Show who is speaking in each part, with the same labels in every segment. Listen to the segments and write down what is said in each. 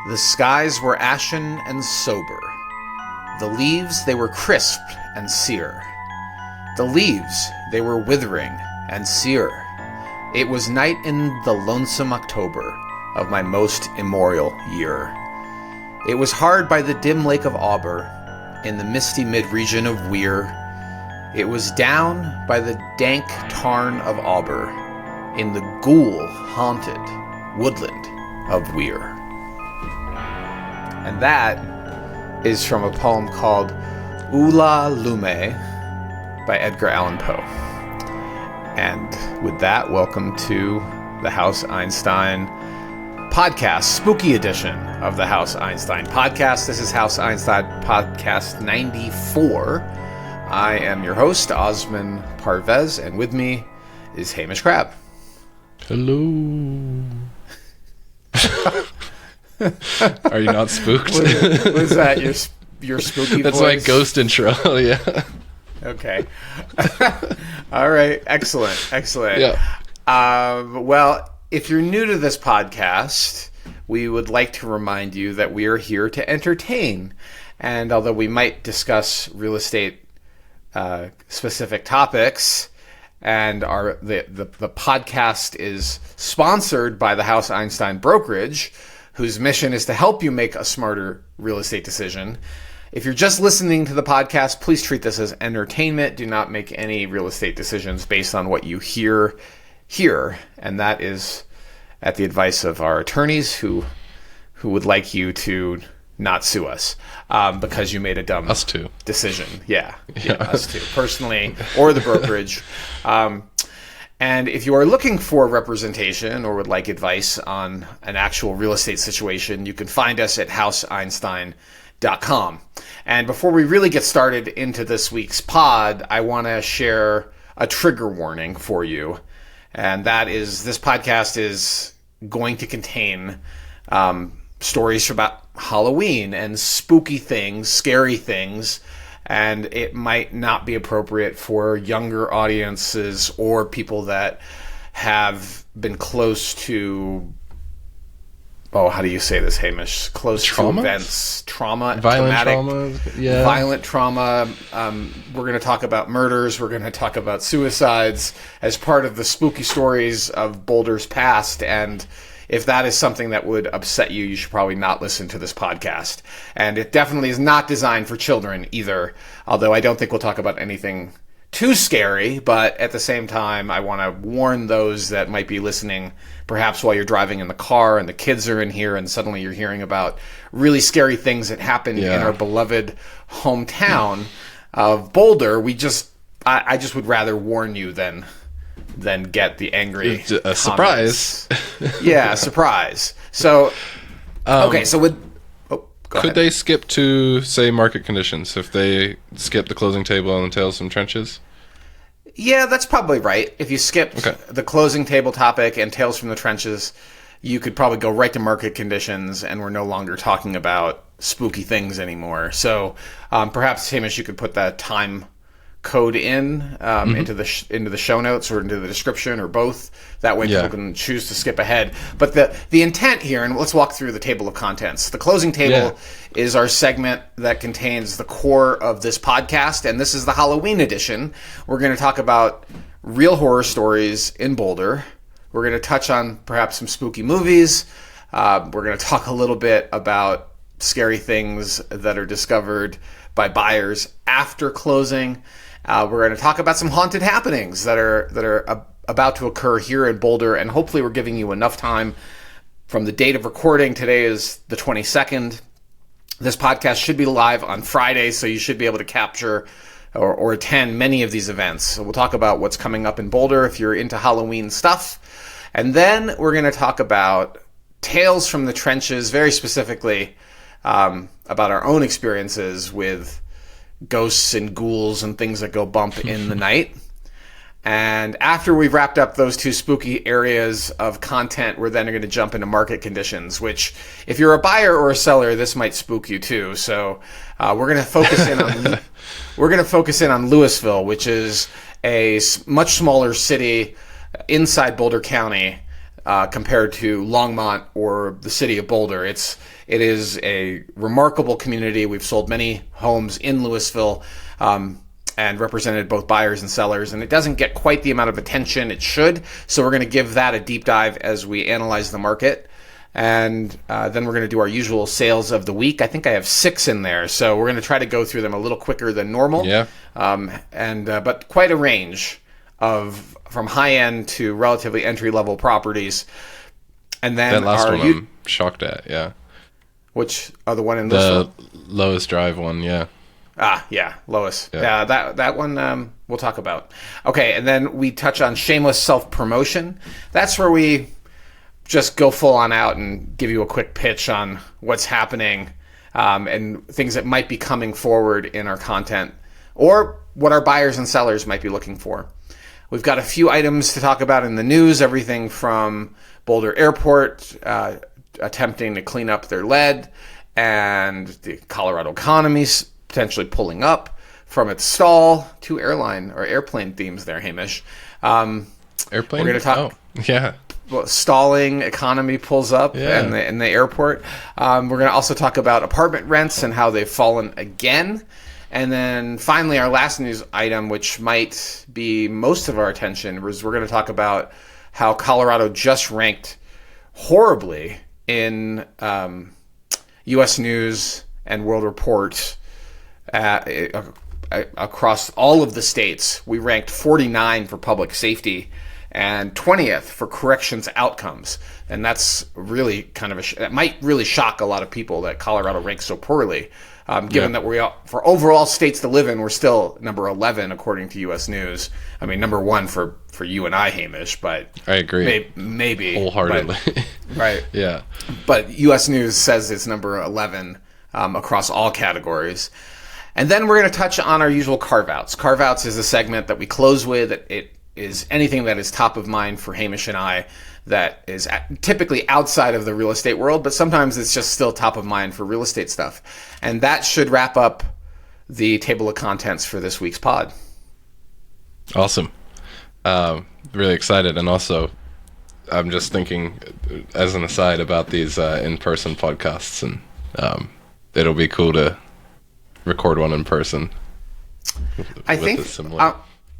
Speaker 1: The skies were ashen and sober. The leaves, they were crisp and sere. The leaves, they were withering and sere. It was night in the lonesome October of my most immemorial year. It was hard by the dim lake of Auber, in the misty mid-region of Weir. It was down by the dank tarn of Auber, in the ghoul-haunted woodland of Weir. And that is from a poem called Ula Lume by Edgar Allan Poe. And with that, welcome to the House Einstein Podcast, spooky edition of the House Einstein Podcast. This is House Einstein Podcast 94. I am your host, Osman Parvez, and with me is Hamish Crab.
Speaker 2: Hello. Are you not spooked?
Speaker 1: Was that your spooky
Speaker 2: That's
Speaker 1: voice?
Speaker 2: my ghost intro, yeah.
Speaker 1: Okay. All right. Excellent.
Speaker 2: Yeah.
Speaker 1: Well, if you're new to this podcast, we would like to remind you that we are here to entertain. And although we might discuss real estate specific topics, and the podcast is sponsored by the House Einstein brokerage, whose mission is to help you make a smarter real estate decision. If you're just listening to the podcast, please treat this as entertainment. Do not make any real estate decisions based on what you hear here. And that is at the advice of our attorneys who would like you to not sue us because you made a dumb decision. Yeah, us too, personally, or the brokerage. And if you are looking for representation or would like advice on an actual real estate situation, you can find us at houseeinstein.com. And before we really get started into this week's pod, I want to share a trigger warning for you. And that is, this podcast is going to contain stories about Halloween and spooky things, scary things, and it might not be appropriate for younger audiences or people that have been close to, how do you say this, Hamish? Close to events,
Speaker 2: violent
Speaker 1: trauma. We're going to talk about murders. We're going to talk about suicides as part of the spooky stories of Boulder's past. And if that is something that would upset you, you should probably not listen to this podcast. And it definitely is not designed for children either, although I don't think we'll talk about anything too scary. But at the same time, I want to warn those that might be listening perhaps while you're driving in the car and the kids are in here and suddenly you're hearing about really scary things that happened in our beloved hometown of Boulder. I just would rather warn you than get the angry
Speaker 2: surprise.
Speaker 1: Yeah, surprise. So, okay, so with...
Speaker 2: Could they skip to, say, market conditions if they skip the closing table and the Tales from Trenches?
Speaker 1: Yeah, that's probably right. If you skipped the closing table topic and Tales from the Trenches, you could probably go right to market conditions, and we're no longer talking about spooky things anymore. So perhaps, Hamish, you could put that time code in into the show notes or into the description or both. That way people can choose to skip ahead. But the intent here, and let's walk through the table of contents. The closing table is our segment that contains the core of this podcast, and this is the Halloween edition. We're going to talk about real horror stories in Boulder. We're going to touch on perhaps some spooky movies. We're going to talk a little bit about scary things that are discovered by buyers after closing. We're going to talk about some haunted happenings that are about to occur here in Boulder, and hopefully we're giving you enough time from the date of recording. Today is the 22nd. This podcast should be live on Friday, so you should be able to capture or attend many of these events. So we'll talk about what's coming up in Boulder if you're into Halloween stuff. And then we're going to talk about Tales from the Trenches, very specifically about our own experiences with ghosts and ghouls and things that go bump in the night. And after we've wrapped up those two spooky areas of content, we're then going to jump into market conditions, which if you're a buyer or a seller, this might spook you too. So we're going to focus in on Louisville, which is a much smaller city inside Boulder County compared to Longmont or the city of Boulder. It is a remarkable community. We've sold many homes in Louisville and represented both buyers and sellers, and it doesn't get quite the amount of attention it should. So we're going to give that a deep dive as we analyze the market. And then we're going to do our usual sales of the week. I think I have 6 in there, so we're going to try to go through them a little quicker than normal.
Speaker 2: Yeah.
Speaker 1: But quite a range from high end to relatively entry level properties. And then
Speaker 2: that last one I'm shocked at. Yeah.
Speaker 1: Which are the one in
Speaker 2: the Lois Drive one? Yeah.
Speaker 1: Yeah, Lois. Yeah, that one we'll talk about. Okay, and then we touch on shameless self promotion. That's where we just go full on out and give you a quick pitch on what's happening and things that might be coming forward in our content or what our buyers and sellers might be looking for. We've got a few items to talk about in the news, everything from Boulder Airport attempting to clean up their lead and the Colorado economy potentially pulling up from its stall. 2 airplane themes there, Hamish.
Speaker 2: Airplane?
Speaker 1: We're going to talk...
Speaker 2: Oh, yeah.
Speaker 1: Well, stalling economy pulls up in the airport. We're going to also talk about apartment rents and how they've fallen again. And then finally, our last news item, which might be most of our attention, was we're going to talk about how Colorado just ranked horribly in U.S. News and World Report across all of the states. We ranked 49 for public safety and 20th for corrections outcomes. And that's really kind of that might really shock a lot of people that Colorado ranks so poorly. Given that for overall states to live in, we're still number 11 according to U.S. News. I mean, number 1 for you and I, Hamish, but
Speaker 2: I agree.
Speaker 1: Maybe
Speaker 2: wholeheartedly.
Speaker 1: But, right.
Speaker 2: Yeah. But
Speaker 1: U.S. News says it's number 11 across all categories. And then we're going to touch on our usual carve-outs. Carve-outs is a segment that we close with. It is anything that is top of mind for Hamish and I that is typically outside of the real estate world, but sometimes it's just still top of mind for real estate stuff. And that should wrap up the table of contents for this week's pod.
Speaker 2: Awesome. Really excited. And also, I'm just thinking, as an aside, about these in-person podcasts, and it'll be cool to record one in person.
Speaker 1: I think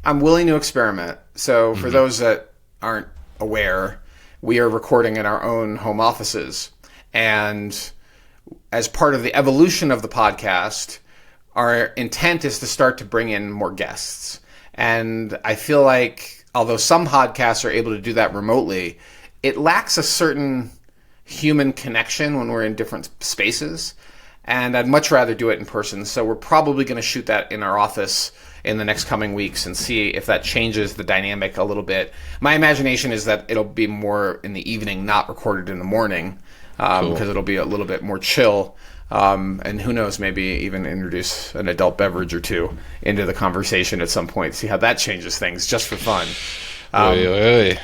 Speaker 1: I'm willing to experiment. So for those that aren't aware, we are recording in our own home offices. And as part of the evolution of the podcast, our intent is to start to bring in more guests. And I feel like, although some podcasts are able to do that remotely, it lacks a certain human connection when we're in different spaces. And I'd much rather do it in person. So we're probably going to shoot that in our office in the next coming weeks and see if that changes the dynamic a little bit. My imagination is that it'll be more in the evening, not recorded in the morning, because it'll be a little bit more chill. And who knows, maybe even introduce an adult beverage or two into the conversation at some point, see how that changes things just for fun. Yeah.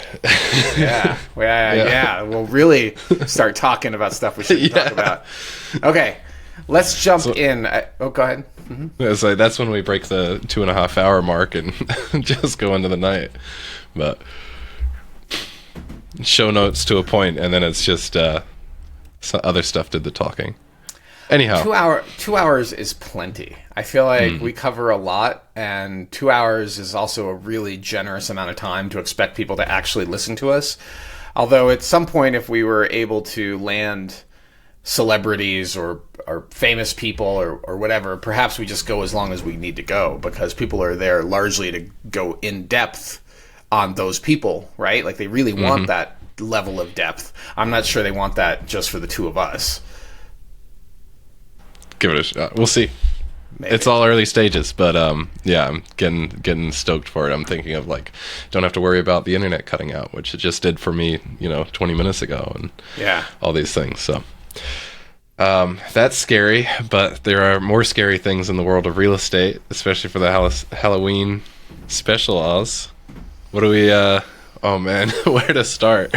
Speaker 1: We'll really start talking about stuff we shouldn't talk about. Okay. Let's jump in. Go ahead. Mm-hmm.
Speaker 2: It's like that's when we break the 2.5 hour mark and just go into the night. But show notes to a point, and then it's just some other stuff did the talking. Anyhow,
Speaker 1: 2 hours is plenty. I feel like we cover a lot, and 2 hours is also a really generous amount of time to expect people to actually listen to us. Although at some point, if we were able to land celebrities or famous people or whatever, perhaps we just go as long as we need to go, because people are there largely to go in depth on those people, right? Like they really want that level of depth. I'm not sure they want that just for the two of us.
Speaker 2: Give it a shot. We'll see. Maybe. It's all early stages, but yeah, I'm getting stoked for it. I'm thinking of don't have to worry about the internet cutting out, which it just did for me, 20 minutes ago, and all these things. So that's scary, but there are more scary things in the world of real estate, especially for the Halloween special Oz. What do we? Oh man, where to start?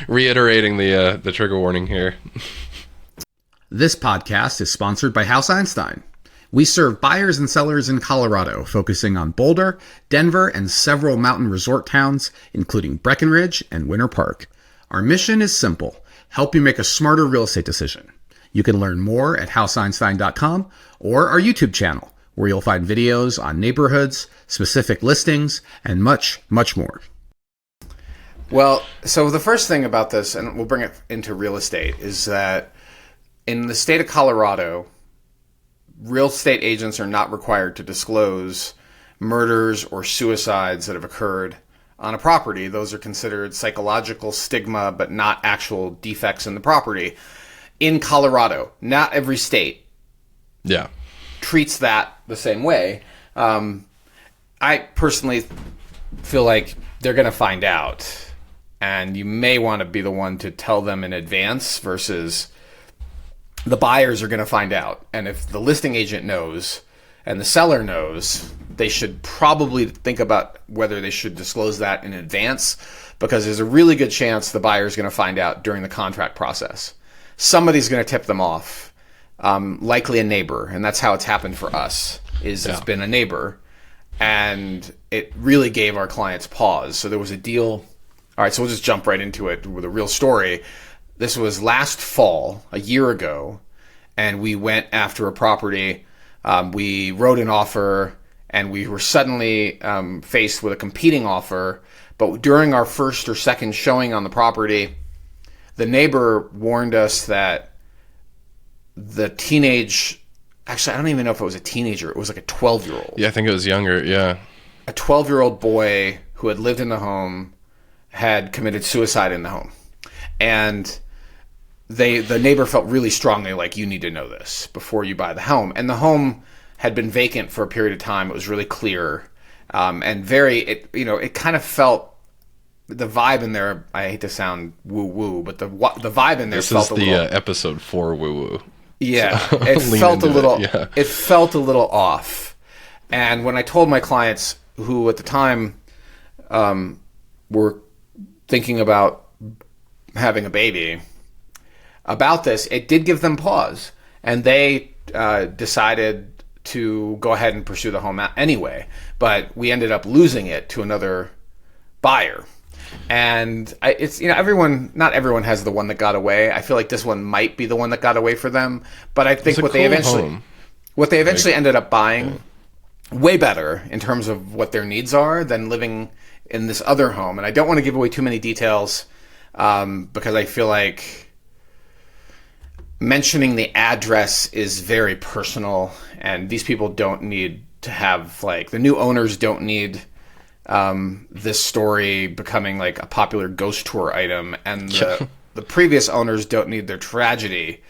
Speaker 2: Reiterating the trigger warning here.
Speaker 1: This podcast is sponsored by House Einstein.
Speaker 3: We serve buyers and sellers in Colorado, focusing on Boulder, Denver, and several mountain resort towns, including Breckenridge and Winter Park. Our mission is simple: help you make a smarter real estate decision. You can learn more at houseeinstein.com or our YouTube channel, where you'll find videos on neighborhoods, specific listings, and much, much more.
Speaker 1: Well, so the first thing about this, and we'll bring it into real estate, is that in the state of Colorado, real estate agents are not required to disclose murders or suicides that have occurred on a property. Those are considered psychological stigma, but not actual defects in the property. In Colorado, not every state treats that the same way. I personally feel like they're going to find out, and you may want to be the one to tell them in advance versus the buyers are going to find out. And if the listing agent knows and the seller knows, they should probably think about whether they should disclose that in advance, because there's a really good chance the buyer is going to find out during the contract process. Somebody's going to tip them off, likely a neighbor, and that's how it's happened for us. It's been a neighbor, and it really gave our clients pause. So there was a deal. All right, so we'll just jump right into it with a real story. This was last fall, a year ago, and we went after a property. We wrote an offer, and we were suddenly faced with a competing offer. But during our first or second showing on the property, the neighbor warned us that the actually, I don't even know if it was a teenager. It was like a 12-year-old.
Speaker 2: Yeah, I think it was younger, yeah.
Speaker 1: A 12-year-old boy who had lived in the home had committed suicide in the home. And the neighbor felt really strongly like, you need to know this before you buy the home. And the home had been vacant for a period of time. It was really clear, and it kind of felt, the vibe in there, I hate to sound woo-woo, but the vibe in there felt a little... This is
Speaker 2: the episode 4 woo-woo.
Speaker 1: Yeah, so it felt a little off. And when I told my clients, who at the time were thinking about having a baby, about this, it did give them pause. And they decided to go ahead and pursue the home anyway. But we ended up losing it to another buyer. And it's, not everyone has the one that got away. I feel like this one might be the one that got away for them. But I think what they eventually ended up buying, way better in terms of what their needs are than living in this other home. And I don't want to give away too many details because I feel like mentioning the address is very personal, and these people don't need to have, the new owners don't need this story becoming like a popular ghost tour item, and the previous owners don't need their tragedy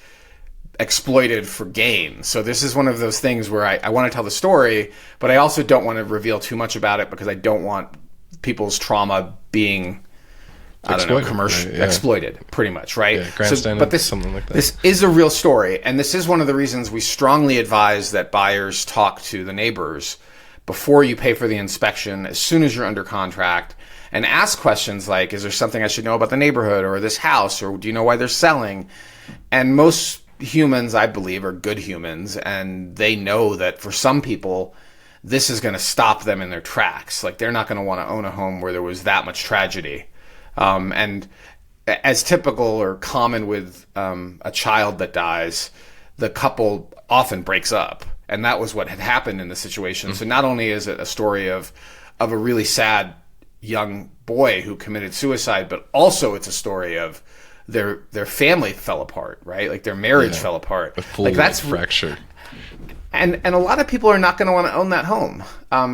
Speaker 1: exploited for gain. So this is one of those things where I want to tell the story, but I also don't want to reveal too much about it, because I don't want people's trauma being exploited, pretty much, right?
Speaker 2: Yeah, grandstanding, something like that.
Speaker 1: This is a real story, and this is one of the reasons we strongly advise that buyers talk to the neighbors before you pay for the inspection, as soon as you're under contract, and ask questions like, is there something I should know about the neighborhood or this house, or do you know why they're selling? And most humans, I believe, are good humans, and they know that for some people, this is going to stop them in their tracks. Like, they're not going to want to own a home where there was that much tragedy. And as typical or common with a child that dies, the couple often breaks up. And that was what had happened in the situation. Mm-hmm. So not only is it a story of a really sad young boy who committed suicide, but also it's a story of their family fell apart, right? Like their marriage fell apart.
Speaker 2: That's fractured.
Speaker 1: And a lot of people are not going to want to own that home.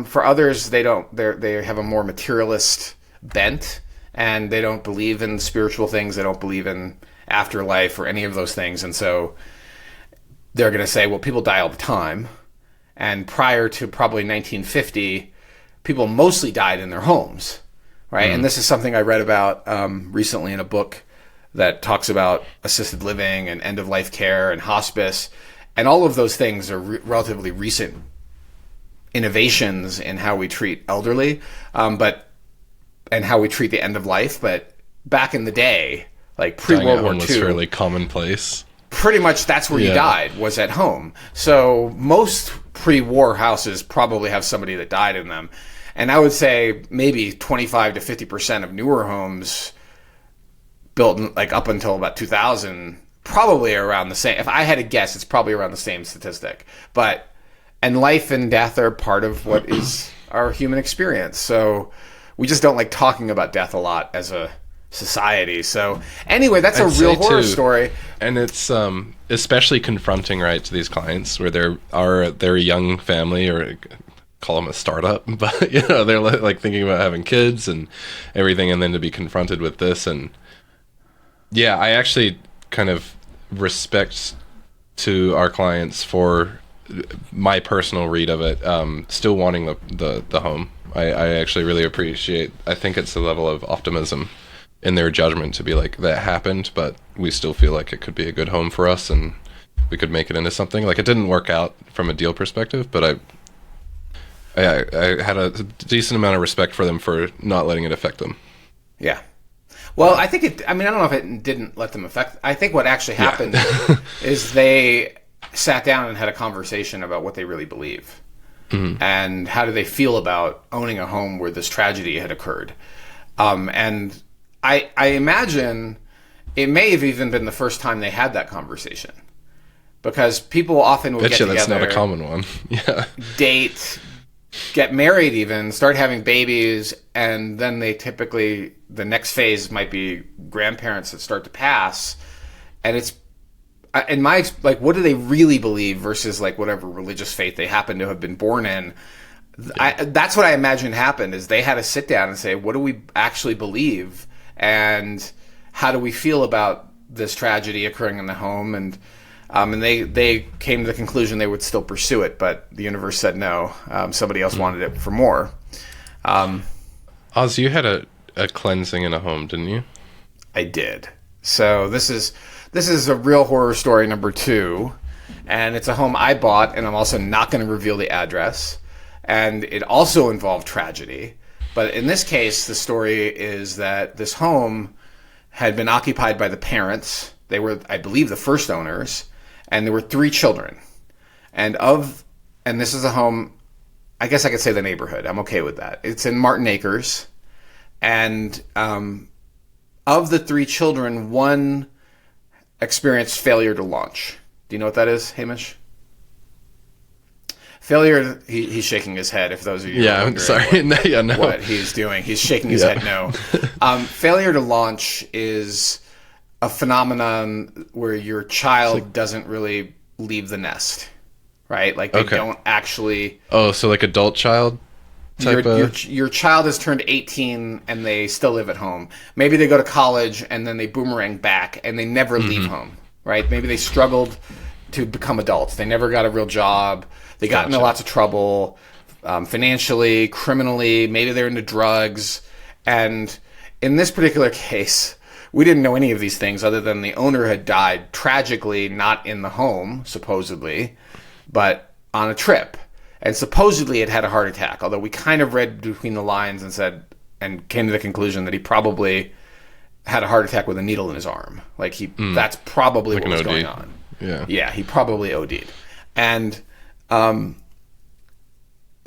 Speaker 1: For others, they don't. They have a more materialist bent, and they don't believe in spiritual things. They don't believe in afterlife or any of those things, and so they're going to say, well, people die all the time. And prior to probably 1950, people mostly died in their homes, right? Mm. And this is something I read about recently in a book that talks about assisted living and end-of-life care and hospice. And all of those things are relatively recent innovations in how we treat elderly, and how we treat the end of life. But back in the day, like pre-World War II,
Speaker 2: was fairly commonplace.
Speaker 1: pretty much that's where you died, was at home. So most pre-war houses probably have somebody that died in them. And I would say maybe 25 to 50% of newer homes built like up until about 2000 probably around the same. If I had to guess, it's probably around the same statistic. And life and death are part of what is our human experience. So we just don't like talking about death a lot as a society. So anyway, that's a real horror story.
Speaker 2: And it's especially confronting, right, to these clients where they're a young family, or call them a startup, but you know, they're like thinking about having kids and everything, and then to be confronted with this. And yeah, I actually kind of respect to our clients for my personal read of it, still wanting the home. I actually really appreciate, I think it's a level of optimism in their judgment to be like, that happened, but we still feel like it could be a good home for us and we could make it into something. Like, it didn't work out from a deal perspective, but I had a decent amount of respect for them for not letting it affect them.
Speaker 1: Yeah. Well, I think I don't know if it didn't let them affect. I think what actually happened is they sat down and had a conversation about what they really believe. Mm-hmm. And how do they feel about owning a home where this tragedy had occurred. And I imagine it may have even been the first time they had that conversation. Because people often will get together.
Speaker 2: That's not a common one. Yeah.
Speaker 1: Date, get married even, start having babies, and then they typically, the next phase might be grandparents that start to pass. And it's, in my, like, what do they really believe versus, like, whatever religious faith they happen to have been born in? That's what I imagine happened, is they had to sit down and say, what do we actually believe? And how do we feel about this tragedy occurring in the home? And they came to the conclusion they would still pursue it, but the universe said no. Somebody else wanted it for more.
Speaker 2: Oz, you had a cleansing in a home, didn't you?
Speaker 1: I did. So this is a real horror story number 2, and it's a home I bought, and I'm also not going to reveal the address. And it also involved tragedy. But in this case, the story is that this home had been occupied by the parents. They were, I believe, the first owners, and there were 3 children. And this is a home, I guess I could say the neighborhood. I'm okay with that. It's in Martin Acres. And of the 3 children, one experienced failure to launch. Do you know what that is, Hamish? Failure, he's shaking his head, if those of you
Speaker 2: are wondering
Speaker 1: what he's doing. He's shaking his head no. Failure to launch is a phenomenon where your child doesn't really leave the nest, right? Like, they don't actually...
Speaker 2: Oh, so like adult child type
Speaker 1: your child has turned 18 and they still live at home. Maybe they go to college and then they boomerang back and they never leave home, right? Maybe they struggled to become adults. They never got a real job. They got into lots of trouble, financially, criminally. Maybe they're into drugs. And in this particular case, we didn't know any of these things other than the owner had died tragically, not in the home, supposedly, but on a trip. And supposedly it had a heart attack, although we kind of read between the lines and came to the conclusion that he probably had a heart attack with a needle in his arm. Like, that's probably like what was going on. Yeah, he probably OD'd. And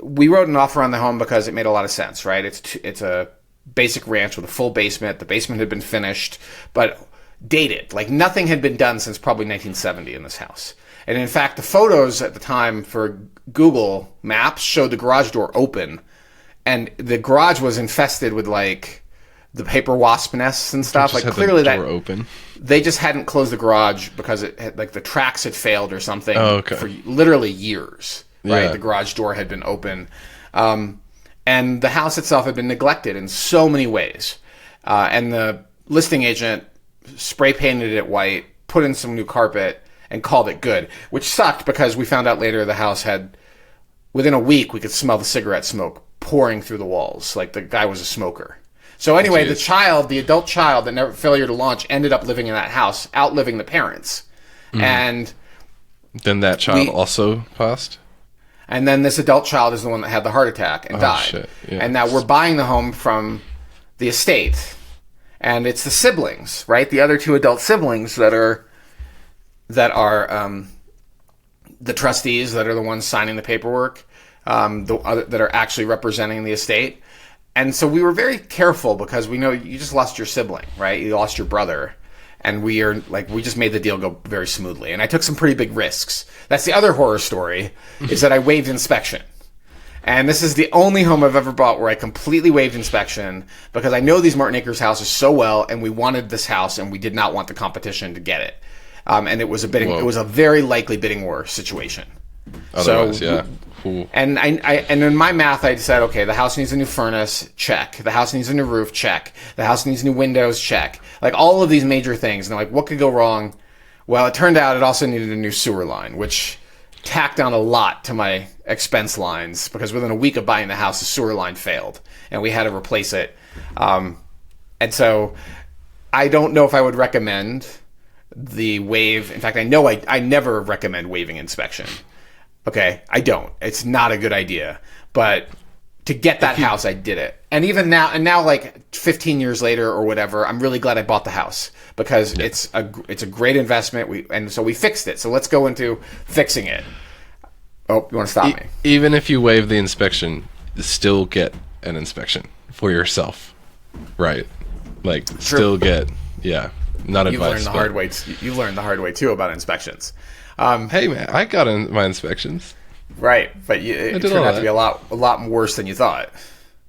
Speaker 1: we wrote an offer on the home because it made a lot of sense, right? It's a basic ranch with a full basement. The basement had been finished, but dated. Like, nothing had been done since probably 1970 in this house. And in fact, the photos at the time for Google Maps showed the garage door open, and the garage was infested with, like, the paper wasp nests and stuff. Like, clearly that
Speaker 2: open.
Speaker 1: They just hadn't closed the garage because it had, like, the tracks had failed or something for literally years. Right, the garage door had been open, and the house itself had been neglected in so many ways. And the listing agent spray painted it white, put in some new carpet, and called it good. Which sucked because we found out later the house had, within a week, we could smell the cigarette smoke pouring through the walls. Like, the guy was a smoker. So anyway, the adult child that never failure to launch, ended up living in that house, outliving the parents, and
Speaker 2: then that child also passed.
Speaker 1: And then this adult child is the one that had the heart attack and died.
Speaker 2: Shit. Yeah.
Speaker 1: And now we're buying the home from the estate. And it's the siblings, right? The other 2 adult siblings that that are the trustees that are the ones signing the paperwork, that are actually representing the estate. And so we were very careful because we know you just lost your sibling, right? You lost your brother. And we just made the deal go very smoothly. And I took some pretty big risks. That's the other horror story, is that I waived inspection. And this is the only home I've ever bought where I completely waived inspection because I know these Martin Acres houses so well, and we wanted this house, and we did not want the competition to get it. And it was it was a very likely bidding war situation.
Speaker 2: Otherwise, yeah.
Speaker 1: Cool. And and in my math, I said, okay, the house needs a new furnace, check. The house needs a new roof, check. The house needs new windows, check. Like all of these major things. And I'm like, what could go wrong? Well, it turned out it also needed a new sewer line, which tacked on a lot to my expense lines because within a week of buying the house, the sewer line failed and we had to replace it. And so I don't know if I would recommend the waive. In fact, I know I never recommend waiving inspection. Okay, I don't. It's not a good idea. But to get that house, I did it. And even now, like 15 years later or whatever, I'm really glad I bought the house because it's a great investment. So we fixed it. So let's go into fixing it. Oh, you want to stop me?
Speaker 2: Even if you waive the inspection, still get an inspection for yourself, right? Like still get not advice.
Speaker 1: You've learned the hard way. You learned the hard way too about inspections.
Speaker 2: Hey man, I got my inspections.
Speaker 1: Right, but it turned out to be a lot worse than you thought.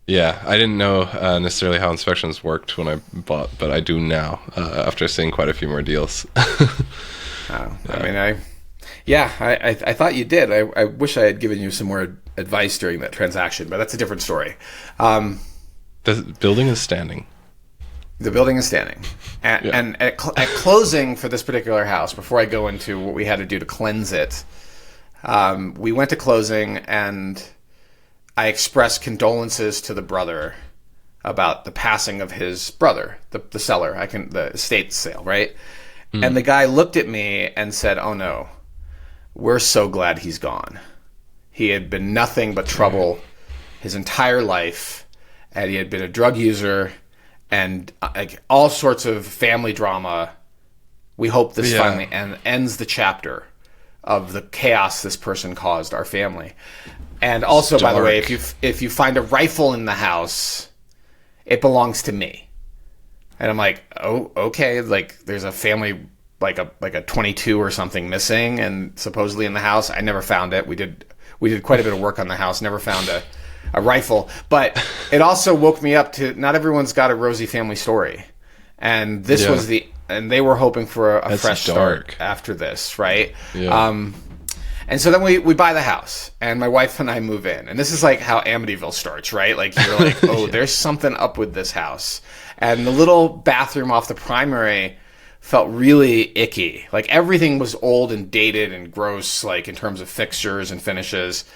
Speaker 2: Yeah, I didn't know necessarily how inspections worked when I bought, but I do now after seeing quite a few more deals.
Speaker 1: I thought you did. I wish I had given you some more advice during that transaction, but that's a different story.
Speaker 2: The building is standing.
Speaker 1: The building is standing. And at closing for this particular house, before I go into what we had to do to cleanse it, we went to closing and I expressed condolences to the brother about the passing of his brother, the seller, the estate sale, right? Mm. And the guy looked at me and said, "Oh no, we're so glad he's gone. He had been nothing but trouble his entire life, and he had been a drug user and like all sorts of family drama. We hope this finally ends the chapter of the chaos this person caused our family." And also, by the way, if you find a rifle in the house, it belongs to me. And I'm like, oh, okay. Like there's a family, like a 22 or something missing, and supposedly in the house. I never found it. We did quite a bit of work on the house. Never found a rifle. But it also woke me up to not everyone's got a rosy family story, and this was and they were hoping for a fresh start after this, right? Yeah. And so then we buy the house, and my wife and I move in. And this is like how Amityville starts, right? Like you're like, oh, there's something up with this house. And the little bathroom off the primary felt really icky. Like everything was old and dated and gross, like in terms of fixtures and finishes.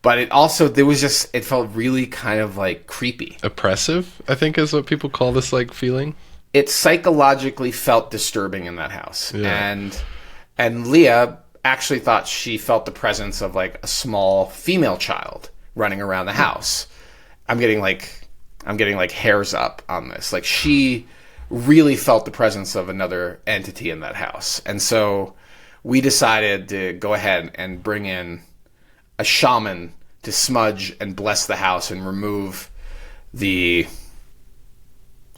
Speaker 1: But it also, it felt really kind of like creepy.
Speaker 2: Oppressive, I think is what people call this like feeling.
Speaker 1: It psychologically felt disturbing in that house. Yeah. And Leah actually thought she felt the presence of like a small female child running around the house. I'm getting like hairs up on this. Like she really felt the presence of another entity in that house. And so we decided to go ahead and bring in a shaman to smudge and bless the house and remove the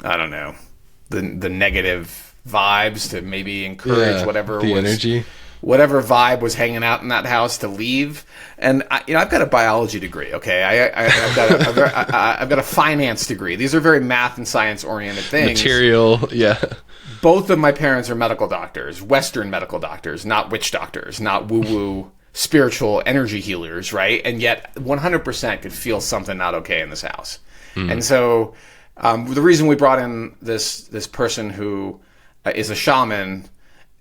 Speaker 1: negative vibes, to maybe encourage whatever
Speaker 2: energy.
Speaker 1: Whatever vibe was hanging out in that house to leave. And I've got a biology degree, okay? I've got a finance degree. These are very math and science oriented things.
Speaker 2: Material, yeah.
Speaker 1: Both of my parents are medical doctors, Western medical doctors, not witch doctors, not woo-woo spiritual energy healers, right? And yet 100% could feel something not okay in this house. Mm. And so the reason we brought in this person who is a shaman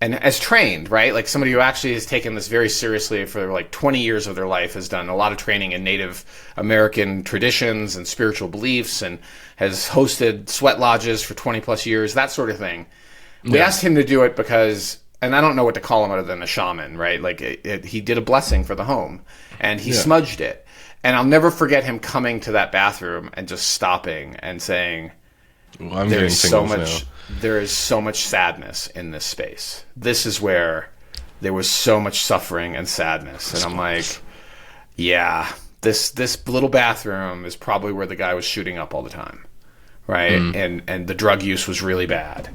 Speaker 1: and as trained, right? Like somebody who actually has taken this very seriously for like 20 years of their life, has done a lot of training in Native American traditions and spiritual beliefs, and has hosted sweat lodges for 20 plus years, that sort of thing. We asked him to do it because, and I don't know what to call him other than a shaman, right? Like he did a blessing for the home, and he smudged it. And I'll never forget him coming to that bathroom and just stopping and saying,
Speaker 2: well,
Speaker 1: there is so much sadness in this space. This is where there was so much suffering and sadness. And I'm like, yeah, this little bathroom is probably where the guy was shooting up all the time, right? And the drug use was really bad.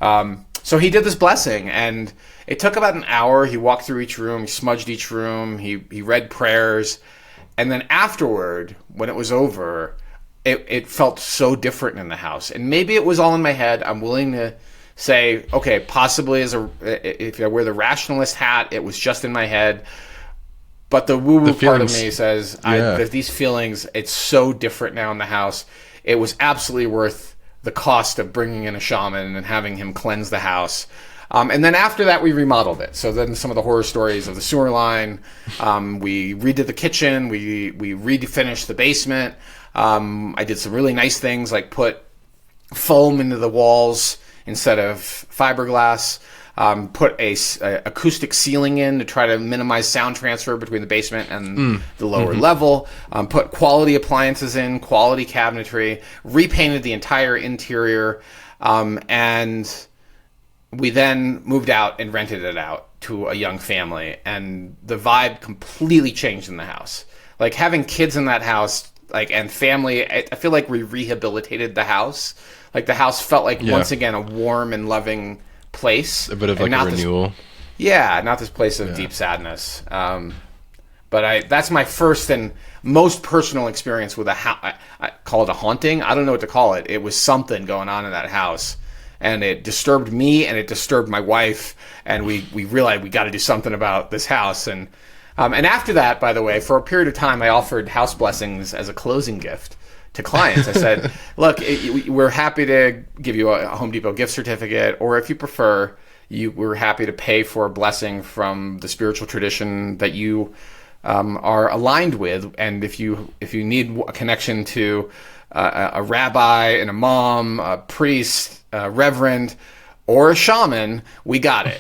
Speaker 1: So he did this blessing, and it took about an hour. He walked through each room, he smudged each room, he read prayers, and then afterward, when it was over, it felt so different in the house. And maybe it was all in my head. I'm willing to say, okay, possibly if I wear the rationalist hat, it was just in my head. But the woo-woo part of me says, these feelings, it's so different now in the house. It was absolutely worth the cost of bringing in a shaman and having him cleanse the house. And then after that, we remodeled it. So then some of the horror stories of the sewer line, we redid the kitchen, we refinished the basement. I did some really nice things like put foam into the walls instead of fiberglass. Put a acoustic ceiling in to try to minimize sound transfer between the basement and the lower level. Put quality appliances in, quality cabinetry, repainted the entire interior, and we then moved out and rented it out to a young family, and the vibe completely changed in the house. Like having kids in that house, like, and family, I feel like we rehabilitated the house. Like the house felt like once again a warm and loving place.
Speaker 2: A bit of like a renewal.
Speaker 1: Not this place of deep sadness. But that's my first and most personal experience with I call it a haunting. I don't know what to call it. It was something going on in that house. And it disturbed me, and it disturbed my wife, and we realized we got to do something about this house. And after that, by the way, for a period of time, I offered house blessings as a closing gift to clients. I said, look, we're happy to give you a Home Depot gift certificate, or if you prefer, we're happy to pay for a blessing from the spiritual tradition that you are aligned with. And if you need a connection to a rabbi, and a mom, a priest, a reverend, or a shaman, we got it.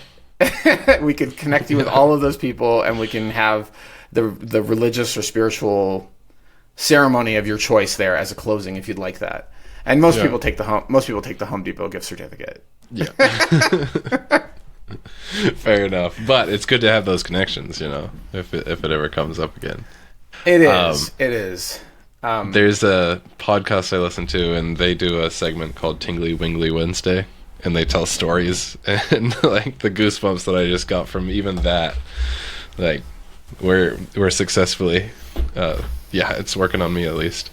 Speaker 1: We could connect you with all of those people, and we can have the religious or spiritual ceremony of your choice there as a closing if you'd like that. And most people take the Home Depot gift certificate.
Speaker 2: Yeah. Fair enough. But it's good to have those connections, if it ever comes up again.
Speaker 1: It is.
Speaker 2: There's a podcast I listen to, and they do a segment called Tingly Wingly Wednesday, and they tell stories, and like the goosebumps that I just got from even that, like we're successfully, it's working on me at least.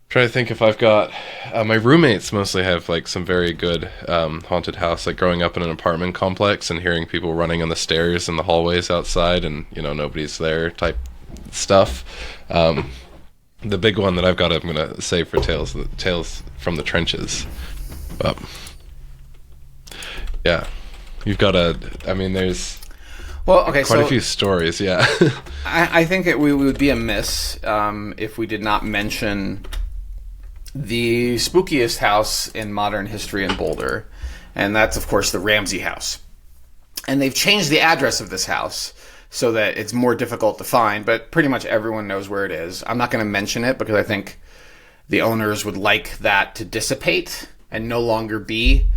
Speaker 2: Trying to think if I've got my roommates mostly have like some very good haunted house, like growing up in an apartment complex and hearing people running on the stairs and the hallways outside, and nobody's there type stuff. The big one that I've got, I'm gonna save for tales from the trenches. You've got there's quite a few stories.
Speaker 1: I think we would be amiss if we did not mention the spookiest house in modern history in Boulder, and that's of course the Ramsey house. And they've changed the address of this house so that it's more difficult to find, but pretty much everyone knows where it is. I'm not going to mention it because I think the owners would like that to dissipate and no longer be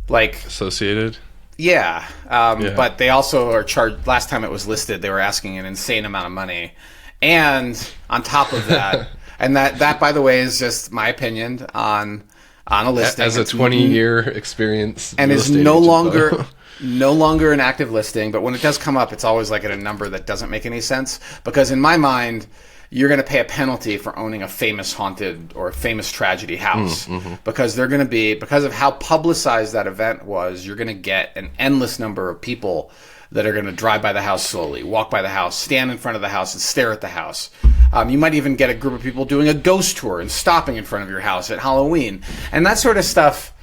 Speaker 1: like
Speaker 2: associated.
Speaker 1: But they also are charged. Last time it was listed, they were asking an insane amount of money, and on top of that, and that by the way is just my opinion on a listing
Speaker 2: as a 20-year experience,
Speaker 1: and is no longer an active listing. But when it does come up, it's always like at a number that doesn't make any sense, because in my mind, you're going to pay a penalty for owning a famous haunted or a famous tragedy house, because they're going to be, because of how publicized that event was, you're going to get an endless number of people that are going to drive by the house slowly, walk by the house, stand in front of the house and stare at the house. You might even get a group of people doing a ghost tour and stopping in front of your house at Halloween. And that sort of stuff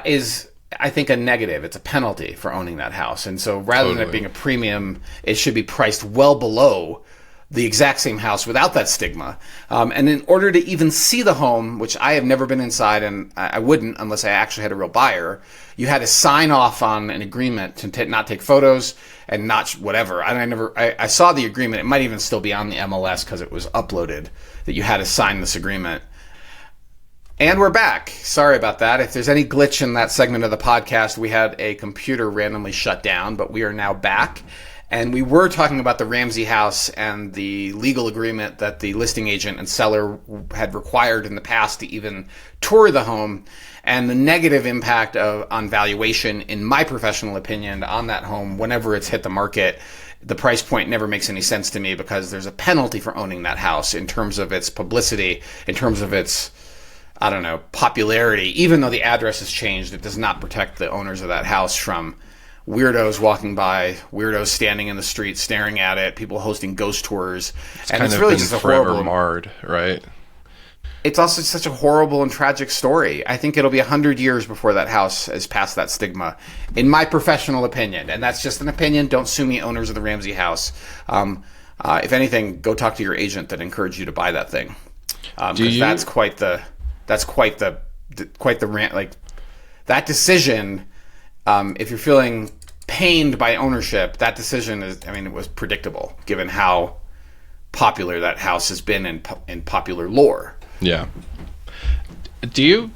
Speaker 1: is, I think, a negative. It's a penalty for owning that house. And so rather than it being a premium, it should be priced well below the exact same house without that stigma. And in order to even see the home, which I have never been inside, and I wouldn't unless I actually had a real buyer, you had to sign off on an agreement to not take photos and not whatever. I saw the agreement. It might even still be on the MLS because it was uploaded, that you had to sign this agreement. And we're back. Sorry about that. If there's any glitch in that segment of the podcast, we had a computer randomly shut down, but we are now back. And we were talking about the Ramsey house and the legal agreement that the listing agent and seller had required in the past to even tour the home, and the negative impact on valuation, in my professional opinion, on that home whenever it's hit the market. The price point never makes any sense to me because there's a penalty for owning that house in terms of its publicity, in terms of its, I don't know, popularity. Even though the address has changed, it does not protect the owners of that house from weirdos walking by, weirdos standing in the street staring at it, people hosting ghost tours.
Speaker 2: And it's really just a forever marred, right?
Speaker 1: It's also such a horrible and tragic story. I think it'll be 100 years before that house is past that stigma, in my professional opinion. And that's just an opinion. Don't sue me, owners of the Ramsey house. If anything, go talk to your agent that encouraged you to buy that thing. That's quite the rant. Like, that decision, if you're feeling pained by ownership, that decision it was predictable given how popular that house has been in popular lore.
Speaker 2: Yeah. Do you?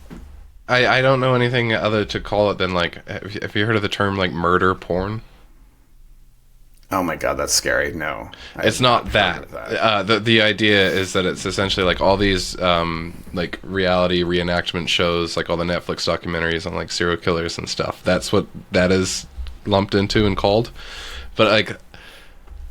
Speaker 2: I don't know anything other to call it than, like, have you heard of the term, like, murder porn?
Speaker 1: Oh my God, that's scary. No.
Speaker 2: It's not that. The idea is that it's essentially like all these like reality reenactment shows, like all the Netflix documentaries on like serial killers and stuff. That's what that is lumped into and called. But like,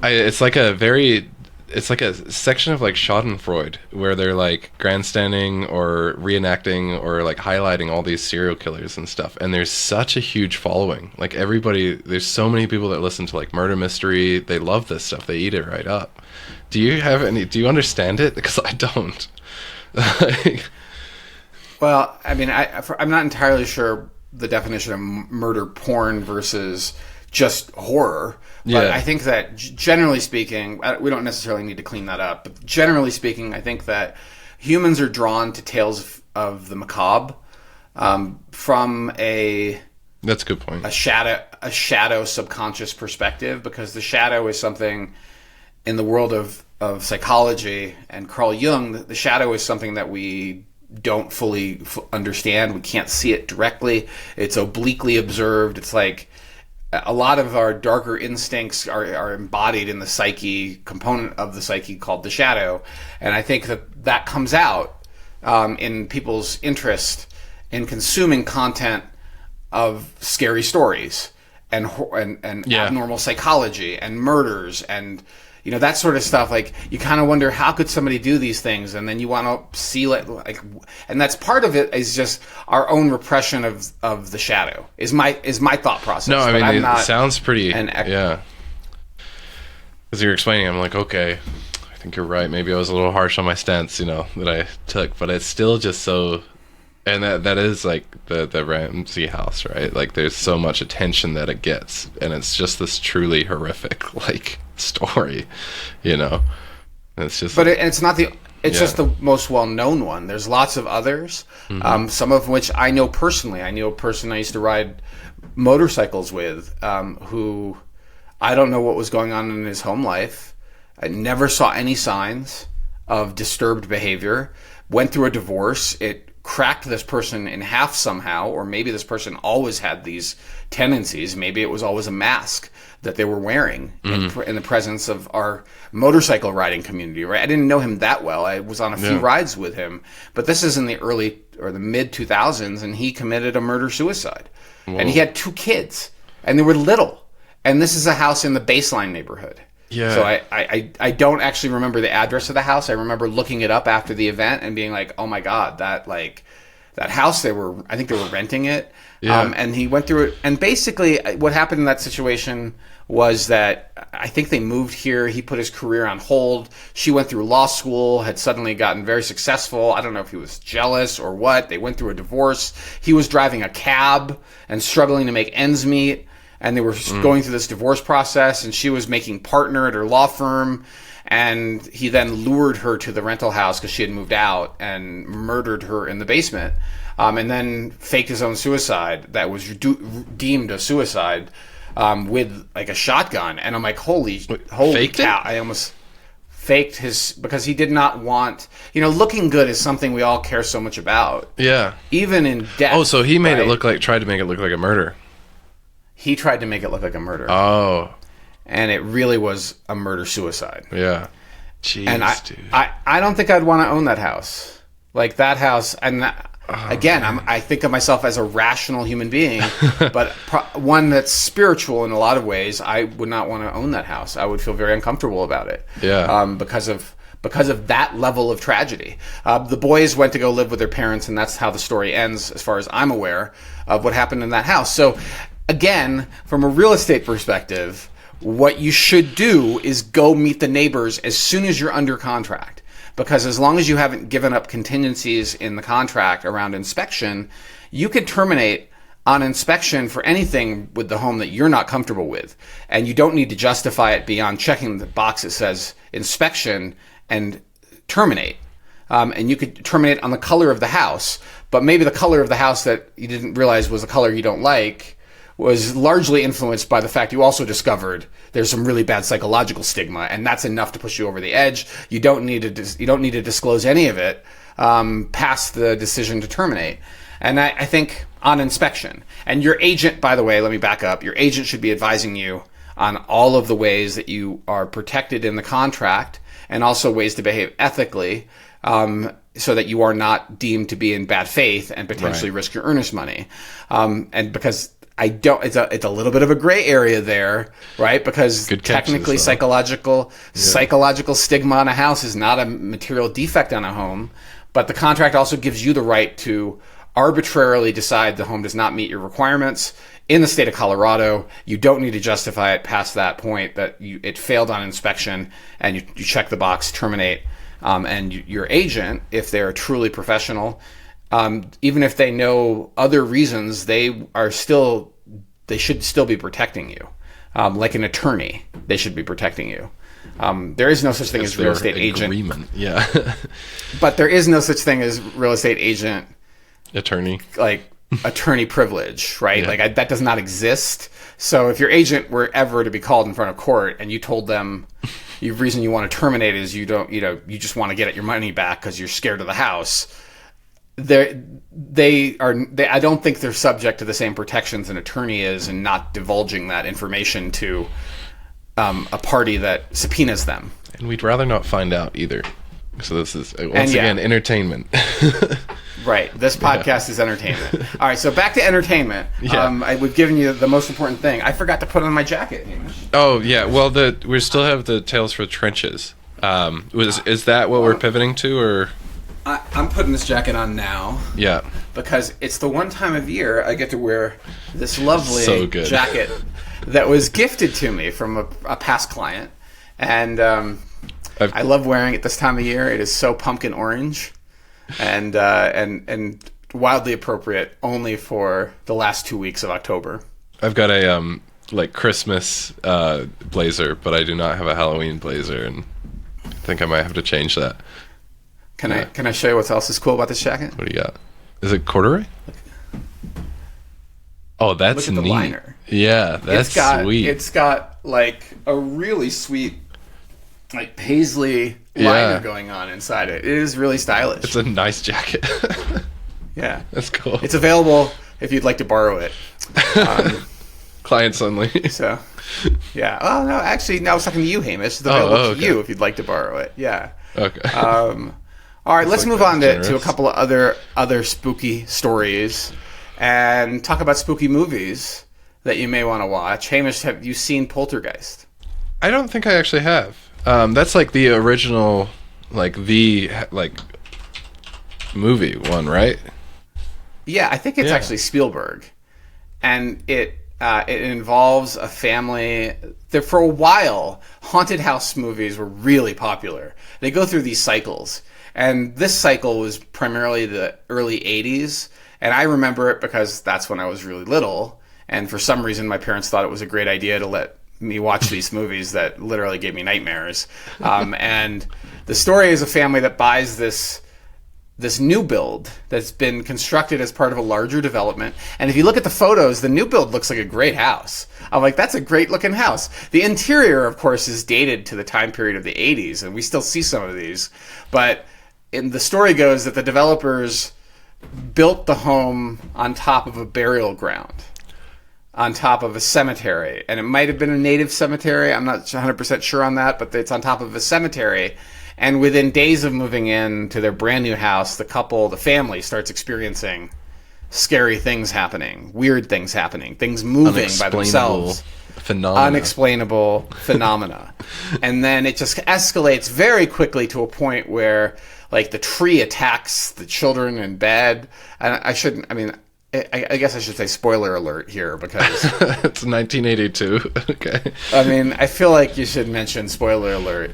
Speaker 2: it's like a section of like Schadenfreude where they're like grandstanding or reenacting or like highlighting all these serial killers and stuff. And there's such a huge following. Like, there's so many people that listen to like murder mystery. They love this stuff. They eat it right up. Do you understand it? Because I don't.
Speaker 1: Well, I mean, I'm not entirely sure the definition of murder porn versus just horror. But I think that generally speaking, we don't necessarily need to clean that up, but generally speaking, I think that humans are drawn to tales of the macabre from
Speaker 2: that's a good point.
Speaker 1: A shadow subconscious perspective, because the shadow is something in the world of psychology and Carl Jung, the shadow is something that we don't fully understand. We can't see it directly. It's obliquely observed. It's like a lot of our darker instincts are embodied in the psyche component of the psyche called the shadow. And I think that comes out in people's interest in consuming content of scary stories and abnormal psychology and murders and, you know, that sort of stuff. Like, you kind of wonder, how could somebody do these things? And then you want to see it, like, and that's part of it is just our own repression of the shadow is my thought process.
Speaker 2: No, I mean, it sounds pretty, yeah. As you're explaining, I'm like, okay, I think you're right. Maybe I was a little harsh on my stance, you know, that I took, but it's still just so, and that is like the Ramsey house, right? Like, there's so much attention that it gets, and it's just this truly horrific, like, story, you know. And it's just, it's not the. It's just the most well-known one. There's lots of others, some of which I know personally. I knew a person I used to ride motorcycles with, who I don't know what was going on in his home life. I never saw any signs of disturbed behavior. Went through a divorce. It cracked this person in half somehow, or maybe this person always had these tendencies. Maybe it was always a mask that they were wearing in the presence of our motorcycle riding community, right? I didn't know him that well. I was on a few rides with him, but this is in the early or the mid 2000s, and he committed a murder-suicide. Whoa. And he had 2 kids, and they were little. And this is a house in the Baseline neighborhood. Yeah. So I don't actually remember the address of the house. I remember looking it up after the event and being like, oh my God, that house, I think they were renting it. Yeah. And he went through it. And basically what happened in that situation was that I think they moved here. He put his career on hold. She went through law school, had suddenly gotten very successful. I don't know if he was jealous or what. They went through a divorce. He was driving a cab and struggling to make ends meet. And they were going through this divorce process, and she was making partner at her law firm. And he then lured her to the rental house because she had moved out and murdered her in the basement. And then faked his own suicide that was deemed a suicide with like a shotgun. And I'm like, holy cow. I almost
Speaker 1: faked because he did not want, looking good is something we all care so much about.
Speaker 2: Yeah.
Speaker 1: Even in death.
Speaker 2: Oh, so he tried to make it look like a murder.
Speaker 1: He tried to make it look like a murder.
Speaker 2: Oh.
Speaker 1: And it really was a murder-suicide.
Speaker 2: Yeah. Jeez,
Speaker 1: and
Speaker 2: dude.
Speaker 1: I don't think I'd want to own that house. Like that house, and again, I think of myself as a rational human being, but one that's spiritual in a lot of ways. I would not want to own that house. I would feel very uncomfortable about it.
Speaker 2: Yeah.
Speaker 1: Because of that level of tragedy. The boys went to go live with their parents, and that's how the story ends, as far as I'm aware, of what happened in that house. So, again, from a real estate perspective, what you should do is go meet the neighbors as soon as you're under contract. Because as long as you haven't given up contingencies in the contract around inspection, you could terminate on inspection for anything with the home that you're not comfortable with. And you don't need to justify it beyond checking the box that says inspection and terminate. And you could terminate on the color of the house, but maybe the color of the house that you didn't realize was a color you don't like was largely influenced by the fact you also discovered there's some really bad psychological stigma, and that's enough to push you over the edge. You don't need to disclose any of it past the decision to terminate. And I think on inspection, and your agent, by the way, let me back up. Your agent should be advising you on all of the ways that you are protected in the contract, and also ways to behave ethically, so that you are not deemed to be in bad faith and potentially risk your earnest money. And because it's a little bit of a gray area there, right? Because technically psychological stigma on a house is not a material defect on a home, but the contract also gives you the right to arbitrarily decide the home does not meet your requirements. In the state of Colorado, you don't need to justify it past that point that it failed on inspection, and you check the box, terminate, and your agent, if they're truly professional, even if they know other reasons, they should still be protecting you. Like an attorney, they should be protecting you. There is no such thing as real estate agent.
Speaker 2: Yeah.
Speaker 1: But there is no such thing as real estate agent
Speaker 2: attorney.
Speaker 1: Like attorney privilege, right? Yeah. Like that does not exist. So if your agent were ever to be called in front of court and you told them the reason you want to terminate is you just want to get your money back because you're scared of the house, I don't think they're subject to the same protections an attorney is in not divulging that information to a party that subpoenas them.
Speaker 2: And we'd rather not find out either. So this is again entertainment.
Speaker 1: Right. This podcast is entertainment. All right. So back to entertainment. Yeah. We've given you the most important thing. I forgot to put on my jacket.
Speaker 2: Oh yeah. Well, we still have the Tales for Trenches. Is that what we're pivoting to, or?
Speaker 1: I'm putting this jacket on now.
Speaker 2: Yeah. Because
Speaker 1: it's the one time of year I get to wear this lovely jacket that was gifted to me from a past client, and I love wearing it this time of year. It is so pumpkin orange, and wildly appropriate only for the last 2 weeks of October.
Speaker 2: I've got a Christmas blazer, but I do not have a Halloween blazer, and I think I might have to change that.
Speaker 1: Can I show you what else is cool about this jacket?
Speaker 2: What do you got? Is it corduroy? Oh, that's
Speaker 1: neat. Look at the liner.
Speaker 2: Yeah, that's sweet.
Speaker 1: It's got like a really sweet like paisley liner going on inside it. It is really stylish.
Speaker 2: It's a nice jacket.
Speaker 1: Yeah.
Speaker 2: That's cool.
Speaker 1: It's available if you'd like to borrow it.
Speaker 2: Clients only.
Speaker 1: So, yeah. Oh, no, actually, no, I was talking to you, Hamish. It's available to you if you'd like to borrow it. Yeah.
Speaker 2: Okay.
Speaker 1: All right, let's move on to a couple of other spooky stories and talk about spooky movies that you may want to watch. Hamish, have you seen Poltergeist?
Speaker 2: I don't think I actually have. That's like the original, the movie one, right?
Speaker 1: Yeah, I think it's actually Spielberg, and it involves a family. For a while, haunted house movies were really popular. They go through these cycles. And this cycle was primarily the early 80s, and I remember it because that's when I was really little, and for some reason my parents thought it was a great idea to let me watch these movies that literally gave me nightmares. And the story is a family that buys this this new build that's been constructed as part of a larger development. And if you look at the photos, the new build looks like a great house. I'm like, that's a great looking house. The interior, of course, is dated to the time period of the 80s, and we still see some of these. But the story goes that the developers built the home on top of a burial ground, on top of a cemetery. And it might have been a native cemetery. I'm not 100% sure on that, but it's on top of a cemetery. And within days of moving in to their brand new house, the family starts experiencing scary things happening, weird things happening, things moving by themselves. Unexplainable phenomena. And then it just escalates very quickly to a point where, like, the tree attacks the children in bed. And I guess I should say spoiler alert here because...
Speaker 2: It's 1982. Okay.
Speaker 1: I mean, I feel like you should mention spoiler alert.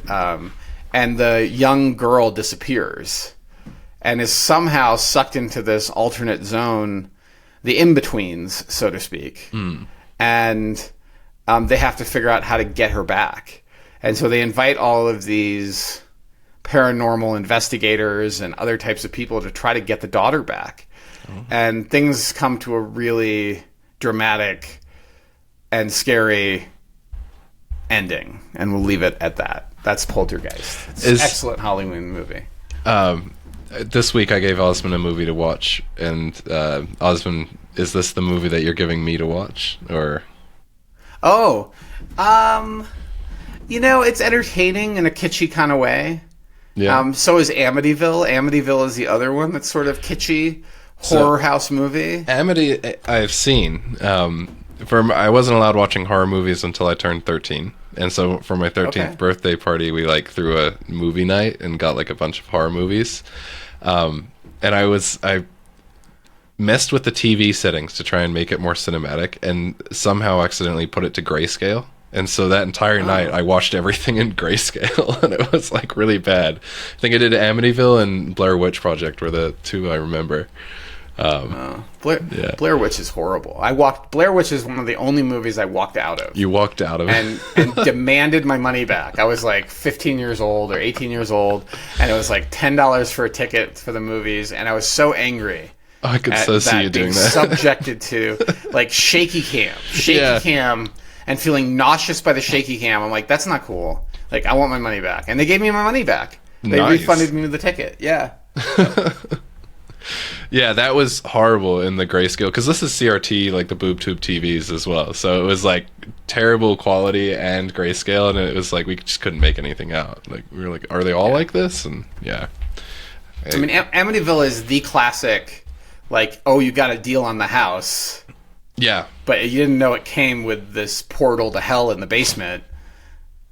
Speaker 1: And the young girl disappears and is somehow sucked into this alternate zone, the in-betweens, so to speak. And they have to figure out how to get her back. And so they invite all of these paranormal investigators and other types of people to try to get the daughter back. And things come to a really dramatic and scary ending. And we'll leave it at that. That's Poltergeist. It's an excellent Halloween movie.
Speaker 2: This week I gave Osmond a movie to watch, and Osmond, is this the movie that you're giving me to watch, or?
Speaker 1: Oh, it's entertaining in a kitschy kind of way.
Speaker 2: Yeah.
Speaker 1: So is Amityville. Amityville is the other one that's sort of kitschy horror house movie.
Speaker 2: Amity, I've seen. I wasn't allowed watching horror movies until I turned 13. And so for my 13th birthday party, we threw a movie night and got a bunch of horror movies. And I messed with the TV settings to try and make it more cinematic and somehow accidentally put it to grayscale. And so that entire night I watched everything in grayscale and it was really bad. I think I did Amityville and Blair Witch Project were the two I remember.
Speaker 1: Blair Witch is horrible. Blair Witch is one of the only movies I walked out of.
Speaker 2: You walked out of it?
Speaker 1: And demanded my money back. I was 15 years old or 18 years old, and it was $10 for a ticket for the movies, and I was so angry.
Speaker 2: Oh, I could so see you doing that.
Speaker 1: Subjected to shaky cam, and feeling nauseous by the shaky cam. I'm like, that's not cool. I want my money back. And they gave me my money back. They refunded me the ticket. Yeah.
Speaker 2: Yeah, that was horrible in the grayscale because this is CRT, the boob tube TVs as well. So it was terrible quality and grayscale, and it was we just couldn't make anything out. We were are they all like this? And yeah,
Speaker 1: I mean, Amityville is the classic. You got a deal on the house.
Speaker 2: Yeah,
Speaker 1: but you didn't know it came with this portal to hell in the basement,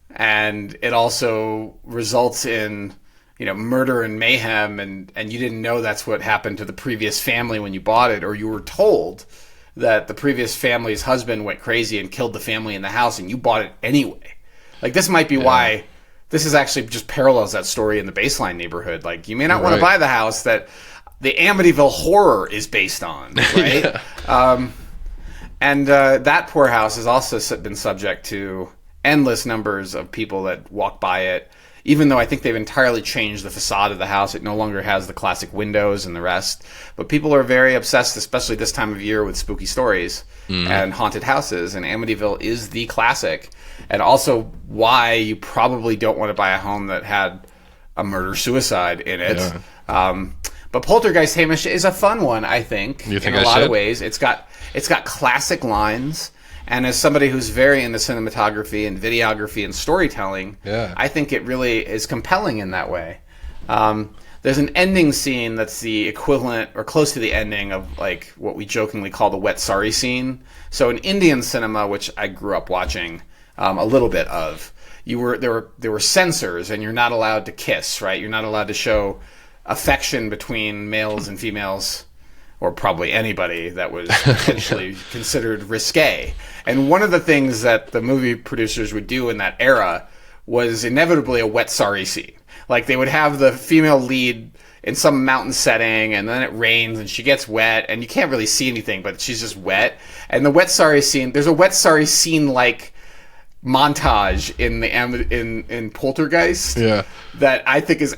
Speaker 1: and it also results in murder and mayhem, and you didn't know that's what happened to the previous family when you bought it, or you were told that the previous family's husband went crazy and killed the family in the house, and you bought it anyway. This might be why this is actually just parallels that story in the Baseline neighborhood. You may not want to buy the house that the Amityville Horror is based on, right? And that poor house has also been subject to endless numbers of people that walk by it. Even though I think they've entirely changed the facade of the house, it no longer has the classic windows and the rest. But people are very obsessed, especially this time of year, with spooky stories and haunted houses. And Amityville is the classic. And also why you probably don't want to buy a home that had a murder-suicide in it. Yeah. But Poltergeist, Hamish, is a fun one, I think, in a lot of ways. It's got classic lines. And as somebody who's very into cinematography and videography and storytelling, I think it really is compelling in that way. There's an ending scene that's the equivalent or close to the ending of what we jokingly call the wet sari scene. So in Indian cinema, which I grew up watching a little bit of, there were censors, and you're not allowed to kiss, right? You're not allowed to show affection between males and females, or probably anybody that was potentially considered risque. And one of the things that the movie producers would do in that era was inevitably a wet sari scene. They would have the female lead in some mountain setting, and then it rains, and she gets wet, and you can't really see anything, but she's just wet. And the wet sari scene, there's a wet sari scene montage in Poltergeist.
Speaker 2: Yeah.
Speaker 1: That I think is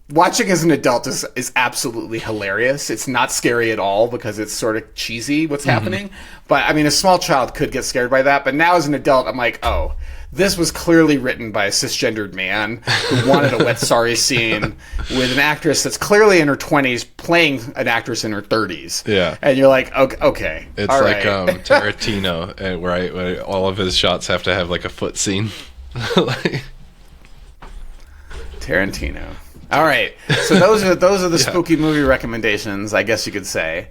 Speaker 1: watching as an adult is absolutely hilarious. It's not scary at all because it's sort of cheesy what's happening. But I mean, a small child could get scared by that. But now as an adult, I'm like, oh, this was clearly written by a cisgendered man who wanted a wet sorry scene with an actress that's clearly in her 20s playing an actress in her 30s.
Speaker 2: Yeah.
Speaker 1: And you're like, okay.
Speaker 2: It's
Speaker 1: all
Speaker 2: like
Speaker 1: right.
Speaker 2: Tarantino, where all of his shots have to have like a foot scene.
Speaker 1: Tarantino. All right. So those are the spooky movie recommendations, I guess you could say.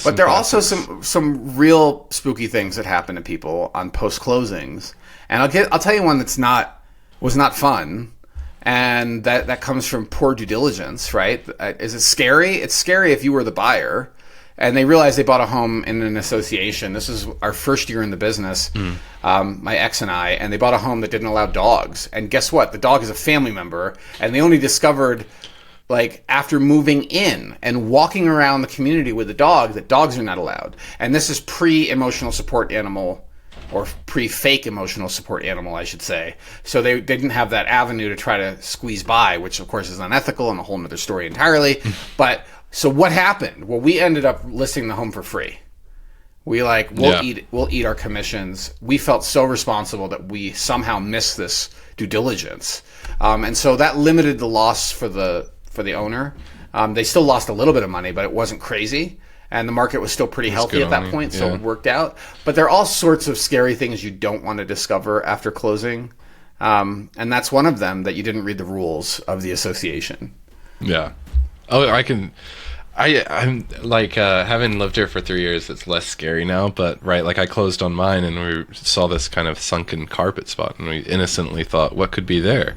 Speaker 1: But there are also some real spooky things that happen to people on post closings, and I'll tell you one was not fun, and that comes from poor due diligence. Right? Is it scary? It's scary if you were the buyer, and they realized they bought a home in an association. This is our first year in the business, my ex and I, and they bought a home that didn't allow dogs. And guess what? The dog is a family member, and they only discovered, like, after moving in and walking around the community with the dog, that dogs are not allowed. And this is pre-emotional support animal, or pre-fake emotional support animal, I should say. So they didn't have that avenue to try to squeeze by, which of course is unethical and a whole other story entirely. But so what happened? Well, we ended up listing the home for free. We'll eat our commissions. We felt so responsible that we somehow missed this due diligence. And so that limited the loss for the owner. They still lost a little bit of money, but it wasn't crazy. And the market was still pretty healthy at that point, so it worked out. But there are all sorts of scary things you don't want to discover after closing. And that's one of them, that you didn't read the rules of the association.
Speaker 2: Yeah. Oh, I'm like, having lived here for 3 years, it's less scary now, but right, like I closed on mine and we saw this kind of sunken carpet spot and we innocently thought, what could be there?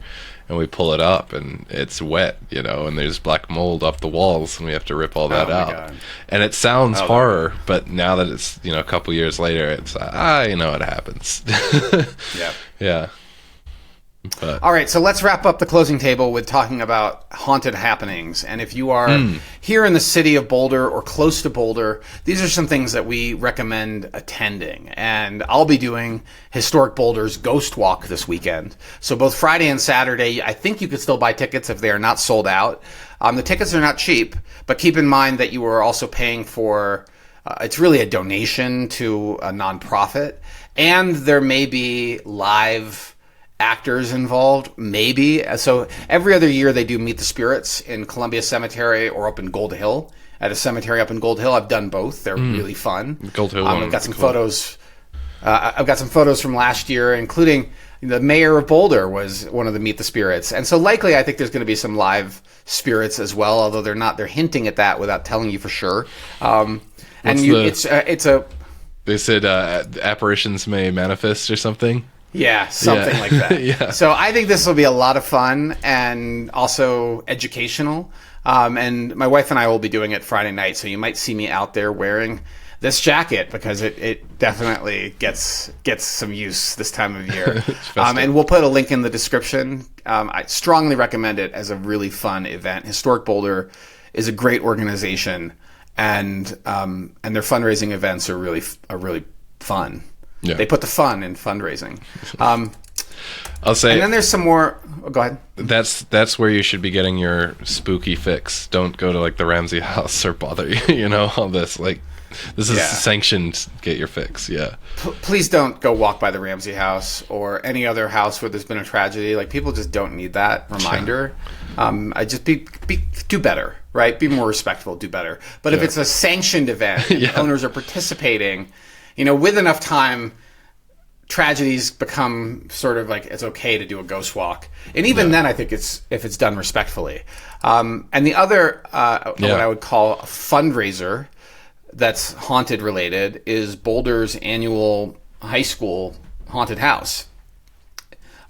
Speaker 2: And we pull it up and it's wet, and there's black mold off the walls and we have to rip all that out. God. And it sounds horror, but now that it's, a couple years later, it's, it happens.
Speaker 1: Yeah.
Speaker 2: Yeah. But.
Speaker 1: All right, so let's wrap up the closing table with talking about haunted happenings. And if you are here in the city of Boulder or close to Boulder, these are some things that we recommend attending. And I'll be doing Historic Boulder's Ghost Walk this weekend. So both Friday and Saturday, I think you could still buy tickets if they are not sold out. The tickets are not cheap, but keep in mind that you are also paying for, it's really a donation to a nonprofit. And there may be live actors involved, maybe. So every other year they do Meet the Spirits in Columbia Cemetery or up in Gold Hill, at a cemetery up in Gold Hill. I've done both. They're really fun.
Speaker 2: Gold Hill.
Speaker 1: I've got some photos. I've got some photos from last year, including the mayor of Boulder was one of the Meet the Spirits. And so likely I think there's going to be some live spirits as well, although they're hinting at that without telling you for sure. It's a...
Speaker 2: They said apparitions may manifest or something.
Speaker 1: Yeah, something like that.
Speaker 2: Yeah.
Speaker 1: So I think this will be a lot of fun and also educational. And my wife and I will be doing it Friday night, so you might see me out there wearing this jacket because it definitely gets some use this time of year. And we'll put a link in the description. I strongly recommend it as a really fun event. Historic Boulder is a great organization, and their fundraising events are really fun.
Speaker 2: Yeah.
Speaker 1: They put the fun in fundraising.
Speaker 2: I'll say,
Speaker 1: and then there's some more. Oh, go ahead.
Speaker 2: That's where you should be getting your spooky fix. Don't go to like the Ramsey house or bother all this. Like, this is sanctioned. Get your fix. Yeah.
Speaker 1: Please don't go walk by the Ramsey house or any other house where there's been a tragedy. Like, people just don't need that reminder. I just do better, right? Be more respectful. Do better. But if it's a sanctioned event, and owners are participating. With enough time, tragedies become sort of like it's okay to do a ghost walk. And even then, I think if it's done respectfully. And the other, what I would call a fundraiser that's haunted related is Boulder's annual high school haunted house.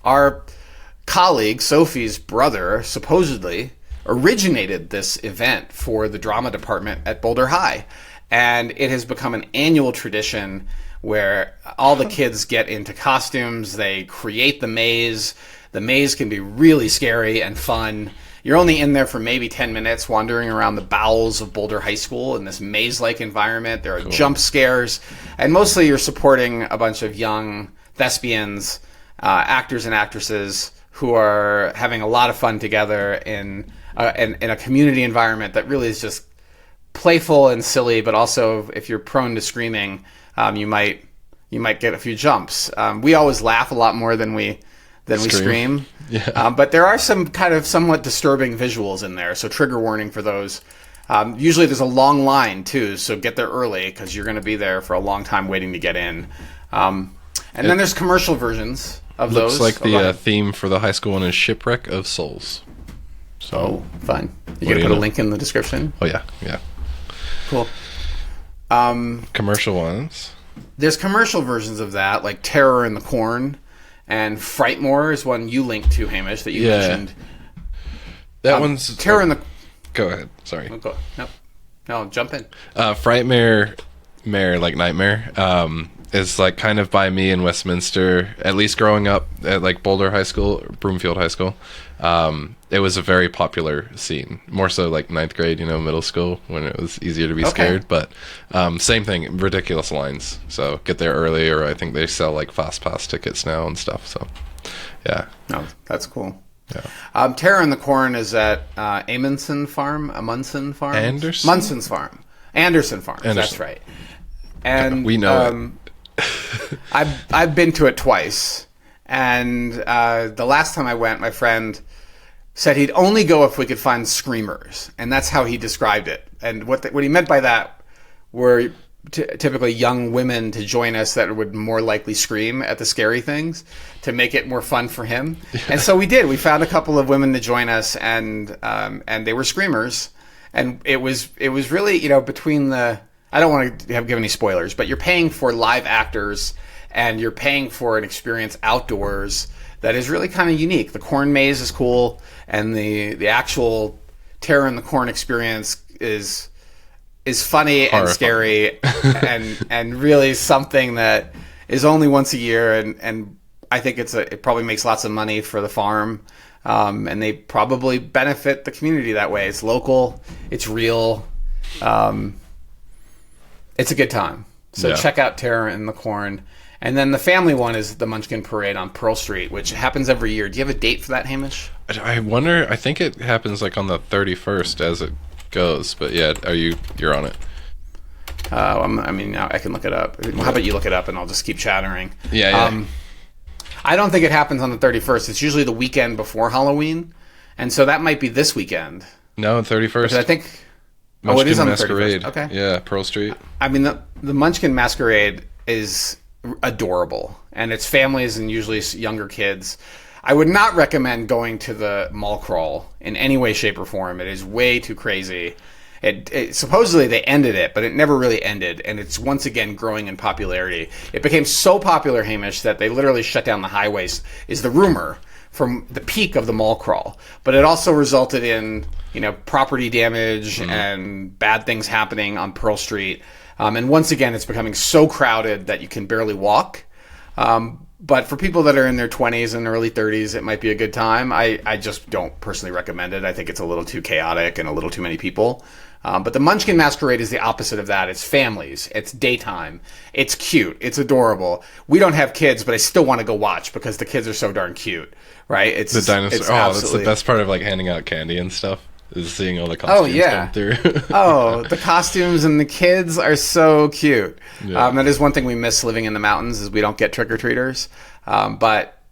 Speaker 1: Our colleague, Sophie's brother, supposedly originated this event for the drama department at Boulder High. And it has become an annual tradition where all the kids get into costumes. They create the maze. The maze can be really scary and fun. You're only in there for maybe 10 minutes wandering around the bowels of Boulder High School in this maze-like environment. There are jump scares. And mostly you're supporting a bunch of young thespians, actors and actresses who are having a lot of fun together in a community environment that really is just playful and silly, but also if you're prone to screaming, you might get a few jumps. We always laugh a lot more than we scream.
Speaker 2: Yeah.
Speaker 1: But there are some kind of somewhat disturbing visuals in there, so trigger warning for those. Usually there's a long line too, so get there early because you're going to be there for a long time waiting to get in. And then there's commercial versions of those.
Speaker 2: Looks like the theme for the high school one is Shipwreck of Souls. So
Speaker 1: fun. You going to put a link in the description?
Speaker 2: Oh, yeah.
Speaker 1: Cool.
Speaker 2: Commercial ones.
Speaker 1: There's commercial versions of that, like Terror in the Corn, and Frightmore is one you linked to, Hamish, that you mentioned.
Speaker 2: That one's...
Speaker 1: Terror in the...
Speaker 2: Go ahead. Sorry.
Speaker 1: No, jump in.
Speaker 2: Frightmare, like Nightmare, is like kind of by me in Westminster, at least growing up at like Boulder High School, Broomfield High School. It was a very popular scene, more so like 9th grade, middle school when it was easier to be scared. But same thing, ridiculous lines. So get there early, or I think they sell like fast pass tickets now and stuff. So yeah.
Speaker 1: No, that's cool.
Speaker 2: Yeah.
Speaker 1: Terror in the Corn is at Munson Farm. Anderson Farm. That's right. And
Speaker 2: we know
Speaker 1: it. I've been to it twice, and the last time I went, my friend said he'd only go if we could find screamers, and that's how he described it. And what he meant by that were typically young women to join us that would more likely scream at the scary things to make it more fun for him. Yeah. And so we did. We found a couple of women to join us, and they were screamers. And it was really, between the... I don't want to give any spoilers, but you're paying for live actors and you're paying for an experience outdoors that is really kind of unique. The corn maze is cool, and the actual Terror in the Corn experience is funny and scary and really something that is only once a year, and I think it probably makes lots of money for the farm, and they probably benefit the community that way. It's local, it's real, it's a good time. So check out Terror in the Corn. And then the family one is the Munchkin Parade on Pearl Street, which happens every year. Do you have a date for that, Hamish?
Speaker 2: I wonder. I think it happens like on the 31st as it goes. But yeah, you're on it?
Speaker 1: I can look it up. How about you look it up and I'll just keep chattering?
Speaker 2: Yeah.
Speaker 1: I don't think it happens on the 31st. It's usually the weekend before Halloween, and so that might be this weekend.
Speaker 2: No, 31st.
Speaker 1: Because I think.
Speaker 2: Munchkin
Speaker 1: it is on
Speaker 2: Masquerade.
Speaker 1: the 31st. Okay.
Speaker 2: Yeah, Pearl Street.
Speaker 1: I mean, the Munchkin Masquerade is adorable, and it's families and usually younger kids. I would not recommend going to the mall crawl in any way, shape, or form. It is way too crazy. It supposedly they ended it, but it never really ended, and it's once again growing in popularity. It became so popular, Hamish, that they literally shut down the highways, is the rumor, from the peak of the mall crawl. But it also resulted in property damage and bad things happening on Pearl Street. And once again, it's becoming so crowded that you can barely walk. But for people that are in their 20s and early 30s, it might be a good time. I just don't personally recommend it. I think it's a little too chaotic and a little too many people. But the Munchkin Masquerade is the opposite of that. It's families. It's daytime. It's cute. It's adorable. We don't have kids, but I still want to go watch because the kids are so darn cute, right? It's
Speaker 2: the dinosaur. That's the best part of like handing out candy and stuff. Is seeing all the costumes come through.
Speaker 1: The costumes and the kids are so cute. Yeah. That is one thing we miss living in the mountains is we don't get trick-or-treaters. But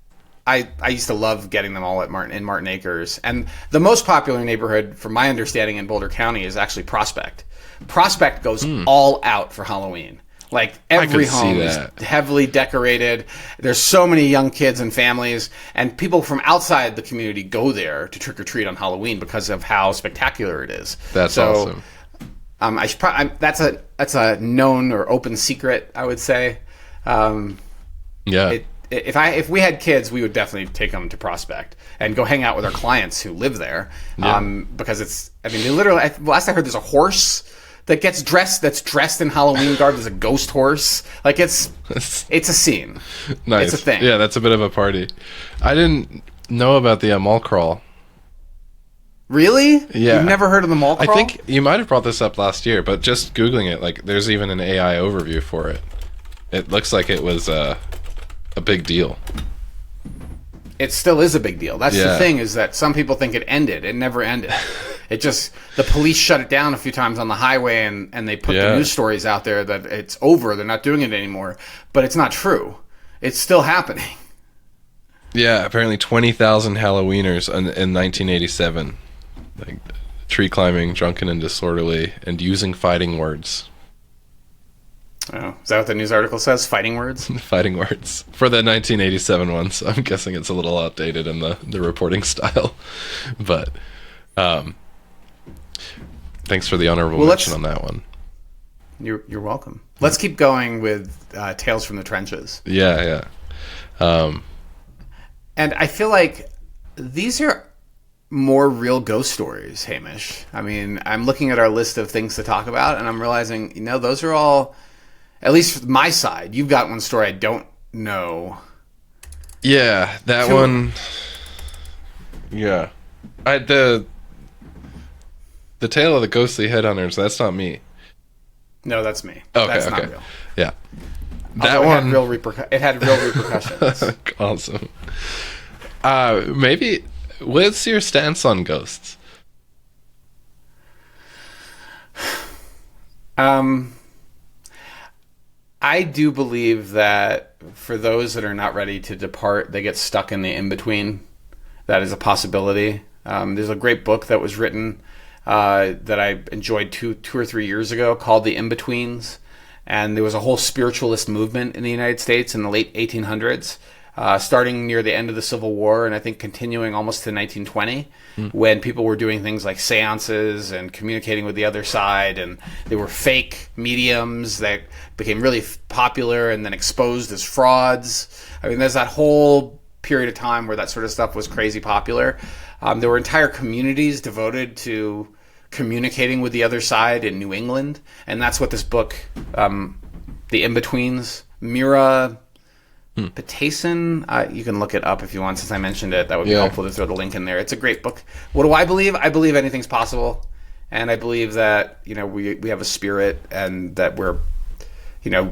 Speaker 1: I used to love getting them all in Martin Acres. And the most popular neighborhood, from my understanding, in Boulder County is actually Prospect. Prospect goes all out for Halloween. Like every home is heavily decorated. There's so many young kids and families, and people from outside the community go there to trick or treat on Halloween because of how spectacular it is.
Speaker 2: That's awesome.
Speaker 1: That's a known or open secret, I would say. If we had kids, we would definitely take them to Prospect and go hang out with our clients who live there. Because they literally. Last I heard, there's a horse that's dressed in Halloween garb. There's a ghost horse. Like it's a scene.
Speaker 2: Nice.
Speaker 1: It's a thing.
Speaker 2: Yeah, that's a bit of a party. I didn't know about the mall crawl.
Speaker 1: Really?
Speaker 2: Yeah.
Speaker 1: You've never heard of the mall crawl?
Speaker 2: I think you might have brought this up last year, but just Googling it, like there's even an AI overview for it. It looks like it was a a big deal.
Speaker 1: It still is a big deal. That's the thing, is that some people think it ended. It never ended. It just, the police shut it down a few times on the highway, and they put the news stories out there that it's over. They're not doing it anymore. But it's not true. It's still happening.
Speaker 2: Yeah, apparently 20,000 Halloweeners in 1987. Like, tree climbing, drunken and disorderly, and using fighting words.
Speaker 1: Oh, is that what the news article says? Fighting words?
Speaker 2: Fighting words. For the 1987 ones. I'm guessing it's a little outdated in the reporting style. But thanks for the honorable mention on that one.
Speaker 1: You're welcome. Let's keep going with Tales from the Trenches.
Speaker 2: Yeah.
Speaker 1: And I feel like these are more real ghost stories, Hamish. I mean, I'm looking at our list of things to talk about, and I'm realizing, those are all... At least my side. You've got one story I don't know.
Speaker 2: Yeah, that one. Yeah. The Tale of the Ghostly Headhunters, that's not me.
Speaker 1: No, that's me.
Speaker 2: Okay,
Speaker 1: that's not real.
Speaker 2: Yeah.
Speaker 1: That one it had real repercussions.
Speaker 2: Awesome. Maybe, what's your stance on ghosts?
Speaker 1: I do believe that for those that are not ready to depart, they get stuck in the in-between. That is a possibility. There's a great book that was written that I enjoyed two or 3 years ago called The In-Betweens. And there was a whole spiritualist movement in the United States in the late 1800s, starting near the end of the Civil War, and I think continuing almost to 1920, when people were doing things like seances and communicating with the other side, and they were fake mediums that became really popular and then exposed as frauds. I mean, there's that whole period of time where that sort of stuff was crazy popular. There were entire communities devoted to communicating with the other side in New England, and that's what this book, The In-Betweens, Mira Petason, you can look it up if you want, since I mentioned it. That would be helpful to throw the link in there. It's a great book. What do I believe? I believe anything's possible, and I believe that we have a spirit, and that we're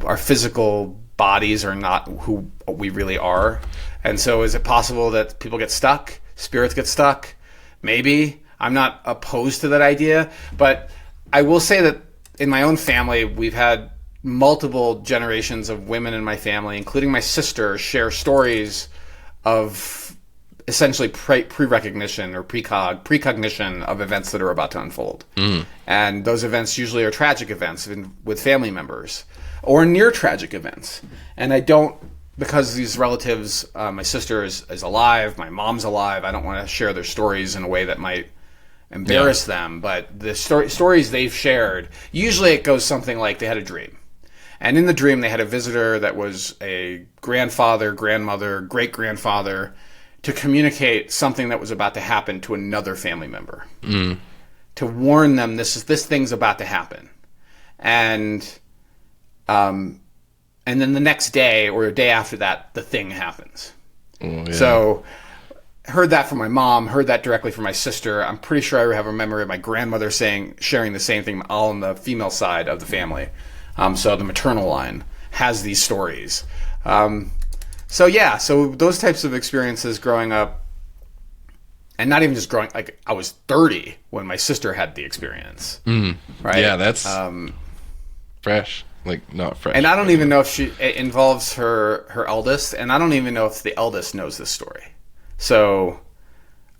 Speaker 1: our physical bodies are not who we really are. And so is it possible that people get stuck, spirits get stuck? Maybe. I'm not opposed to that idea, but I will say that in my own family, we've had multiple generations of women in my family, including my sister, share stories of essentially pre-recognition or precognition of events that are about to unfold. And those events usually are tragic events with family members, or near tragic events. And I don't, because these relatives, my sister is alive, my mom's alive, I don't want to share their stories in a way that might embarrass them. But the stories they've shared, usually it goes something like they had a dream. And in the dream, they had a visitor that was a grandfather, grandmother, great-grandfather, to communicate something that was about to happen to another family member. To warn them this thing's about to happen. And then the next day or a day after that, the thing happens. So heard that from my mom, heard that directly from my sister. I'm pretty sure I have a memory of my grandmother sharing the same thing, all on the female side of the family. So the maternal line has these stories. So those types of experiences growing up, and not even just growing, like I was 30 when my sister had the experience. Right? Yeah,
Speaker 2: that's fresh. Like, not fresh.
Speaker 1: And I don't even know if it involves her eldest, and I don't even know if the eldest knows this story. So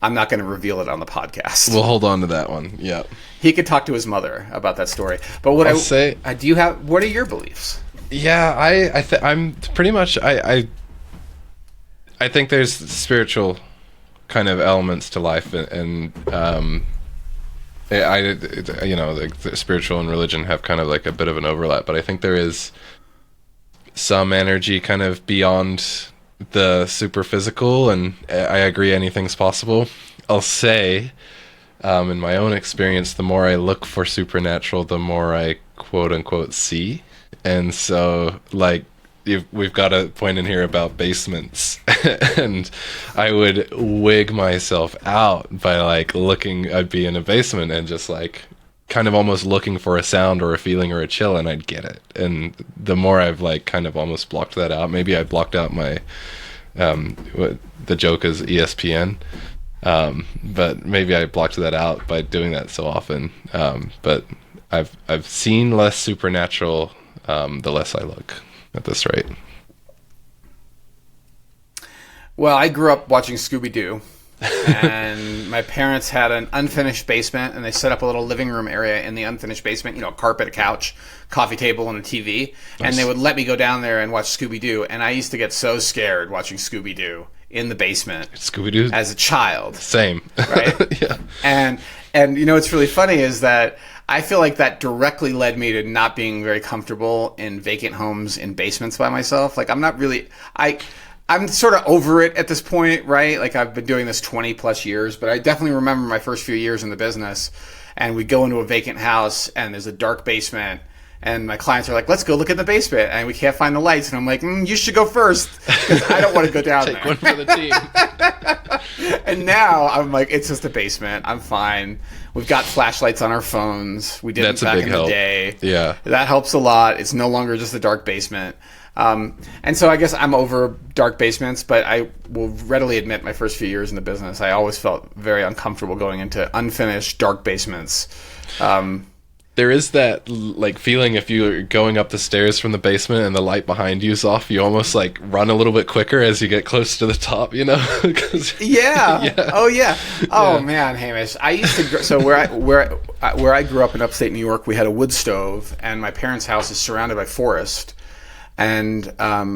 Speaker 1: I'm not going to reveal it on the podcast.
Speaker 2: We'll hold on to that one. Yeah.
Speaker 1: He could talk to his mother about that story. But what what are your beliefs?
Speaker 2: Yeah, I'm pretty much, I think there's spiritual kind of elements to life, and the spiritual and religion have kind of like a bit of an overlap, but I think there is some energy kind of beyond the super physical, and I agree anything's possible. I'll say, in my own experience, the more I look for supernatural, the more I quote unquote see. And so, like, we've got a point in here about basements, and I would wig myself out by like looking. I'd be in a basement and just like kind of almost looking for a sound or a feeling or a chill, and I'd get it. And the more I've like kind of almost blocked that out, maybe I blocked out my the joke is ESPN, but maybe I blocked that out by doing that so often. But I've seen less supernatural the less I look at this rate.
Speaker 1: Well, I grew up watching Scooby-Doo. And my parents had an unfinished basement, and they set up a little living room area in the unfinished basement, a carpet, a couch, coffee table, and a TV. Nice. And they would let me go down there and watch Scooby-Doo, and I used to get so scared watching Scooby-Doo in the basement.
Speaker 2: Scooby-Doo?
Speaker 1: As a child.
Speaker 2: Same.
Speaker 1: Right?
Speaker 2: Yeah.
Speaker 1: And what's really funny is that I feel like that directly led me to not being very comfortable in vacant homes in basements by myself. Like, I'm not really... I'm sort of over it at this point, right? Like, I've been doing this 20 plus years, but I definitely remember my first few years in the business, and we go into a vacant house and there's a dark basement, and my clients are like, let's go look at the basement, and we can't find the lights. And I'm like, you should go first, because I don't want to go down
Speaker 2: Take
Speaker 1: there.
Speaker 2: one for the team.
Speaker 1: And now I'm like, it's just a basement. I'm fine. We've got flashlights on our phones. We didn't back in the day.
Speaker 2: Yeah.
Speaker 1: That helps a lot. It's no longer just a dark basement. And so I guess I'm over dark basements, but I will readily admit my first few years in the business, I always felt very uncomfortable going into unfinished dark basements.
Speaker 2: There is that like feeling if you're going up the stairs from the basement and the light behind you is off, you almost like run a little bit quicker as you get close to the top,
Speaker 1: Yeah.
Speaker 2: Yeah.
Speaker 1: Oh yeah. Oh man, Hamish. I used to so where I grew up in upstate New York, we had a wood stove, and my parents' house is surrounded by forest. And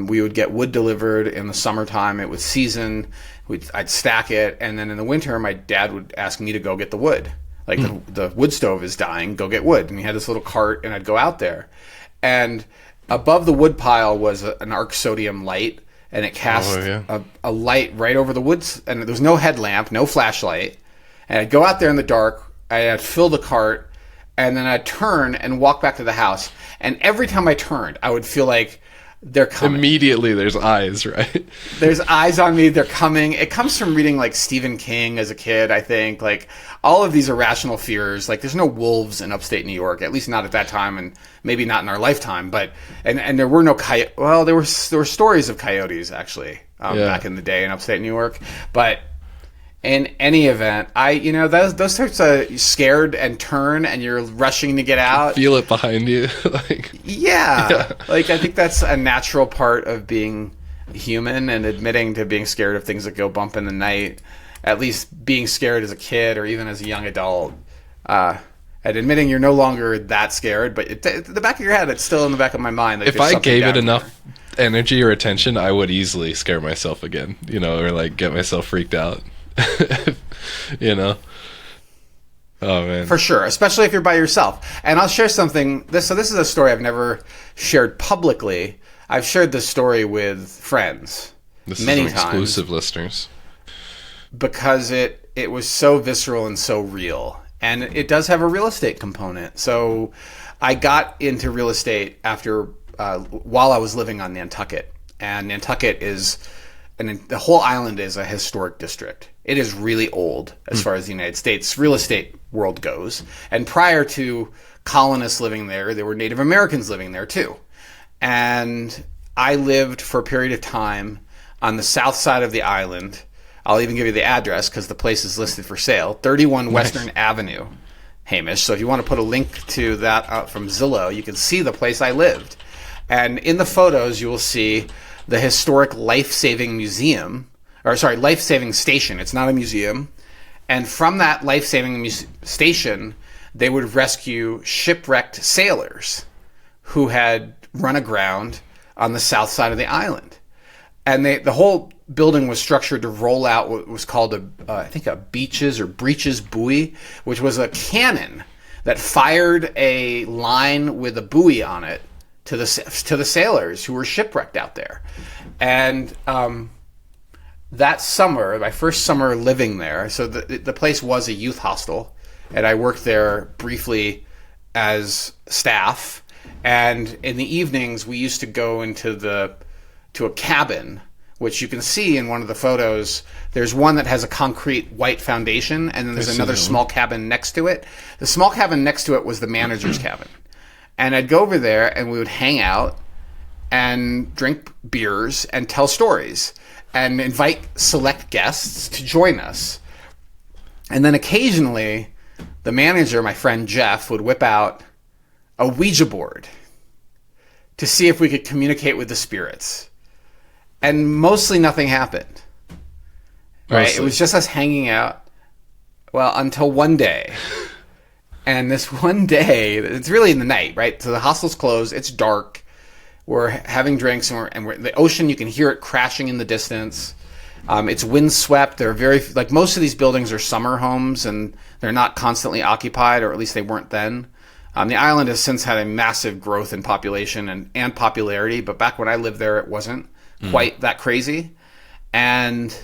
Speaker 1: we would get wood delivered in the summertime. It would season. I'd stack it, and then in the winter, my dad would ask me to go get the wood. Like, the wood stove is dying, go get wood. And he had this little cart, and I'd go out there. And above the wood pile was an arc sodium light, and it cast a light right over the woods. And there was no headlamp, no flashlight. And I'd go out there in the dark, I'd fill the cart, and then I'd turn and walk back to the house. And every time I turned, I would feel like they're coming.
Speaker 2: Immediately there's eyes, right?
Speaker 1: There's eyes on me. They're coming. It comes from reading like Stephen King as a kid, I think. Like, all of these irrational fears. Like, there's no wolves in upstate New York, at least not at that time, and maybe not in our lifetime. But and there were no coyotes. Well, there were stories of coyotes actually back in the day in upstate New York. But in any event, those types of scared and turn, and you're rushing to get out.
Speaker 2: Feel it behind you.
Speaker 1: Yeah. Like, I think that's a natural part of being human and admitting to being scared of things that go bump in the night. At least being scared as a kid or even as a young adult. And admitting you're no longer that scared, but at the back of your head, it's still in the back of my mind. Like,
Speaker 2: if I gave it enough energy or attention, I would easily scare myself again, or like get myself freaked out. Oh man,
Speaker 1: for sure, especially if you're by yourself. And I'll share something. This is a story I've never shared publicly. I've shared this story with friends many times,
Speaker 2: exclusive listeners, because
Speaker 1: it was so visceral and so real, and it does have a real estate component. So I got into real estate after while I was living on Nantucket, and Nantucket is. And the whole island is a historic district. It is really old as far as the United States real estate world goes. And prior to colonists living there were Native Americans living there too. And I lived for a period of time on the south side of the island. I'll even give you the address because the place is listed for sale. 31 Western Avenue, Hamish. So if you want to put a link to that out from Zillow, you can see the place I lived. And in the photos, you will see the historic life-saving life-saving station. It's not a museum. And from that life-saving station, they would rescue shipwrecked sailors who had run aground on the south side of the island. And the whole building was structured to roll out what was called a beaches or breeches buoy, which was a cannon that fired a line with a buoy on it to the sailors who were shipwrecked out there. And that summer, my first summer living there, so the place was a youth hostel, and I worked there briefly as staff. And in the evenings, we used to go to a cabin which you can see in one of the photos. There's one that has a concrete white foundation, and then there's another small cabin next to it. The small cabin next to it was the manager's cabin. And I'd go over there, and we would hang out and drink beers and tell stories and invite select guests to join us. And then occasionally, the manager, my friend Jeff, would whip out a Ouija board to see if we could communicate with the spirits. And mostly nothing happened. Right? Mostly. It was just us hanging out, well, until one day. And this one day, it's really in the night, right? So the hostel's closed, it's dark, we're having drinks, and we're the ocean, you can hear it crashing in the distance. It's windswept. They're very, like, most of these buildings are summer homes, and they're not constantly occupied, or at least they weren't then. The island has since had a massive growth in population and popularity, but back when I lived there, it wasn't quite that crazy. And,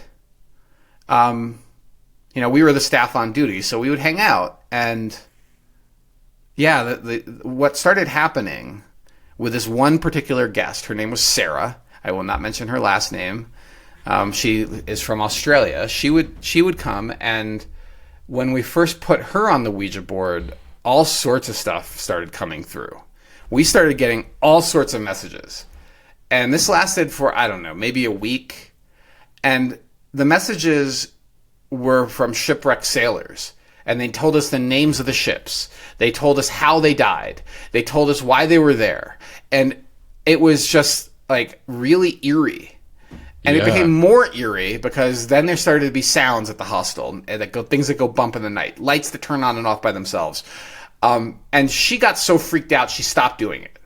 Speaker 1: we were the staff on duty, so we would hang out. And, yeah, what started happening with this one particular guest, her name was Sarah. I will not mention her last name. She is from Australia. She would come, and when we first put her on the Ouija board, all sorts of stuff started coming through. We started getting all sorts of messages. And this lasted for, I don't know, maybe a week. And the messages were from shipwrecked sailors. And they told us the names of the ships. They told us how they died. They told us why they were there. And it was just, like, really eerie. And it became more eerie because then there started to be sounds at the hostel, and things that go bump in the night, lights that turn on and off by themselves. And she got so freaked out, she stopped doing it.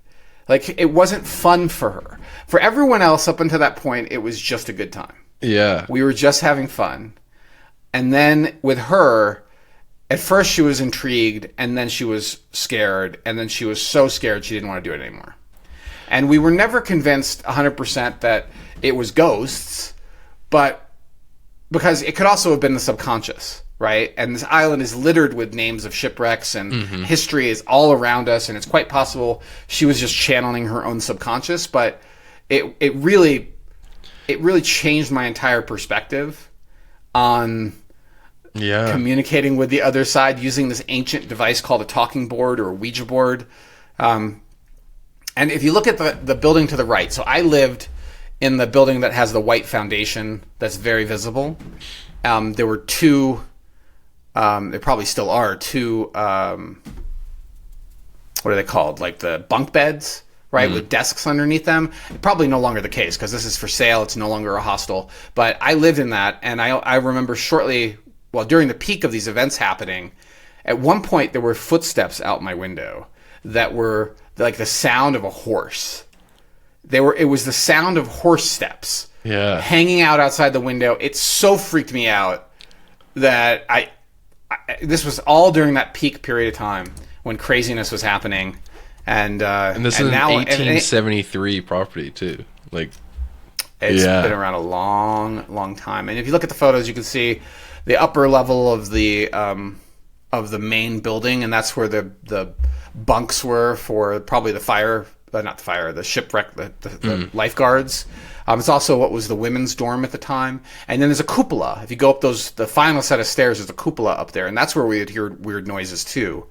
Speaker 1: Like, it wasn't fun for her. For everyone else up until that point, it was just a good time.
Speaker 2: Yeah.
Speaker 1: We were just having fun. And then with her, at first she was intrigued, and then she was scared, and then she was so scared she didn't want to do it anymore. And we were never convinced 100% that it was ghosts, but because it could also have been the subconscious, right? And this island is littered with names of shipwrecks, and history is all around us, and it's quite possible she was just channeling her own subconscious, but it really changed my entire perspective on communicating with the other side using this ancient device called a talking board or a Ouija board. And if you look at the building to the right, so I lived in the building that has the white foundation that's very visible. There were two, there probably still are, two, what are they called? Like the bunk beds, right, with desks underneath them. Probably no longer the case because this is for sale. It's no longer a hostel. But I lived in that, and I remember during the peak of these events happening, at one point there were footsteps out my window that were like the sound of a horse. It was the sound of horse steps hanging out outside the window. It so freaked me out that this was all during that peak period of time when craziness was happening. And
Speaker 2: this is now, an 1873 property too. Like,
Speaker 1: it's been around a long, long time. And if you look at the photos, you can see the upper level of the main building, and that's where the bunks were for probably the shipwreck, the lifeguards. It's also what was the women's dorm at the time. And then there's a cupola. If you go up the final set of stairs, there's a cupola up there, and that's where we would hear weird noises too.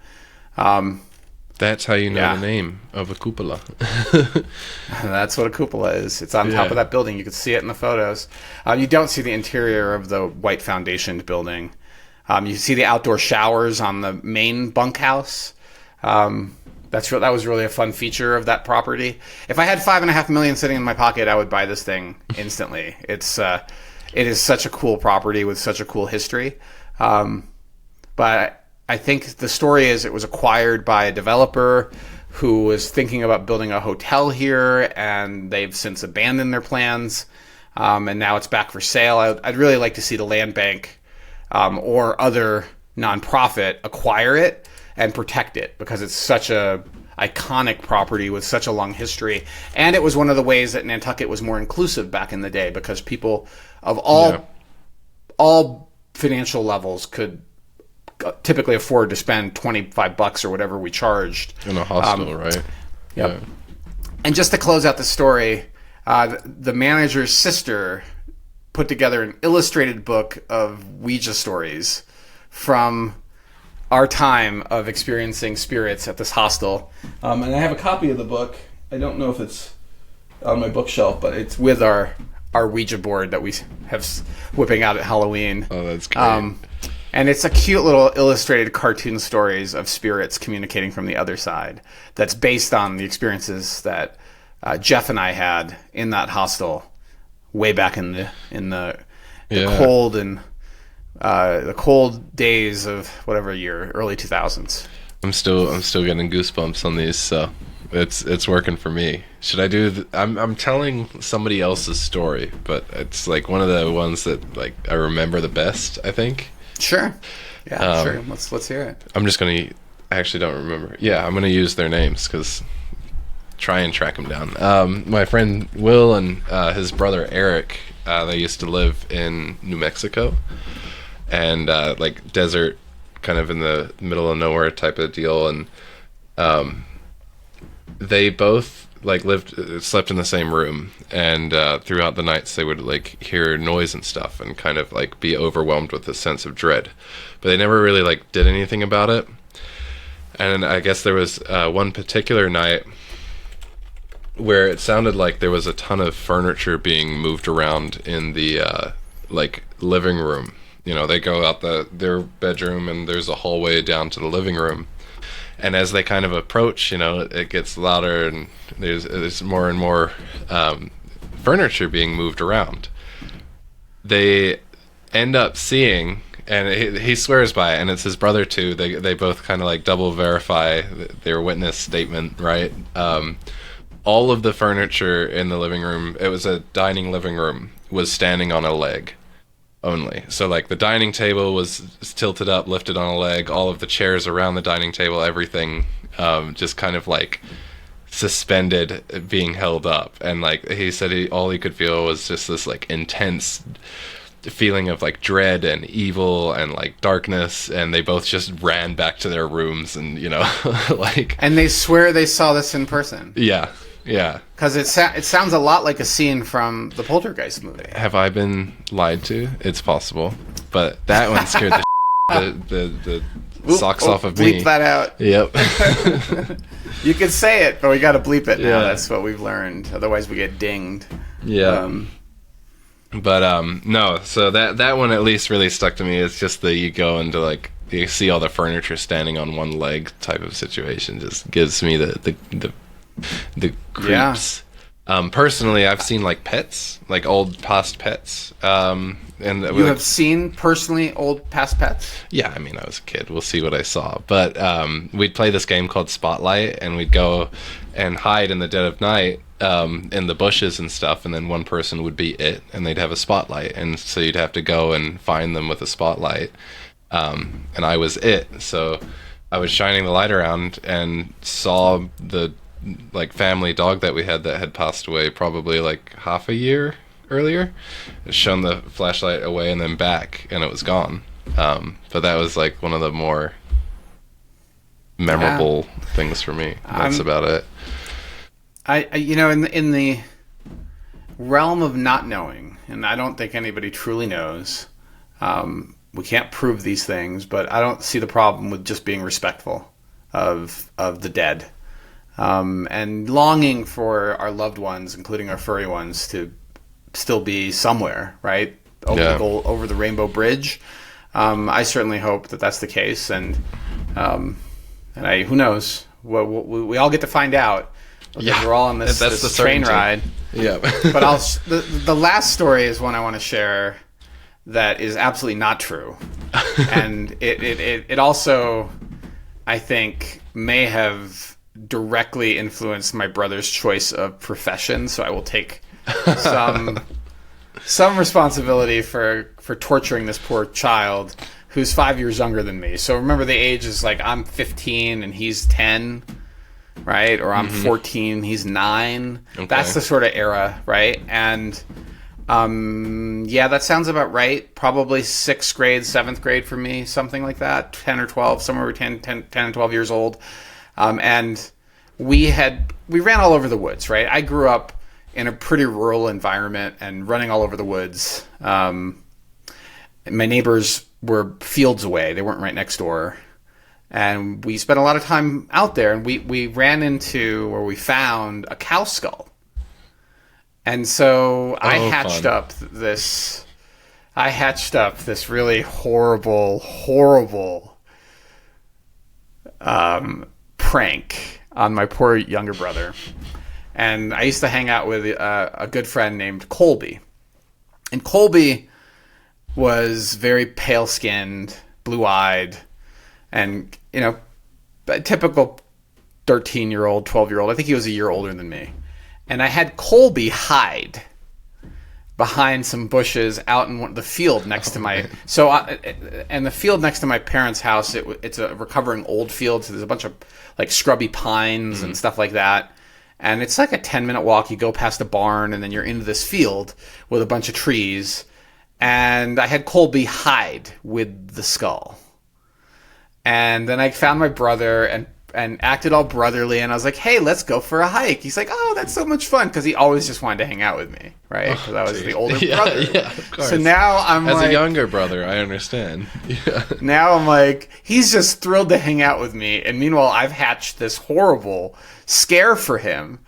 Speaker 2: That's how you know the name of a cupola.
Speaker 1: That's what a cupola is. It's on top of that building. You can see it in the photos. You don't see the interior of the white foundationed building. You see the outdoor showers on the main bunkhouse. That was really a fun feature of that property. If I had $5.5 million sitting in my pocket, I would buy this thing instantly. It is such a cool property with such a cool history. But I think the story is it was acquired by a developer who was thinking about building a hotel here, and they've since abandoned their plans. And now it's back for sale. I'd really like to see the land bank or other nonprofit acquire it and protect it, because it's such a iconic property with such a long history. And it was one of the ways that Nantucket was more inclusive back in the day, because people of all financial levels could typically afford to spend $25 or whatever we charged
Speaker 2: in a hostel, right?
Speaker 1: Yep. And just to close out the story, the manager's sister put together an illustrated book of Ouija stories from our time of experiencing spirits at this hostel. And I have a copy of the book. I don't know if it's on my bookshelf, but it's with our Ouija board that we have whipping out at Halloween.
Speaker 2: Oh, that's great.
Speaker 1: And it's a cute little illustrated cartoon stories of spirits communicating from the other side. That's based on the experiences that Jeff and I had in that hostel way back in the cold and the cold days of whatever year, early 2000s.
Speaker 2: I'm still getting goosebumps on these, so it's working for me. Should I do? I'm telling somebody else's story, but it's like one of the ones that like I remember the best, I think.
Speaker 1: Sure. Yeah, sure. Let's hear it.
Speaker 2: I'm just gonna. I actually don't remember. Yeah, I'm gonna use their names because try and track them down. My friend Will and his brother Eric, they used to live in New Mexico, and like desert, kind of in the middle of nowhere type of deal, and they both like slept in the same room, and throughout the nights they would like hear noise and stuff and kind of like be overwhelmed with a sense of dread, but they never really like did anything about it. And I guess there was one particular night where it sounded like there was a ton of furniture being moved around in the like living room. You know, they go out their bedroom and there's a hallway down to the living room. And as they kind of approach, you know, it gets louder and there's more and more furniture being moved around. They end up seeing, and he swears by it, and it's his brother too. They both kind of like double verify their witness statement, right? All of the furniture in the living room, it was a dining living room, was standing on a leg only. So like the dining table was tilted up, lifted on a leg, all of the chairs around the dining table, everything just kind of like suspended, being held up. And like he said, all he could feel was just this like intense feeling of like dread and evil and like darkness, and they both just ran back to their rooms, and you know like,
Speaker 1: and they swear they saw this in person.
Speaker 2: Yeah
Speaker 1: Because it sounds a lot like a scene from the Poltergeist movie.
Speaker 2: Have I been lied to? It's possible, but that one scared the socks off of me.
Speaker 1: Bleep that out.
Speaker 2: Yep.
Speaker 1: You can say it, but we got to bleep it now. That's what we've learned. Otherwise, we get dinged.
Speaker 2: Yeah. But no. So that one at least really stuck to me. It's just that you go into like you see all the furniture standing on one leg type of situation. Just gives me the creeps. Personally, I've seen like pets, like old past pets. And
Speaker 1: you have seen personally old past pets?
Speaker 2: Yeah, I mean, I was a kid. We'll see what I saw. But we'd play this game called Spotlight, and we'd go and hide in the dead of night in the bushes and stuff, and then one person would be it, and they'd have a spotlight, and so you'd have to go and find them with a spotlight. And I was it, so I was shining the light around and saw the like family dog that we had that had passed away probably like half a year earlier. Shone the flashlight away and then back, and it was gone. But that was like one of the more memorable things for me. That's about it.
Speaker 1: I you know, in the realm of not knowing, and I don't think anybody truly knows, we can't prove these things, but I don't see the problem with just being respectful of the dead. And longing for our loved ones, including our furry ones, to still be somewhere, right? Over the Rainbow Bridge. I certainly hope that that's the case, and who knows? We all get to find out. Because we're all on this train ride.
Speaker 2: Yeah.
Speaker 1: But the last story is one I want to share that is absolutely not true, and it also, I think, may have directly influenced my brother's choice of profession, so I will take some responsibility for torturing this poor child who's 5 years younger than me. So remember, the age is like I'm 15 and he's 10, right? Or I'm 14, he's 9. Okay. That's the sort of era, right? And that sounds about right. Probably 6th grade, 7th grade for me, something like that. 10 or 12, somewhere between 10 and 12 years old. And we ran all over the woods, right? I grew up in a pretty rural environment and running all over the woods. My neighbors were fields away. They weren't right next door. And we spent a lot of time out there, and we ran into, or we found, a cow skull. And so I hatched up this really horrible prank on my poor younger brother. And I used to hang out with a good friend named Colby. And Colby was very pale-skinned, blue-eyed, and, a typical 13-year-old, 12-year-old. I think he was a year older than me. And I had Colby hide behind some bushes out in the field next to my... and the field next to my parents' house, it's a recovering old field, so there's a bunch of, scrubby pines and stuff like that. And it's like a 10-minute walk. You go past a barn, and then you're into this field with a bunch of trees. And I had Colby hide with the skull. And then I found my brother and acted all brotherly, and I was like, hey, let's go for a hike. He's like, oh, that's so much fun, because he always just wanted to hang out with me, right? Because I was the older brother.
Speaker 2: Yeah, of course.
Speaker 1: So now I'm
Speaker 2: As a younger brother, I understand. Yeah.
Speaker 1: Now I'm like, he's just thrilled to hang out with me, and meanwhile, I've hatched this horrible scare for him.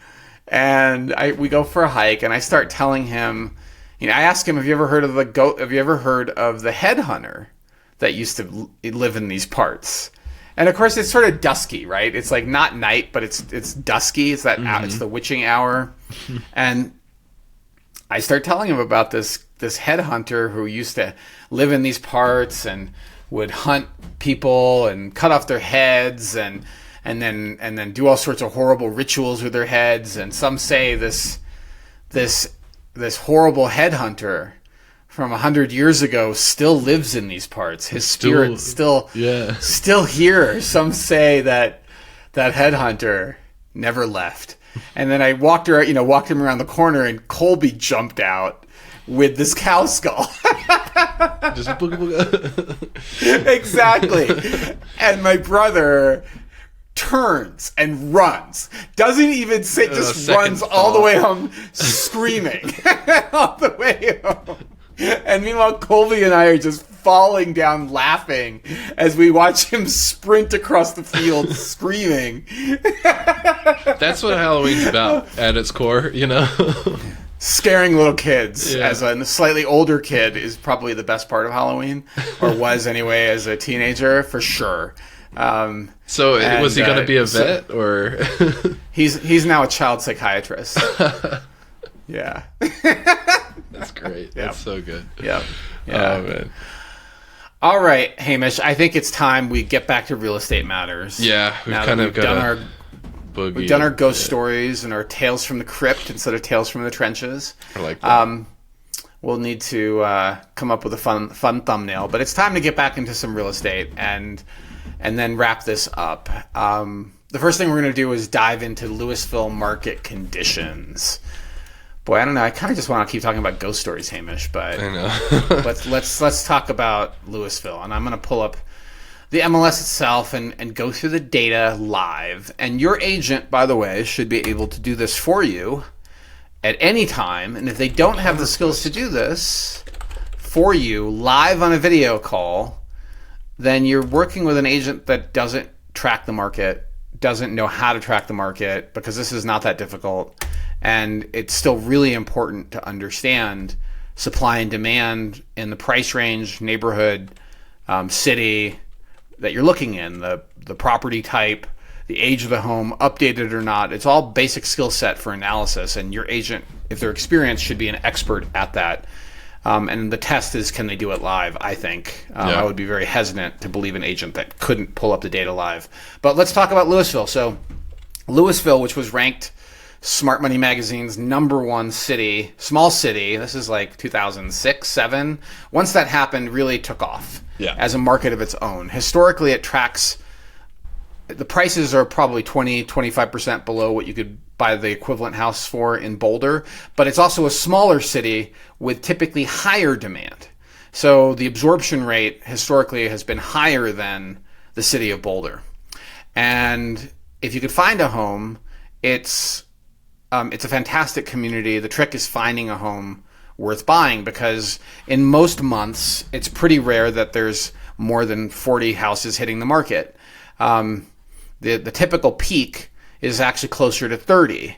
Speaker 1: And we go for a hike, and I start telling him, I ask him, have you ever heard of the headhunter that used to live in these parts? And of course, it's sort of dusky, right? It's like not night, but it's dusky. It's it's the witching hour. And I start telling him about this headhunter who used to live in these parts and would hunt people and cut off their heads and then do all sorts of horrible rituals with their heads. And some say this horrible headhunter from 100 years ago still lives in these parts. His spirit's still here. Some say that headhunter never left. And then I walked him around the corner, and Colby jumped out with this cow skull.
Speaker 2: Just booga.
Speaker 1: Exactly. And my brother turns and runs. Doesn't even say, just runs all the way home screaming. All the way home. And meanwhile, Colby and I are just falling down laughing as we watch him sprint across the field screaming.
Speaker 2: That's what Halloween's about at its core,
Speaker 1: Scaring little kids as a slightly older kid is probably the best part of Halloween, or was anyway as a teenager, for sure.
Speaker 2: So was he going to be a vet, or?
Speaker 1: He's now a child psychiatrist. Yeah.
Speaker 2: That's great. That's so good.
Speaker 1: Yeah.
Speaker 2: Oh, man.
Speaker 1: All right, Hamish, I think it's time we get back to real estate matters.
Speaker 2: Yeah, we've
Speaker 1: done our ghost stories and our tales from the crypt instead of tales from the trenches.
Speaker 2: I like that.
Speaker 1: We'll need to come up with a fun thumbnail, but it's time to get back into some real estate and then wrap this up. The first thing we're going to do is dive into Louisville market conditions. Boy, I don't know. I kind of just want to keep talking about ghost stories, Hamish, but
Speaker 2: I know.
Speaker 1: let's talk about Louisville. And I'm going to pull up the MLS itself and go through the data live. And your agent, by the way, should be able to do this for you at any time. And if they don't have the skills to do this for you live on a video call, then you're working with an agent that doesn't track the market, doesn't know how to track the market, because this is not that difficult. And it's still really important to understand supply and demand in the price range, neighborhood, city that you're looking in, the property type, the age of the home, updated or not. It's all basic skill set for analysis, and your agent, if they're experienced, should be an expert at that. And the test is, can they do it live, I think. I would be very hesitant to believe an agent that couldn't pull up the data live. But let's talk about Louisville. So Louisville, which was ranked Smart Money Magazine's #1 city, small city. This is like 2006, 7. Once that happened, really took off as a market of its own. Historically, it tracks, the prices are probably 20-25% below what you could buy the equivalent house for in Boulder, but it's also a smaller city with typically higher demand. So the absorption rate historically has been higher than the city of Boulder. And if you could find a home, it's it's a fantastic community. The trick is finding a home worth buying, because in most months, it's pretty rare that there's more than 40 houses hitting the market. The typical peak is actually closer to 30.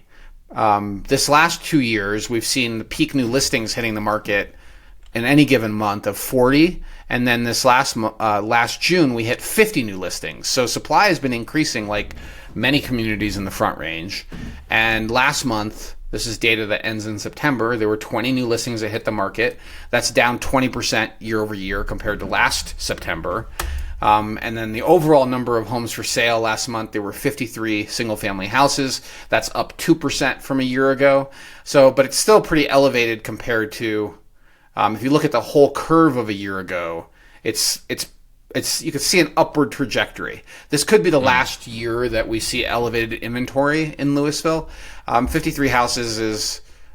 Speaker 1: This last 2 years, we've seen the peak new listings hitting the market in any given month of 40, and then this last June we hit 50 new listings. So supply has been increasing like many communities in the Front Range. And last month, this is data that ends in September, there were 20 new listings that hit the market. That's down 20% year over year compared to last September. And then the overall number of homes for sale last month, there were 53 single-family houses. That's up 2% from a year ago. So, but it's still pretty elevated compared to, if you look at the whole curve of a year ago, it's you can see an upward trajectory. This could be the last year that we see elevated inventory in Louisville. 53 houses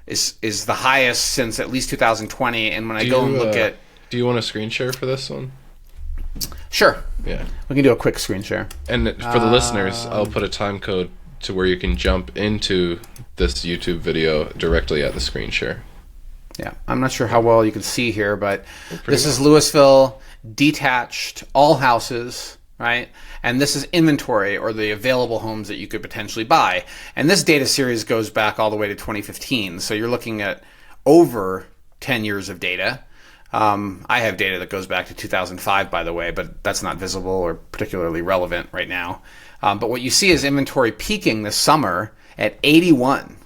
Speaker 1: is the highest since at least 2020. And when I go and look at,
Speaker 2: do you want a screen share for this one?
Speaker 1: Sure.
Speaker 2: Yeah.
Speaker 1: We can do a quick screen share.
Speaker 2: And for the listeners, I'll put a time code to where you can jump into this YouTube video directly at the screen share.
Speaker 1: Yeah. I'm not sure how well you can see here, but this is Louisville, detached, all houses, right? And this is inventory, or the available homes that you could potentially buy. And this data series goes back all the way to 2015. So you're looking at over 10 years of data. I have data that goes back to 2005, by the way, but that's not visible or particularly relevant right now. But what you see is inventory peaking this summer at 81.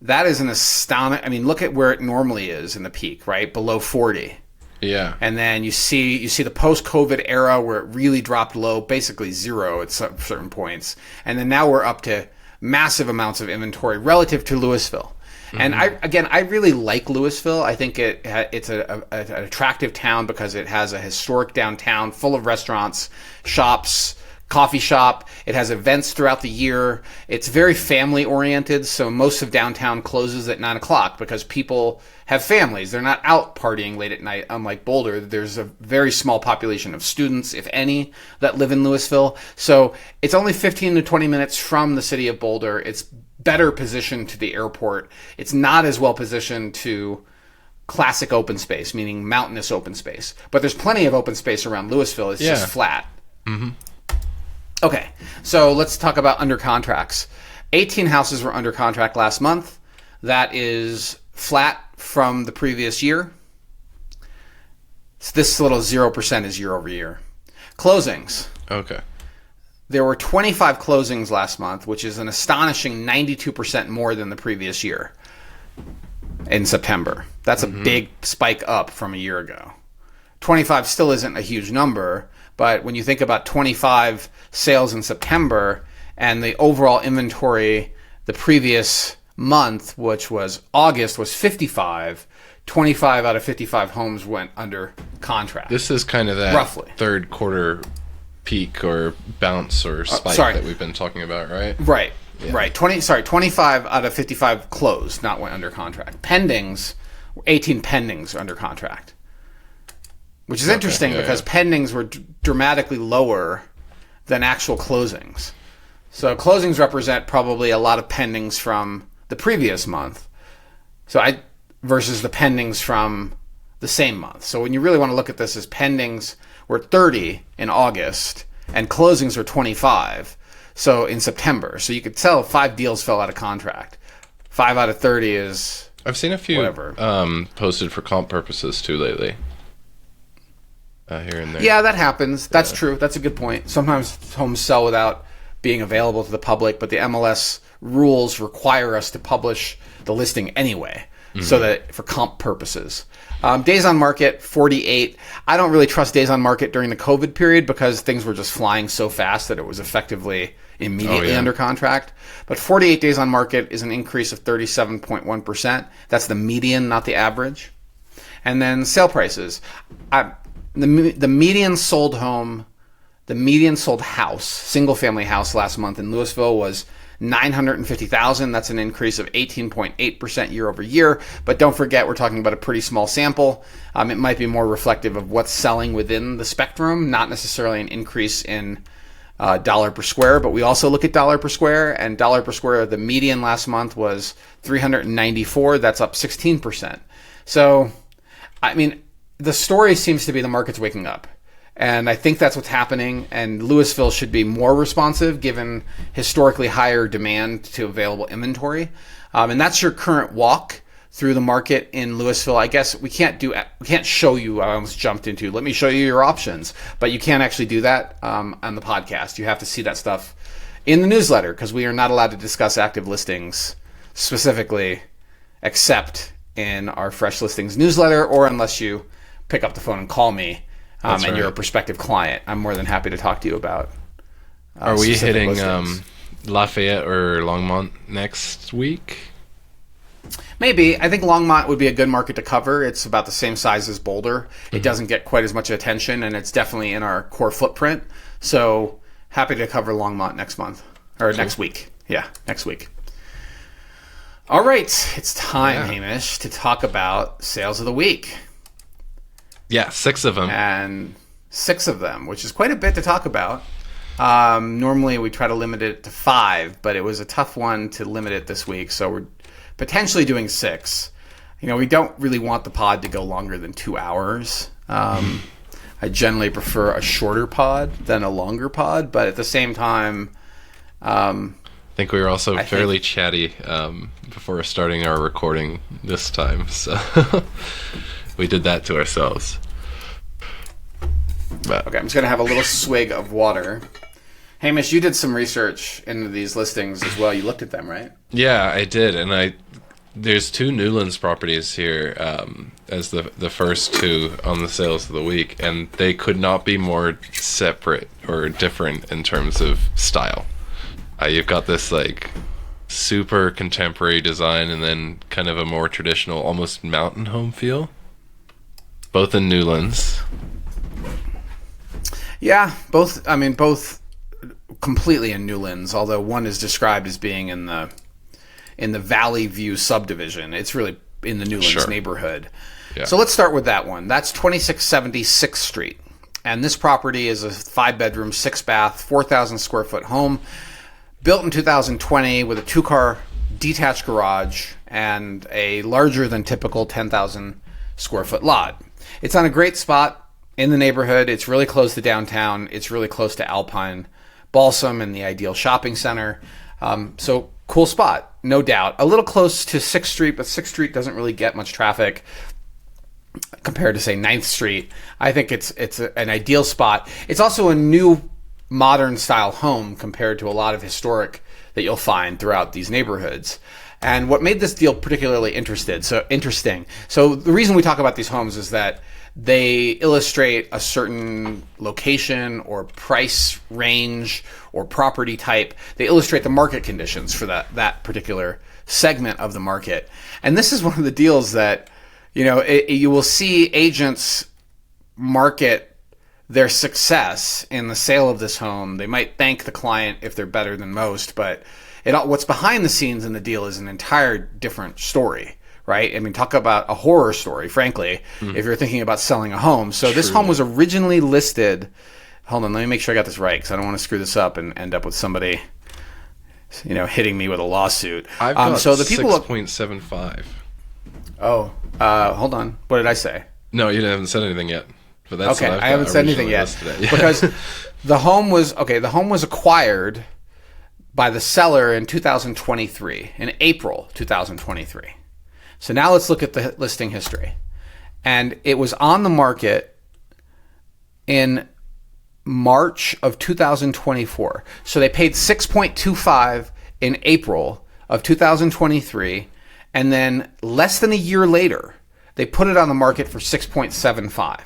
Speaker 1: That is an astonishing. I mean, look at where it normally is in the peak, right? Below 40.
Speaker 2: Yeah.
Speaker 1: And then you see the post-COVID era where it really dropped low, basically zero at certain points. And then now we're up to massive amounts of inventory relative to Louisville. And I really like Louisville. I think it's an attractive town because it has a historic downtown full of restaurants, shops, coffee shop. It has events throughout the year. It's very family oriented. So most of downtown closes at 9 o'clock because people have families. They're not out partying late at night. Unlike Boulder, there's a very small population of students, if any, that live in Louisville. So it's only 15 to 20 minutes from the city of Boulder. It's better positioned to the airport. It's not as well positioned to classic open space, meaning mountainous open space. But there's plenty of open space around Louisville. It's just flat. Mm-hmm. Okay, so let's talk about under contracts. 18 houses were under contract last month. That is flat from the previous year. So this little 0% is year over year. Closings.
Speaker 2: Okay.
Speaker 1: There were 25 closings last month, which is an astonishing 92% more than the previous year in September. That's a big spike up from a year ago. 25 still isn't a huge number, but when you think about 25 sales in September and the overall inventory the previous month, which was August, was 55, 25 out of 55 homes went under contract.
Speaker 2: This is kind of that
Speaker 1: roughly
Speaker 2: third quarter peak or bounce or spike that we've been talking about, right?
Speaker 1: Right. Yeah. Right. 25 out of 55 closed, not went under contract. Pendings, 18 pendings under contract. Which is interesting because pendings were dramatically lower than actual closings. So closings represent probably a lot of pendings from the previous month. Versus the pendings from the same month. So when you really want to look at this as pendings were 30 in August and closings were 25. So in September. So you could tell 5 deals fell out of contract. 5 out of 30 is
Speaker 2: I've seen a few
Speaker 1: whatever.
Speaker 2: Posted for comp purposes too lately. Here and there.
Speaker 1: Yeah, that happens. That's true. That's a good point. Sometimes homes sell without being available to the public, but the MLS rules require us to publish the listing anyway, so that for comp purposes. Days on market, 48. I don't really trust days on market during the COVID period because things were just flying so fast that it was effectively immediately under contract. But 48 days on market is an increase of 37.1%. That's the median, not the average. And then sale prices. The median sold home, the median sold house, single family house last month in Louisville was $950,000. That's an increase of 18.8% year over year. But don't forget, we're talking about a pretty small sample. It might be more reflective of what's selling within the spectrum, not necessarily an increase in dollar per square, but we also look at dollar per square, and dollar per square, the median last month was $394. That's up 16%. So, I mean, the story seems to be the market's waking up. And I think that's what's happening. And Louisville should be more responsive given historically higher demand to available inventory. And that's your current walk through the market in Louisville. I guess we can't show you. I almost jumped into, let me show you your options, but you can't actually do that on the podcast. You have to see that stuff in the newsletter because we are not allowed to discuss active listings specifically, except in our fresh listings newsletter, or unless you pick up the phone and call me and you're a prospective client. I'm more than happy to talk to you about.
Speaker 2: Are we hitting Lafayette or Longmont next week?
Speaker 1: Maybe. I think Longmont would be a good market to cover. It's about the same size as Boulder. It doesn't get quite as much attention, and it's definitely in our core footprint. So happy to cover Longmont next month, or next week. Yeah, next week. All right. It's time, Hamish, to talk about sales of the week.
Speaker 2: Yeah, 6 of them.
Speaker 1: And 6 of them, which is quite a bit to talk about. Normally we try to limit it to 5, but it was a tough one to limit it this week, so we're potentially doing 6. We don't really want the pod to go longer than 2 hours. I generally prefer a shorter pod than a longer pod, but at the same time...
Speaker 2: I think we were also fairly chatty before starting our recording this time, so we did that to ourselves. But.
Speaker 1: Okay, I'm just going to have a little swig of water. Hamish, you did some research into these listings as well. You looked at them, right?
Speaker 2: Yeah, I did, and there's 2 Newlands properties here as the first 2 on the sales of the week, and they could not be more separate or different in terms of style. You've got this like super contemporary design and then kind of a more traditional, almost mountain home feel. Both in Newlands.
Speaker 1: Yeah, both completely in Newlands, although one is described as being in the Valley View subdivision. It's really in the Newlands neighborhood. Yeah. So let's start with that one. That's 2670 6th Street. And this property is a 5-bedroom, 6-bath, 4,000 square foot home built in 2020 with a 2-car detached garage and a larger than typical 10,000 square foot lot. It's on a great spot in the neighborhood. It's really close to downtown. It's really close to Alpine Balsam and the Ideal Shopping Center. So cool spot, no doubt. A little close to 6th Street, but 6th Street doesn't really get much traffic compared to, say, 9th Street. I think it's an ideal spot. It's also a new modern style home compared to a lot of historic that you'll find throughout these neighborhoods. And what made this deal particularly interesting. So the reason we talk about these homes is that they illustrate a certain location or price range or property type. They illustrate the market conditions for that particular segment of the market. And this is one of the deals that, you will see agents market their success in the sale of this home. They might thank the client if they're better than most, but what's behind the scenes in the deal is an entire different story, right? I mean, talk about a horror story, frankly, if you're thinking about selling a home. So this home was originally listed... Hold on, let me make sure I got this right, because I don't want to screw this up and end up with somebody, hitting me with a lawsuit.
Speaker 2: I've got 6.75.
Speaker 1: Oh, hold on. What did I say?
Speaker 2: No, you haven't said anything yet. But that's
Speaker 1: okay, I haven't said anything yet. Yeah. Because the home was acquired by the seller in 2023, in April 2023. So now let's look at the listing history. And it was on the market in March of 2024. So they paid $6.25 in April of 2023, and then less than a year later, they put it on the market for $6.75.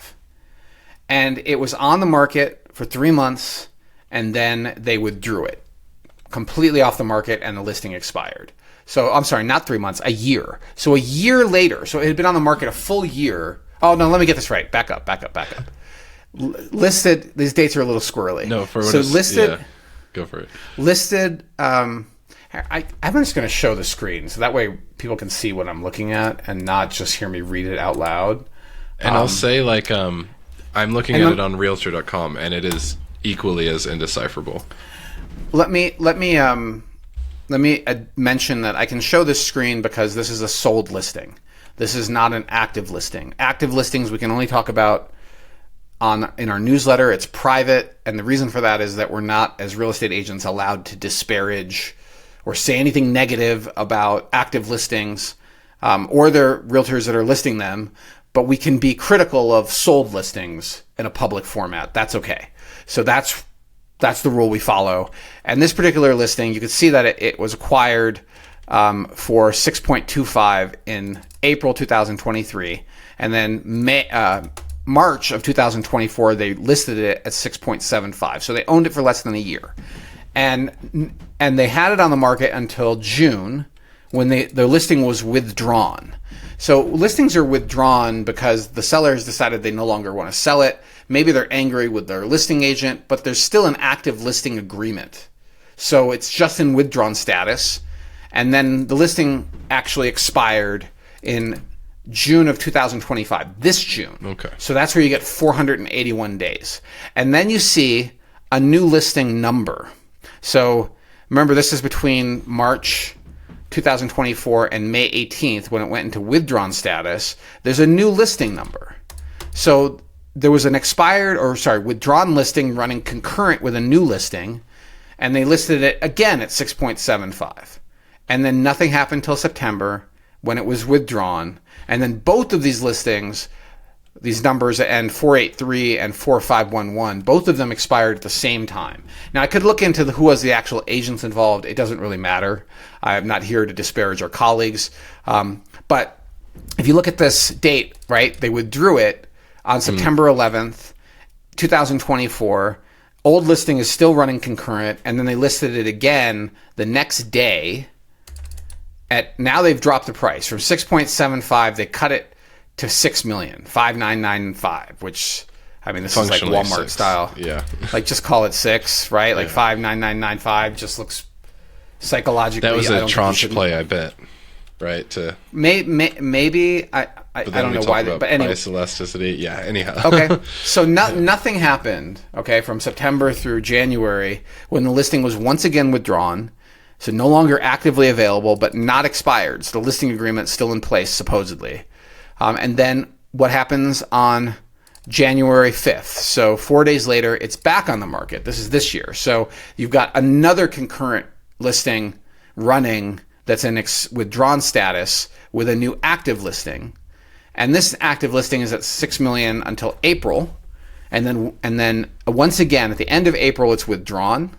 Speaker 1: And it was on the market for 3 months, and then they withdrew it completely off the market, and the listing expired. So, I'm sorry, not 3 months, a year. So a year later, so it had been on the market a full year. Oh, no, let me get this right. Back up. Listed, these dates are a little squirrely.
Speaker 2: No, for what
Speaker 1: so listed.
Speaker 2: Yeah, go for it.
Speaker 1: Listed, I'm just going to show the screen, so that way people can see what I'm looking at and not just hear me read it out loud.
Speaker 2: And I'll say, I'm looking at it on Realtor.com, and it is equally as indecipherable.
Speaker 1: Let me mention that I can show this screen because this is a sold listing. This is not an active listing. Active listings we can only talk about in our newsletter. It's private, and the reason for that is that we're not, as real estate agents, allowed to disparage or say anything negative about active listings or their realtors that are listing them, but we can be critical of sold listings in a public format. That's okay. So that's the rule we follow. And this particular listing, you can see that it was acquired for $6.25 in April 2023, and then March of 2024 they listed it at $6.75. So they owned it for less than a year, and they had it on the market until June, when the listing was withdrawn. So listings are withdrawn because the sellers decided they no longer want to sell it. Maybe they're angry with their listing agent, but there's still an active listing agreement. So it's just in withdrawn status. And then the listing actually expired in June of 2025, this June.
Speaker 2: Okay.
Speaker 1: So that's where you get 481 days. And then you see a new listing number. So remember, this is between March 2024 and May 18th when it went into withdrawn status. There's a new listing number. So there was an withdrawn listing running concurrent with a new listing, and they listed it again at 6.75. And then nothing happened until September when it was withdrawn. And then both of these listings, these numbers that end 483 and 4511, both of them expired at the same time. Now, I could look into who was the actual agents involved. It doesn't really matter. I'm not here to disparage our colleagues. But if you look at this date, right, they withdrew it on September 11th, 2024. Old listing is still running concurrent, and then they listed it again the next day. Now they've dropped the price from 6.75. They cut it to $6,599,500, which, I mean, this is like Walmart
Speaker 2: 6.
Speaker 1: style.
Speaker 2: Yeah.
Speaker 1: Like, just call it 6, right? Like,
Speaker 2: yeah.
Speaker 1: 59995 just looks psychologically.
Speaker 2: That was a tranche play, I bet. Right?
Speaker 1: Maybe I don't know why. But anyway,
Speaker 2: price elasticity. Yeah. Anyhow.
Speaker 1: Okay. So nothing happened. Okay, from September through January, when the listing was once again withdrawn. So no longer actively available, but not expired. So the listing agreement still in place, supposedly. And then what happens on January 5th? So 4 days later, it's back on the market. This is this year. So you've got another concurrent listing running that's in withdrawn status with a new active listing. And this active listing is at $6 million until April. And then once again, at the end of April, it's withdrawn.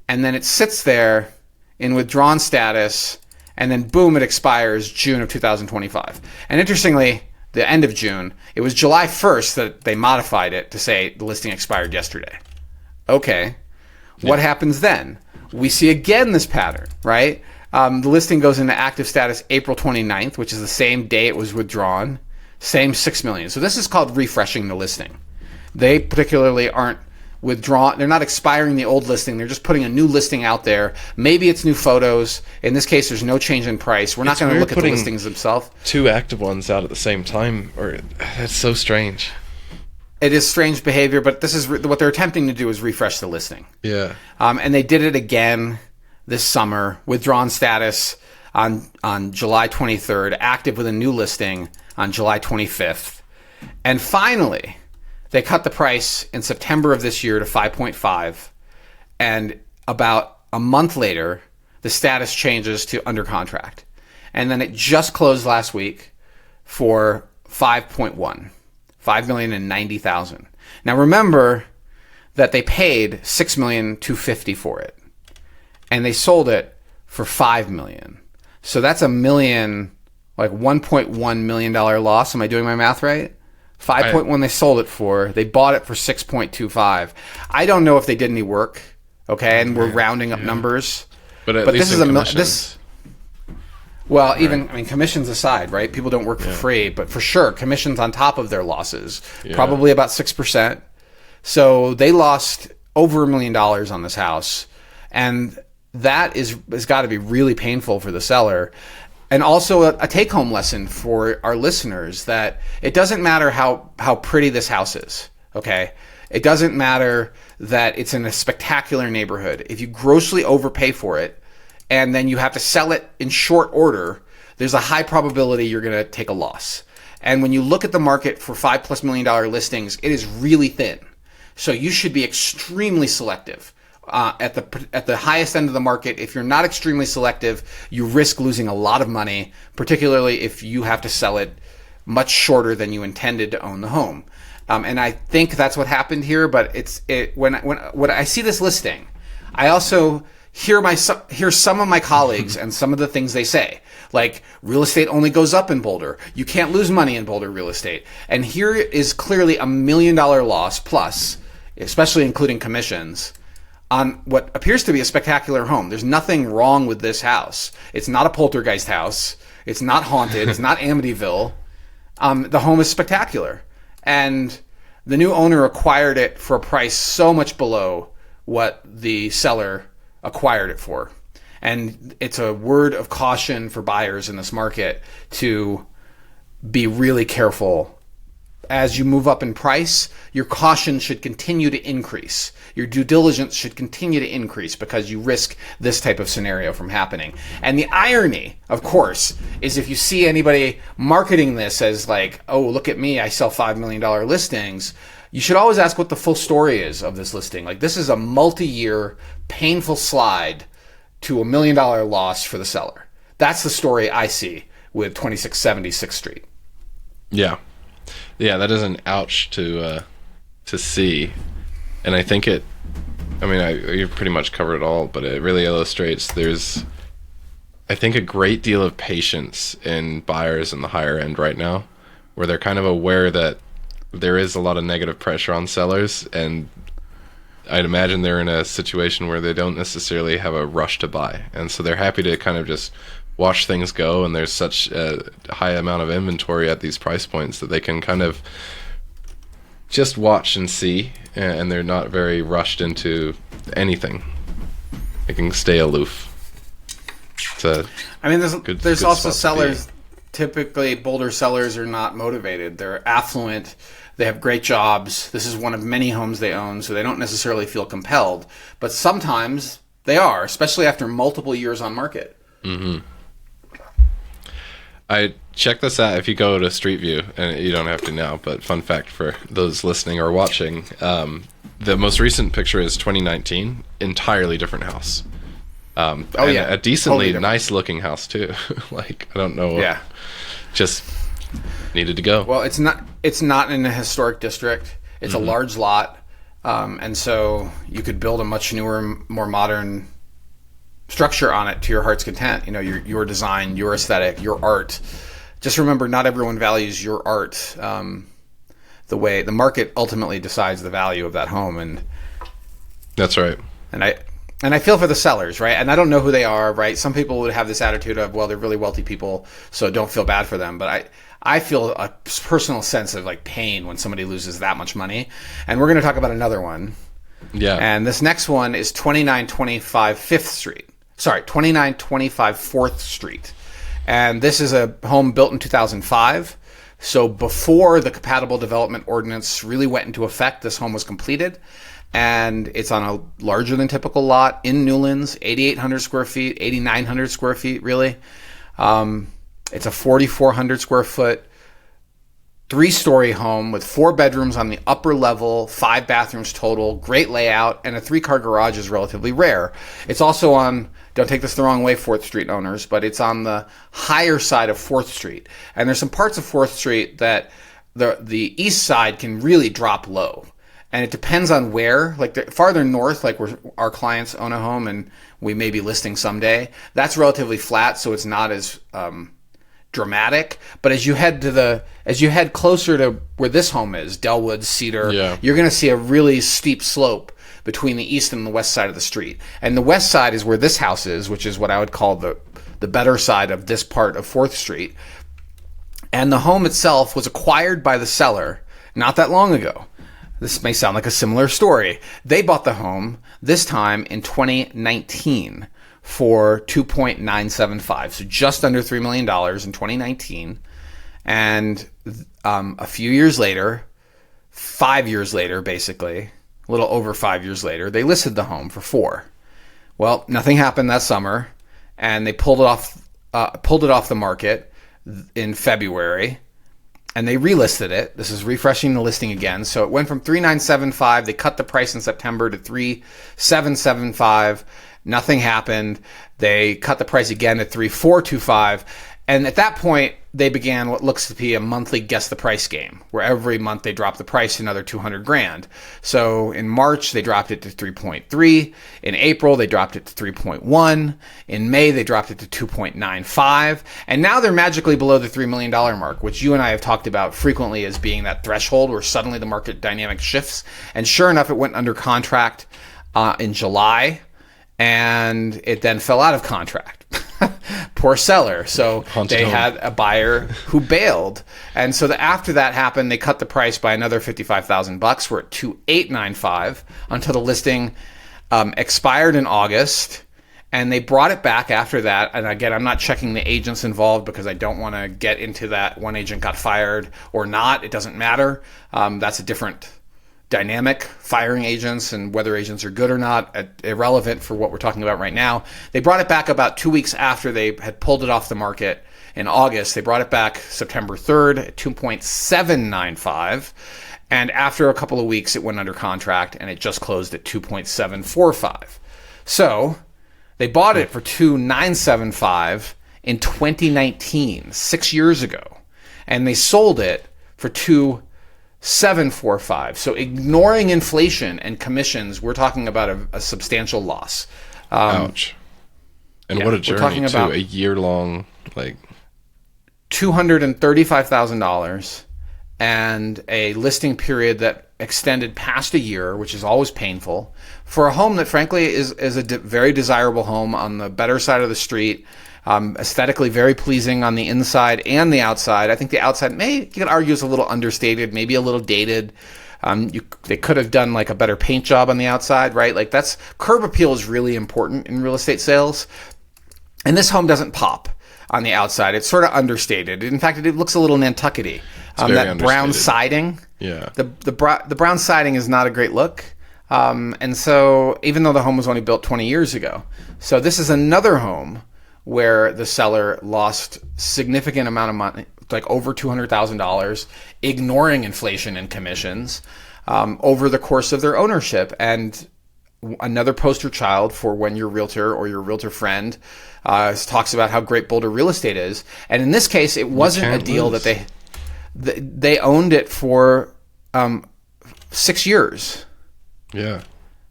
Speaker 1: And then it sits there in withdrawn status, and then boom, it expires June of 2025. And interestingly, the end of June, it was July 1st that they modified it to say the listing expired yesterday. Okay, what happens then? We see again this pattern, right? The listing goes into active status April 29th, which is the same day it was withdrawn, same $6 million. So this is called refreshing the listing. They particularly aren't withdrawn. They're not expiring the old listing. They're just putting a new listing out there. Maybe it's new photos. In this case, there's no change in price. We're not going to look at the listings themselves.
Speaker 2: Two active ones out at the same time, that's so strange.
Speaker 1: It is strange behavior, but this is what they're attempting to do is refresh the listing.
Speaker 2: Yeah.
Speaker 1: And they did it again this summer, withdrawn status on July 23rd, active with a new listing on July 25th. And finally, they cut the price in September of this year to 5.5, and about a month later, the status changes to under contract. And then it just closed last week for 5.1, $5,090,000. Now remember that they paid $6,250,000 for it, and they sold it for $5 million. So that's $1.1 million loss. Am I doing my math right? 5.1 they sold it for. They bought it for 6.25. I don't know if they did any work. Okay, and we're rounding up numbers.
Speaker 2: But at least
Speaker 1: this Well, even commissions aside, right? People don't work for free, but for sure, commissions on top of their losses, probably about 6%. So they lost over $1 million on this house, and that has got to be really painful for the seller. And also a take-home lesson for our listeners that it doesn't matter how pretty this house is, okay? It doesn't matter that it's in a spectacular neighborhood. If you grossly overpay for it and then you have to sell it in short order, there's a high probability you're going to take a loss. And when you look at the market for $5+ million listings, it is really thin. So you should be extremely selective. At the highest end of the market, if you're not extremely selective, you risk losing a lot of money, particularly if you have to sell it much shorter than you intended to own the home. And I think that's what happened here. But when I see this listing, I also hear some of my colleagues and some of the things they say. Like, real estate only goes up in Boulder. You can't lose money in Boulder real estate. And here is clearly $1 million loss plus, especially including commissions, on what appears to be a spectacular home. There's nothing wrong with this house. It's not a poltergeist house. It's not haunted. It's not Amityville. The home is spectacular. And the new owner acquired it for a price so much below what the seller acquired it for. And it's a word of caution for buyers in this market to be really careful. As you move up in price, your caution should continue to increase. Your due diligence should continue to increase because you risk this type of scenario from happening. And the irony, of course, is if you see anybody marketing this as like, oh, look at me, I sell $5 million listings, you should always ask what the full story is of this listing. Like, this is a multi-year, painful slide to $1 million loss for the seller. That's the story I see with 2670 6th Street.
Speaker 2: Yeah. Yeah, that is an ouch to see. And I think you've pretty much covered it all, but it really illustrates there's, I think, a great deal of patience in buyers in the higher end right now, where they're kind of aware that there is a lot of negative pressure on sellers, and I'd imagine they're in a situation where they don't necessarily have a rush to buy. And so they're happy to kind of just watch things go, and there's such a high amount of inventory at these price points that they can kind of just watch and see, and they're not very rushed into anything. They can stay aloof.
Speaker 1: There's also sellers. Typically, Boulder sellers are not motivated. They're affluent. They have great jobs. This is one of many homes they own, so they don't necessarily feel compelled. But sometimes they are, especially after multiple years on market.
Speaker 2: Mm-hmm. I check this out if you go to Street View, and you don't have to now, but fun fact for those listening or watching, the most recent picture is 2019, entirely different house. A decently totally nice looking house too. Like, I don't know.
Speaker 1: Yeah.
Speaker 2: Just needed to go.
Speaker 1: Well, it's not in a historic district. It's a large lot. And so you could build a much newer, more modern structure on it to your heart's content. You know, your design, your aesthetic, your art. Just remember, not everyone values your art the way the market ultimately decides the value of that home. And
Speaker 2: that's right.
Speaker 1: And I feel for the sellers, right? And I don't know who they are, right? Some people would have this attitude of, well, they're really wealthy people, so don't feel bad for them. But I feel a personal sense of like pain when somebody loses that much money. And we're going to talk about another one.
Speaker 2: Yeah.
Speaker 1: And this next one is 2925 5th Street. Sorry, 2925 4th Street. And this is a home built in 2005. So before the compatible development ordinance really went into effect, this home was completed. And it's on a larger than typical lot in Newlands, 8,800 square feet, 8,900 square feet, really. It's a 4,400 square foot, 3-story home with 4 bedrooms on the upper level, 5 bathrooms total, great layout, and a 3-car garage is relatively rare. It's also on, don't take this the wrong way, 4th Street owners, but it's on the higher side of 4th Street. And there's some parts of 4th Street that the east side can really drop low. And it depends on where, like farther north, like where our clients own a home and we may be listing someday, that's relatively flat, so it's not as dramatic. But as you head closer to where this home is, Delwood, Cedar, you're going to see a really steep slope between the east and the west side of the street. And the west side is where this house is, which is what I would call the better side of this part of 4th Street. And the home itself was acquired by the seller not that long ago. This may sound like a similar story. They bought the home this time in 2019 for $2.975, so just under $3 million in 2019. And a few years later, 5 years later, basically, a little over 5 years later, they listed the home for 4. Well, nothing happened that summer, and they pulled it off the market in February, and they relisted it. This is refreshing the listing again. So it went from $3,975. They cut the price in September to $3,775. Nothing happened. They cut the price again to $3,425. And at that point, they began what looks to be a monthly guess the price game, where every month they drop the price another $200,000. So in March, they dropped it to 3.3. In April, they dropped it to 3.1. In May, they dropped it to 2.95. And now they're magically below the $3 million mark, which you and I have talked about frequently as being that threshold where suddenly the market dynamic shifts. And sure enough, it went under contract in July, and it then fell out of contract. Poor seller. So they had a buyer who bailed. And so after that happened, they cut the price by another $55,000. We're at $2,895 until the listing expired in August. And they brought it back after that. And again, I'm not checking the agents involved because I don't want to get into that one agent got fired or not. It doesn't matter. That's a different dynamic. Firing agents and whether agents are good or not, irrelevant for what we're talking about right now. They brought it back about 2 weeks after they had pulled it off the market in August. They brought it back September 3rd at $2.795. And after a couple of weeks, it went under contract and it just closed at $2.745. So they bought it for $2,975 in 2019, 6 years ago. And they sold it for $2,745. So ignoring inflation and commissions, we're talking about a substantial loss.
Speaker 2: Ouch. And what a journey to a year-long, like
Speaker 1: $235,000 and a listing period that extended past a year, which is always painful, for a home that frankly is a very desirable home on the better side of the street. Aesthetically very pleasing on the inside and the outside. I think the outside you could argue is a little understated, maybe a little dated. They could have done like a better paint job on the outside, right? Like curb appeal is really important in real estate sales. And this home doesn't pop on the outside. It's sort of understated. In fact, it looks a little Nantuckety. That brown siding.
Speaker 2: Yeah.
Speaker 1: The brown siding is not a great look. And so even though the home was only built 20 years ago. So this is another home where the seller lost significant amount of money, like over $200,000, ignoring inflation and commissions over the course of their ownership. And another poster child for when your realtor or your realtor friend talks about how great Boulder real estate is. And in this case, it wasn't a deal that they owned it for 6 years.
Speaker 2: Yeah.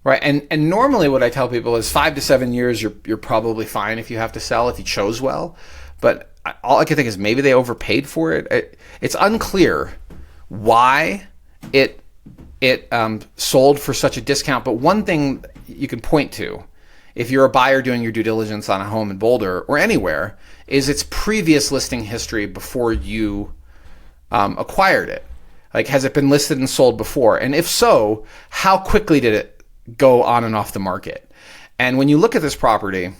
Speaker 1: Right, and normally what I tell people is 5 to 7 years you're probably fine if you have to sell, if you chose well. But all I can think is maybe they overpaid for it. It's unclear why it sold for such a discount. But one thing you can point to, if you're a buyer doing your due diligence on a home in Boulder or anywhere, is its previous listing history before you acquired it. Like, has it been listed and sold before? And if so, how quickly did it go on and off the market? And when you look at this property,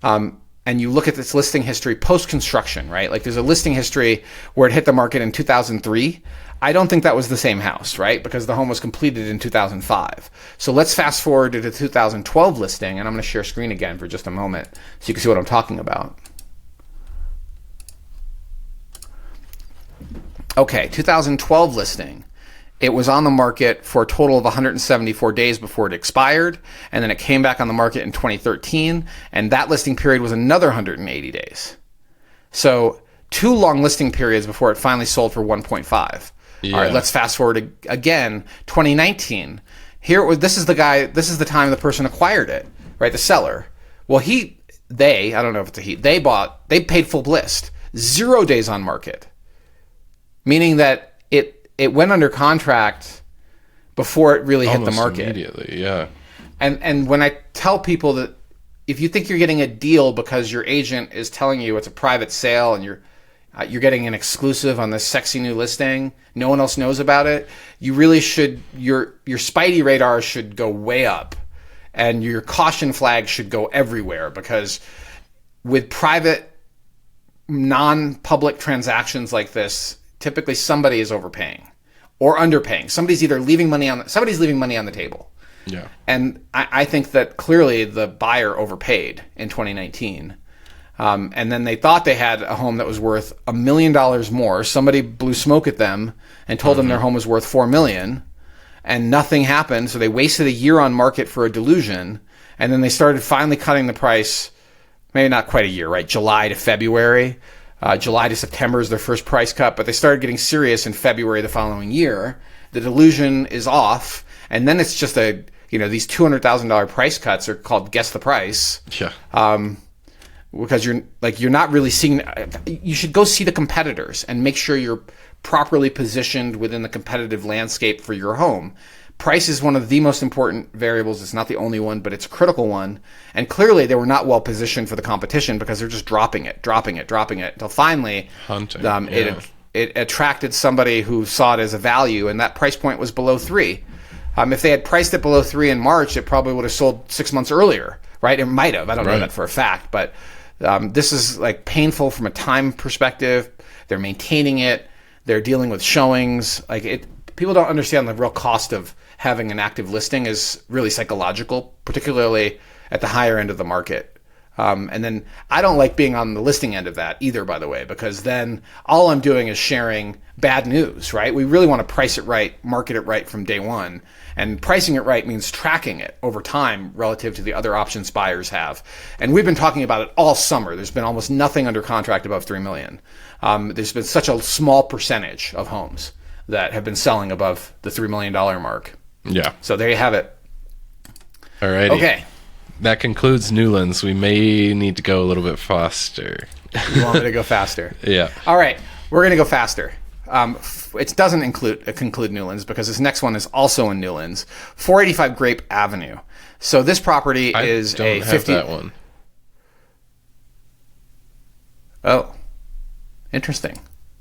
Speaker 1: and you look at this listing history post-construction, right? Like there's a listing history where it hit the market in 2003. I don't think that was the same house, right? Because the home was completed in 2005. So let's fast forward to the 2012 listing, and I'm going to share screen again for just a moment so you can see what I'm talking about. Okay, 2012 listing. It was on the market for a total of 174 days before it expired, and then it came back on the market in 2013, and that listing period was another 180 days. So 2 long listing periods before it finally sold for 1.5. Yeah. All right, let's fast forward again, 2019. This is the time the person acquired it, right? The seller. Well, I don't know if it's a he, they paid full list, 0 days on market, meaning that it went under contract before it really hit the market.
Speaker 2: Immediately, yeah.
Speaker 1: And when I tell people that if you think you're getting a deal because your agent is telling you it's a private sale and you're getting an exclusive on this sexy new listing, no one else knows about it, you really should, your spidey radar should go way up and your caution flag should go everywhere, because with private non-public transactions like this, typically somebody is overpaying. or underpaying. Somebody's leaving money on the table.
Speaker 2: Yeah.
Speaker 1: And I think that clearly the buyer overpaid in 2019. And then they thought they had a home that was worth $1 million more. Somebody blew smoke at them and told them their home was worth $4 million, and nothing happened. So they wasted a year on market for a delusion. And then they started finally cutting the price, maybe not quite a year, right? July to February. July to September is their first price cut, but they started getting serious in February the following year. The delusion is off. And then it's just these $200,000 price cuts are called guess the price.
Speaker 2: Yeah.
Speaker 1: Because you're not really seeing. You should go see the competitors and make sure you're properly positioned within the competitive landscape for your home. Price is one of the most important variables. It's not the only one, but it's a critical one. And clearly they were not well positioned for the competition because they're just dropping it until finally it attracted somebody who saw it as a value, and that price point was below 3. If they had priced it below 3 in March, it probably would have sold 6 months earlier, right? It might have. I don't know that for a fact, but this is like painful from a time perspective. They're maintaining it. They're dealing with showings. People don't understand the real cost of having an active listing is really psychological, particularly at the higher end of the market. And then I don't like being on the listing end of that either, by the way, because then all I'm doing is sharing bad news, right? We really want to price it right, market it right from day one. And pricing it right means tracking it over time relative to the other options buyers have. And we've been talking about it all summer. There's been almost nothing under contract above $3 million. There's been such a small percentage of homes that have been selling above the $3 million mark.
Speaker 2: Yeah.
Speaker 1: So there you have it.
Speaker 2: All right.
Speaker 1: Okay.
Speaker 2: That concludes Newlands. We may need to go a little bit faster.
Speaker 1: You want me to go faster?
Speaker 2: Yeah.
Speaker 1: All right. We're going to go faster. It doesn't conclude Newlands because this next one is also in Newlands, 485 Grape Avenue. So this property is a 50.
Speaker 2: That one.
Speaker 1: Oh, interesting.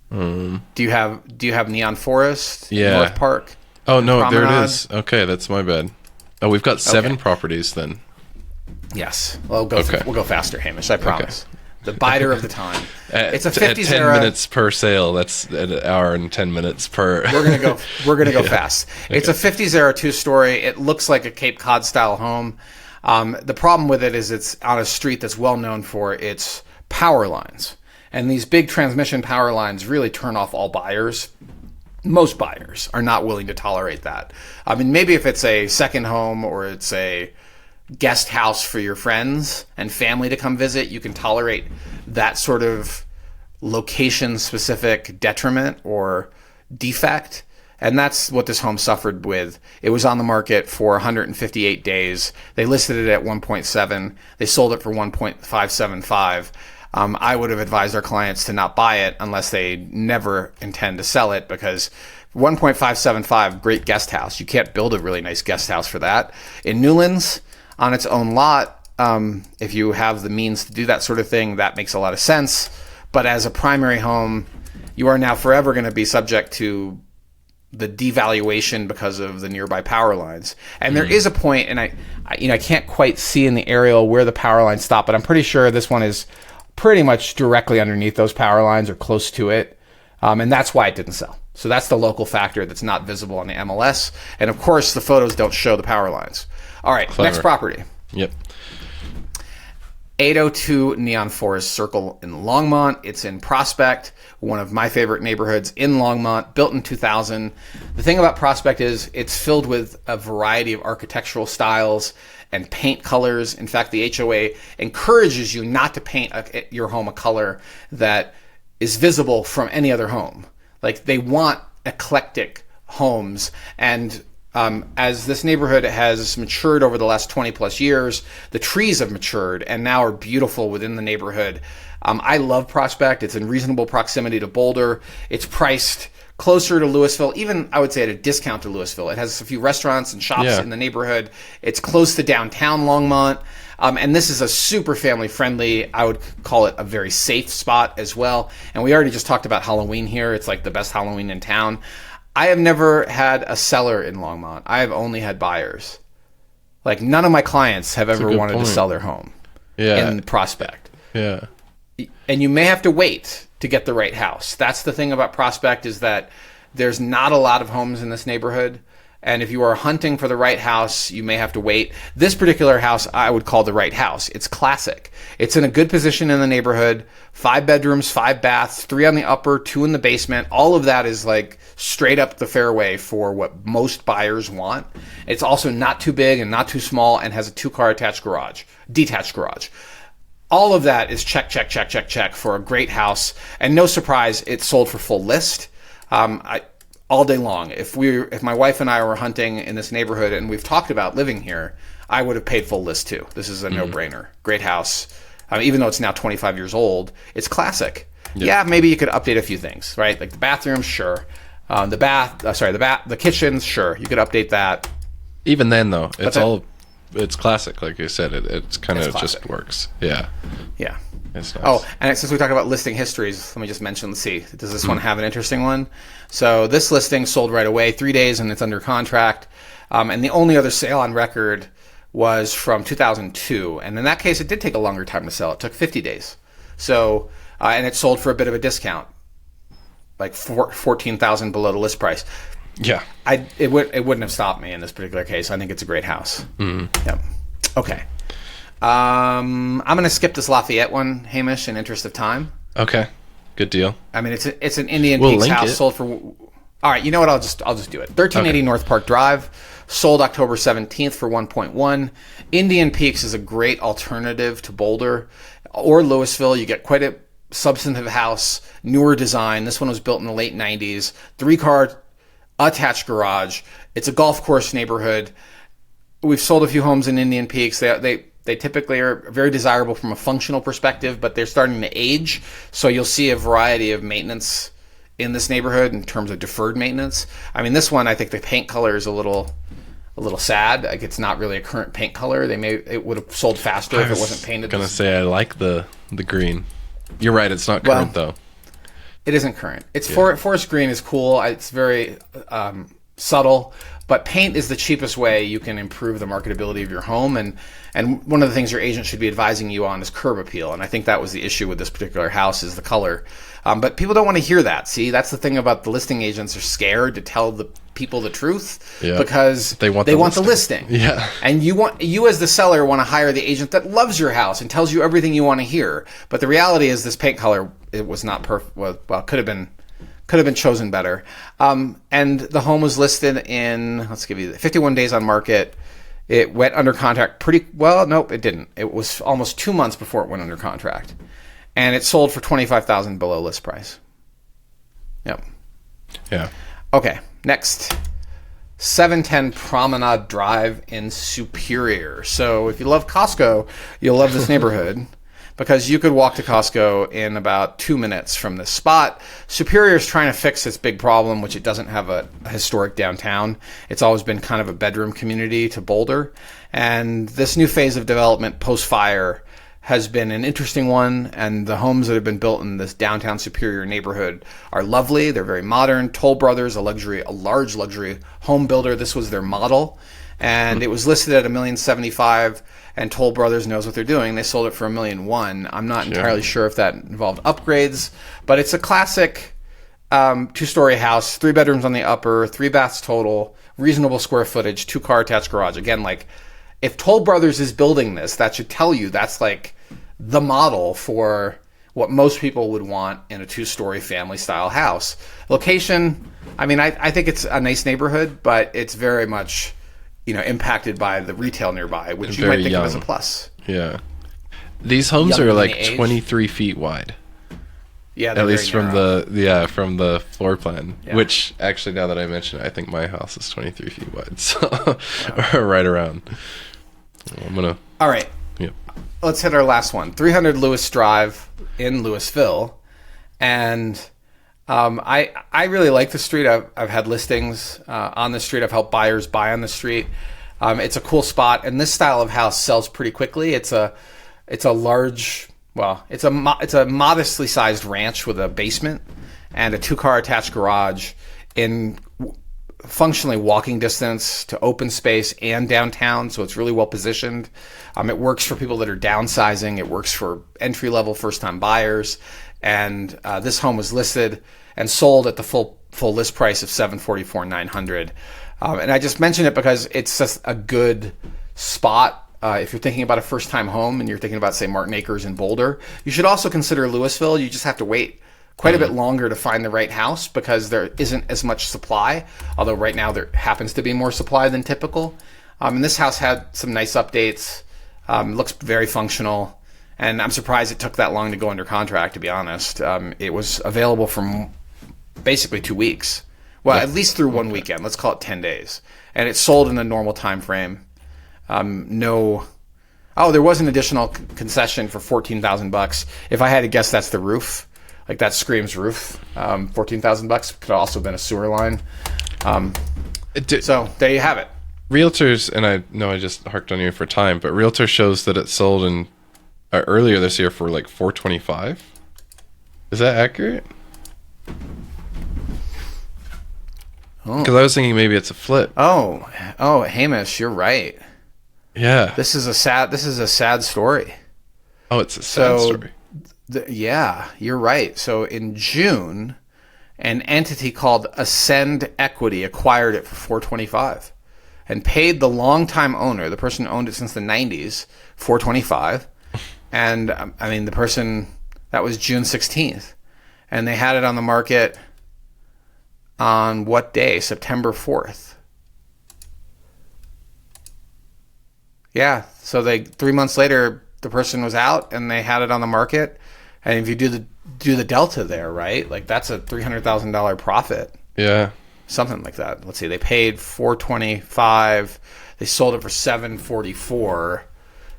Speaker 1: Do you have Neon Forest?
Speaker 2: Yeah.
Speaker 1: Northpark?
Speaker 2: Oh no,
Speaker 1: Promenade?
Speaker 2: there it is. Okay, that's my bad. Oh, we've got 7 properties then.
Speaker 1: Yes. Well, we'll go faster, Hamish. I promise. Okay. The biter of the time. It's a 50s
Speaker 2: at 10
Speaker 1: era.
Speaker 2: minutes per sale. That's an hour and 10 minutes per.
Speaker 1: We're gonna go fast. Okay. It's a 50s era 2-story. It looks like a Cape Cod style home. The problem with it is it's on a street that's well known for its power lines, and these big transmission power lines really turn off all buyers. Most buyers are not willing to tolerate that. I mean, maybe if it's a second home or it's a guest house for your friends and family to come visit, you can tolerate that sort of location-specific detriment or defect. And that's what this home suffered with. It was on the market for 158 days. They listed it at 1.7. They sold it for 1.575. I would have advised our clients to not buy it unless they never intend to sell it, because 1.575, great guest house. You can't build a really nice guest house for that. In Newlands, on its own lot, if you have the means to do that sort of thing, that makes a lot of sense. But as a primary home, you are now forever going to be subject to the devaluation because of the nearby power lines. And there is a point, and I can't quite see in the aerial where the power lines stop, but I'm pretty sure this one is pretty much directly underneath those power lines or close to it. And that's why it didn't sell. So that's the local factor that's not visible on the MLS. And of course, the photos don't show the power lines. All right,
Speaker 2: Clever.
Speaker 1: Next property.
Speaker 2: Yep.
Speaker 1: 802 Neon Forest Circle in Longmont. It's in Prospect, one of my favorite neighborhoods in Longmont, built in 2000. The thing about Prospect is it's filled with a variety of architectural styles and paint colors. In fact, the HOA encourages you not to paint your home a color that is visible from any other home. Like, they want eclectic homes. And as this neighborhood has matured over the last 20 plus years, the trees have matured and now are beautiful within the neighborhood. I love Prospect. It's in reasonable proximity to Boulder. It's priced closer to Louisville, even I would say at a discount to Louisville. It has a few restaurants and shops in the neighborhood. It's close to downtown Longmont. And this is a super family friendly, I would call it a very safe spot as well. And we already just talked about Halloween here. It's like the best Halloween in town. I have never had a seller in Longmont. I have only had buyers. Like, none of my clients have ever wanted to sell their home in Prospect.
Speaker 2: Yeah.
Speaker 1: And you may have to wait to get the right house. That's the thing about Prospect, is that There's not a lot of homes in this neighborhood. And if you are hunting for the right house, you may have to wait. This particular house, I would call the right house. It's classic. It's in a good position in the neighborhood. 5 bedrooms, 5 baths, 3 on the upper, 2 in the basement. All of that is like straight up the fairway for what most buyers want. It's also not too big and not too small and has a 2-car detached garage. All of that is check for a great house. And no surprise, it's sold for full list. All day long. If my wife and I were hunting in this neighborhood and we've talked about living here, I would have paid full list too. This is a no-brainer. Great house. Even though it's now 25 years old, it's classic. Yeah, maybe you could update a few things, right? Like the bathroom, sure. The kitchen, sure. You could update that.
Speaker 2: Even then, though, it's classic. Like you said, it's kind of just works. Yeah.
Speaker 1: Yeah.
Speaker 2: It's nice.
Speaker 1: Oh, and since we talk about listing histories, let me just mention, let's see, does this one have an interesting one? So this listing sold right away, 3 days, and it's under contract. And the only other sale on record was from 2002. And in that case, it did take a longer time to sell. It took 50 days. So, and it sold for a bit of a discount, like $14,000 below the list price.
Speaker 2: Yeah.
Speaker 1: It wouldn't have stopped me in this particular case. I think it's a great house. Yep. Okay. I'm going to skip this Lafayette one, Hamish, in interest of time.
Speaker 2: Okay. Good deal.
Speaker 1: I mean, it's an Indian Peaks house sold for. All right, you know what? I'll just do it. 1380 Northpark Drive, sold October 17th for 1.1. Indian Peaks is a great alternative to Boulder or Louisville. You get quite a substantive house, newer design. This one was built in the late 90s. 3-car attached garage. It's a golf course neighborhood. We've sold a few homes in Indian Peaks. They typically are very desirable from a functional perspective, but they're starting to age. So you'll see a variety of maintenance in this neighborhood in terms of deferred maintenance. I mean, this one, I think the paint color is a little sad. Like, it's not really a current paint color. It would have sold faster if it wasn't painted.
Speaker 2: I was going to say, I like the green. You're right, it's not current, though.
Speaker 1: It isn't current. It's forest green is cool. It's very subtle. But paint is the cheapest way you can improve the marketability of your home. And one of the things your agent should be advising you on is curb appeal. And I think that was the issue with this particular house, is the color. But people don't want to hear that. See, that's the thing about the listing agents. Are scared to tell the people the truth because they want the listing. Yeah. And you as the seller want to hire the agent that loves your house and tells you everything you want to hear. But the reality is this paint color, it was not perfect. Well, could have been chosen better. And the home was listed in, 51 days on market. It went under contract nope, it didn't. It was almost 2 months before it went under contract. And it sold for $25,000 below list price. Yep.
Speaker 2: Yeah.
Speaker 1: Okay, next. 710 Promenade Drive in Superior. So if you love Costco, you'll love this neighborhood. Because you could walk to Costco in about 2 minutes from this spot. Superior is trying to fix its big problem, which it doesn't have a historic downtown. It's always been kind of a bedroom community to Boulder. And this new phase of development post-fire has been an interesting one. And the homes that have been built in this downtown Superior neighborhood are lovely. They're very modern. Toll Brothers, a large luxury home builder. This was their model. And it was listed at $1,075,000. And Toll Brothers knows what they're doing. They sold it for $1,001,000. I'm not entirely sure if that involved upgrades, but it's a classic 2-story house, 3 bedrooms on the upper, 3 baths total, reasonable square footage, 2-car attached garage. Again, like, if Toll Brothers is building this, that should tell you that's like the model for what most people would want in a 2-story family style house. Location, I mean, I think it's a nice neighborhood, but it's very much impacted by the retail nearby, which you might think of as a plus.
Speaker 2: Yeah. These homes are like 23 feet wide.
Speaker 1: Yeah,
Speaker 2: at least from the floor plan. Yeah. Which actually, now that I mention it, I think my house is 23 feet wide. So right around.
Speaker 1: All right.
Speaker 2: Yeah.
Speaker 1: Let's hit our last one. 300 Lewis Drive in Louisville, and I really like the street. I've had listings on the street. I've helped buyers buy on the street. It's a cool spot, and this style of house sells pretty quickly. It's a modestly sized ranch with a basement and a 2-car attached garage in functionally walking distance to open space and downtown, so it's really well positioned. It works for people that are downsizing. It works for entry level first time buyers. And this home was listed and sold at the full full list price of $744,900. And I just mention it because it's just a good spot. If you're thinking about a first-time home and you're thinking about, say, Martin Acres in Boulder, you should also consider Louisville. You just have to wait quite a bit longer to find the right house because there isn't as much supply, although right now there happens to be more supply than typical. And this house had some nice updates. Looks very functional, and I'm surprised it took that long to go under contract, to be honest. It was available for basically 2 weeks. Well, at least through one weekend. Let's call it 10 days. And it sold in the normal time frame. There was an additional concession for $14,000. If I had to guess, that's the roof. Like, that screams roof. $14,000 could have also been a sewer line. So there you have it.
Speaker 2: Realtors, and I know I just harked on you for time, but Realtor shows that it sold in earlier this year for like $425. Is that accurate? Because I was thinking maybe it's a flip.
Speaker 1: Oh, Hamish, you're right.
Speaker 2: Yeah.
Speaker 1: This is a sad story.
Speaker 2: Oh, it's a sad story.
Speaker 1: Yeah, you're right. So in June, an entity called Ascend Equity acquired it for $425 and paid the longtime owner, the person who owned it since the 90s, $425. And I mean, the person, that was June 16th. And they had it on the market on what day? September 4th. Yeah, so 3 months later, the person was out and they had it on the market. And if you do the delta there, right? Like, that's a $300,000 profit.
Speaker 2: Yeah.
Speaker 1: Something like that. Let's see. They paid $425. They sold it for $744.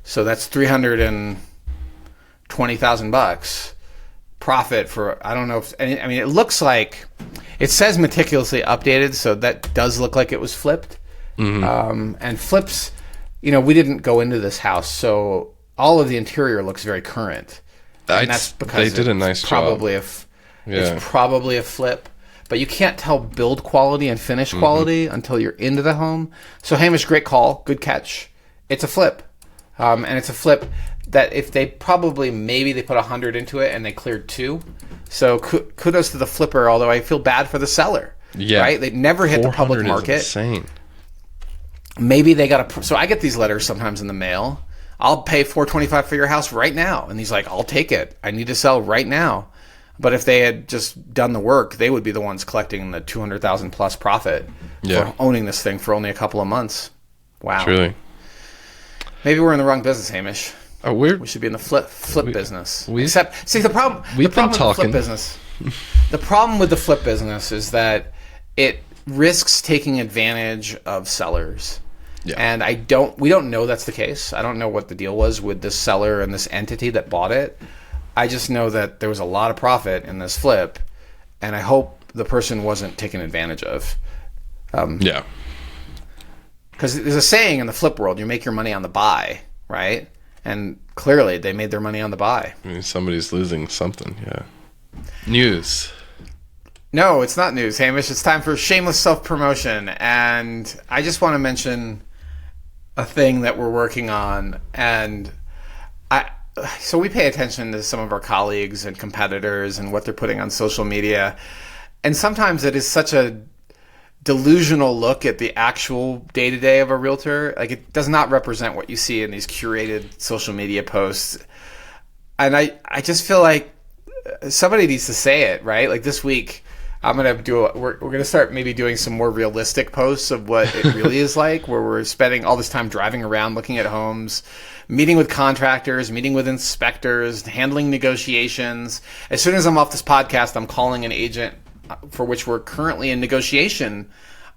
Speaker 1: So that's $320,000 profit for, I don't know if, I mean, it looks like, it says meticulously updated, so that does look like it was flipped. Mm-hmm. And flips, we didn't go into this house, so all of the interior looks very current. And that's because
Speaker 2: they did a nice job.
Speaker 1: It's probably a flip. But you can't tell build quality and finish quality until you're into the home. So, Hamish, great call. Good catch. It's a flip. And it's a flip that if maybe they put 100 into it and they cleared 2. So kudos to the flipper, although I feel bad for the seller.
Speaker 2: Yeah.
Speaker 1: Right? They never hit the public market.
Speaker 2: Is insane.
Speaker 1: Maybe they got so I get these letters sometimes in the mail. I'll pay $425 for your house right now. And he's like, I'll take it. I need to sell right now. But if they had just done the work, they would be the ones collecting the $200,000 plus profit for owning this thing for only a couple of months. Wow.
Speaker 2: Truly.
Speaker 1: Maybe we're in the wrong business, Hamish.
Speaker 2: Oh, we
Speaker 1: should be in the flip business. The problem
Speaker 2: with the flip
Speaker 1: business. The problem with the flip business is that it risks taking advantage of sellers. Yeah. And we don't know that's the case. I don't know what the deal was with this seller and this entity that bought it. I just know that there was a lot of profit in this flip, and I hope the person wasn't taken advantage of.
Speaker 2: Yeah.
Speaker 1: Because there's a saying in the flip world, you make your money on the buy, right? And clearly they made their money on the buy.
Speaker 2: I mean, somebody's losing something, yeah. News.
Speaker 1: No, it's not news, Hamish. It's time for shameless self-promotion. And I just want to mention a thing that we're working on. And so we pay attention to some of our colleagues and competitors and what they're putting on social media. And sometimes it is such a delusional look at the actual day-to-day of a realtor. Like, it does not represent what you see in these curated social media posts. And I just feel like somebody needs to say it, right? Like, this week, we're going to start maybe doing some more realistic posts of what it really is like, where we're spending all this time driving around, looking at homes, meeting with contractors, meeting with inspectors, handling negotiations. As soon as I'm off this podcast, I'm calling an agent for which we're currently in negotiation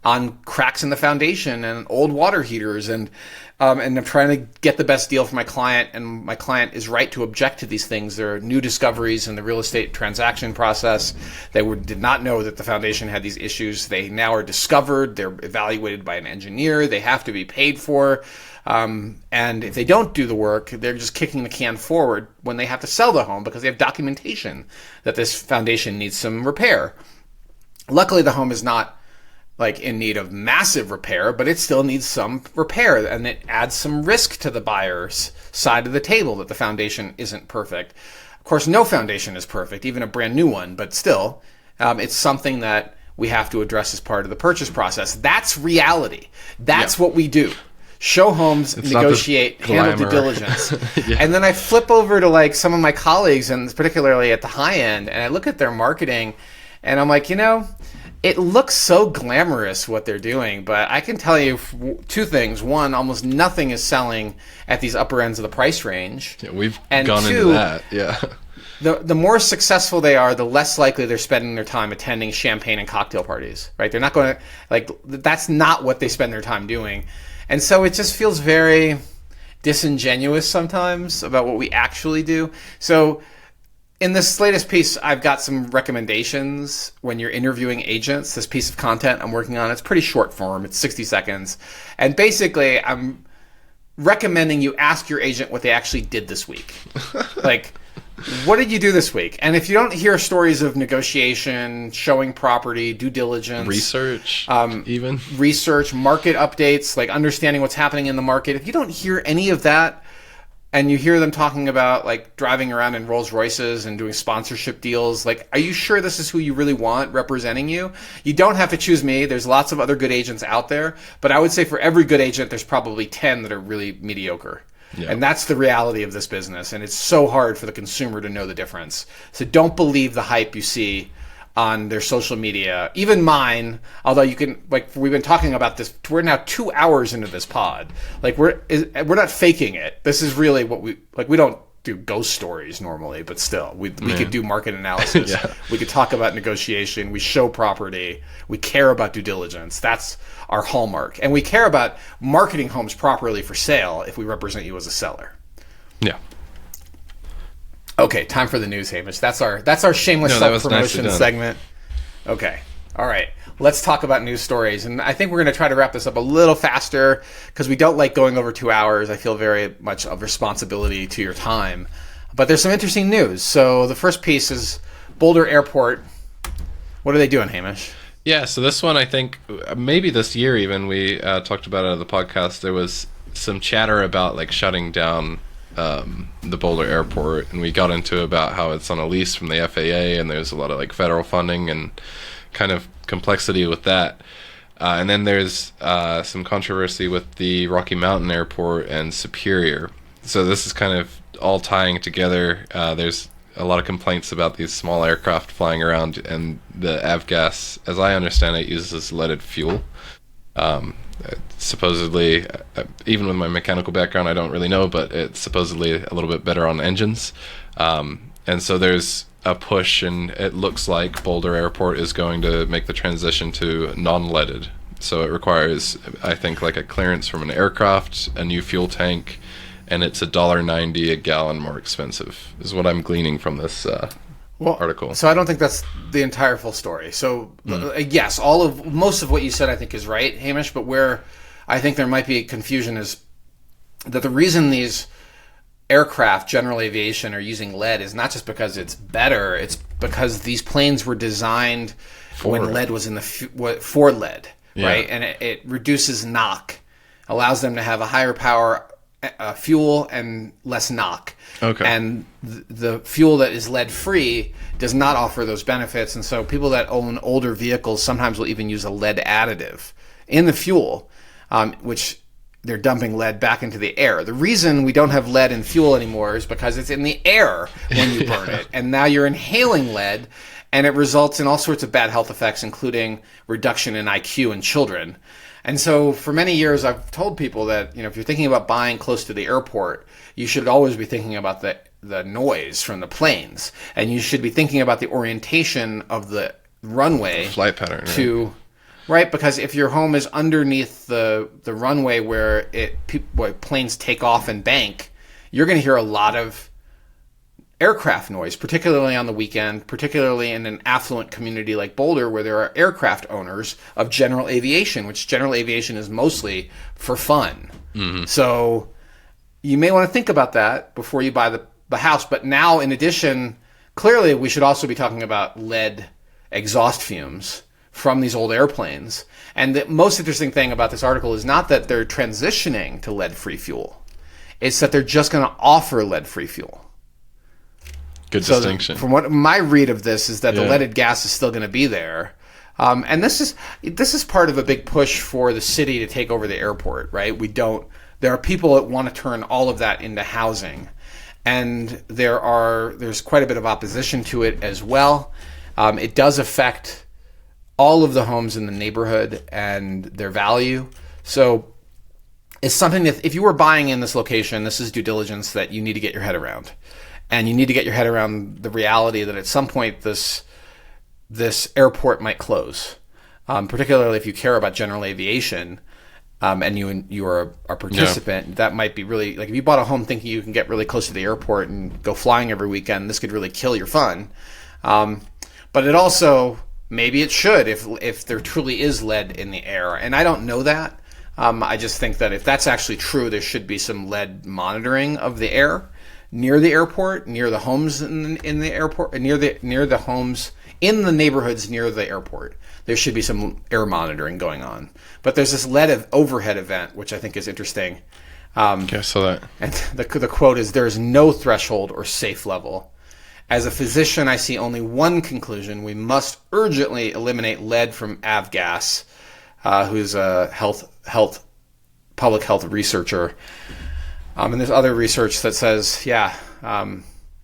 Speaker 1: on cracks in the foundation and old water heaters, and I'm trying to get the best deal for my client, and my client is right to object to these things. There are new discoveries in the real estate transaction process. They did not know that the foundation had these issues. They now are discovered. They're evaluated by an engineer. They have to be paid for. And if they don't do the work, they're just kicking the can forward when they have to sell the home because they have documentation that this foundation needs some repair. Luckily, the home is not in need of massive repair, but it still needs some repair, and it adds some risk to the buyer's side of the table that the foundation isn't perfect. Of course, no foundation is perfect, even a brand new one, but still, it's something that we have to address as part of the purchase process. That's reality. That's what we do. Show homes, negotiate, handle due diligence. And then I flip over to like some of my colleagues, and particularly at the high end, and I look at their marketing, and I'm like, it looks so glamorous what they're doing, but I can tell you two things. One, almost nothing is selling at these upper ends of the price range.
Speaker 2: Yeah, we've gone into that. Yeah.
Speaker 1: The more successful they are, the less likely they're spending their time attending champagne and cocktail parties, right? They're not going to, that's not what they spend their time doing. And so it just feels very disingenuous sometimes about what we actually do. So in this latest piece, I've got some recommendations when you're interviewing agents. This piece of content I'm working on, it's pretty short form. It's 60 seconds. And basically, I'm recommending you ask your agent what they actually did this week. What did you do this week? And if you don't hear stories of negotiation, showing property, due diligence,
Speaker 2: research,
Speaker 1: research, market updates, like understanding what's happening in the market, if you don't hear any of that, and you hear them talking about like driving around in Rolls Royces and doing sponsorship deals, like, are you sure this is who you really want representing you? You don't have to choose me. There's lots of other good agents out there, but I would say for every good agent, there's probably 10 that are really mediocre. Yeah. And that's the reality of this business. And it's so hard for the consumer to know the difference. So don't believe the hype you see on their social media, even mine, although you can, we've been talking about this, we're now 2 hours into this pod. We're not faking it. This is really what we don't do ghost stories normally, but still, we could do market analysis. We could talk about negotiation. We show property. We care about due diligence. That's our hallmark. And we care about marketing homes properly for sale if we represent you as a seller.
Speaker 2: Yeah.
Speaker 1: Okay, time for the news, Hamish. That's our shameless self-promotion segment. Okay. All right. Let's talk about news stories. And I think we're going to try to wrap this up a little faster because we don't like going over 2 hours. I feel very much of responsibility to your time. But there's some interesting news. So the first piece is Boulder Airport. What are they doing, Hamish?
Speaker 2: Yeah, so this one, I think, maybe this year even, we talked about it on the podcast. There was some chatter about shutting down the Boulder Airport, and we got into about how it's on a lease from the FAA, and there's a lot of federal funding and kind of complexity with that. And then there's some controversy with the Rocky Mountain Airport and Superior. So this is kind of all tying together. There's a lot of complaints about these small aircraft flying around, and the avgas, as I understand it, uses leaded fuel. Supposedly, even with my mechanical background, I don't really know, but it's supposedly a little bit better on engines. And so there's a push, and it looks like Boulder Airport is going to make the transition to non-leaded. So it requires, I think, a clearance from an aircraft, a new fuel tank, and it's $1.90 a gallon more expensive, is what I'm gleaning from this article.
Speaker 1: So I don't think that's the entire full story. So yes, most of what you said I think is right, Hamish, but where I think there might be confusion is that the reason these aircraft, general aviation, are using lead is not just because it's better, it's because these planes were designed when lead was in for lead, right? And it reduces knock, allows them to have a higher power fuel and less knock.
Speaker 2: Okay.
Speaker 1: And the fuel that is lead-free does not offer those benefits, and so people that own older vehicles sometimes will even use a lead additive in the fuel, which they're dumping lead back into the air. The reason we don't have lead in fuel anymore is because it's in the air when you burn it, and now you're inhaling lead, and it results in all sorts of bad health effects, including reduction in IQ in children. And so for many years, I've told people that, if you're thinking about buying close to the airport, you should always be thinking about the noise from the planes. And you should be thinking about the orientation of the runway.
Speaker 2: Flight pattern.
Speaker 1: Right? Because if your home is underneath the runway where planes take off and bank, you're going to hear a lot of aircraft noise, particularly on the weekend, particularly in an affluent community like Boulder, where there are aircraft owners of general aviation, which general aviation is mostly for fun. Mm-hmm. So you may want to think about that before you buy the house. But now, in addition, clearly we should also be talking about lead exhaust fumes from these old airplanes. And the most interesting thing about this article is not that they're transitioning to lead-free fuel. It's that they're just going to offer lead-free fuel.
Speaker 2: Good distinction.
Speaker 1: From what my read of this is that the leaded gas is still going to be there, And this is part of a big push for the city to take over the airport, right? There are people that want to turn all of that into housing, and there's quite a bit of opposition to it as well. It does affect all of the homes in the neighborhood and their value. So it's something that if you were buying in this location, this is due diligence that you need to get your head around. And you need to get your head around the reality that at some point this airport might close, particularly if you care about general aviation. And you are a participant, that might be really, like if you bought a home thinking you can get really close to the airport and go flying every weekend, this could really kill your fun. But it also, maybe it should if there truly is lead in the air. And I don't know that. I just think that if that's actually true, there should be some lead monitoring of the air near the airport, near the homes in the airport, near the homes in the neighborhoods near the airport. There should be some air monitoring going on. But there's this lead overhead event, which I think is interesting.
Speaker 2: I saw that.
Speaker 1: And the quote is, "There is no threshold or safe level. As a physician, I see only one conclusion. We must urgently eliminate lead from avgas," who's a public health researcher. And there's other research that says, that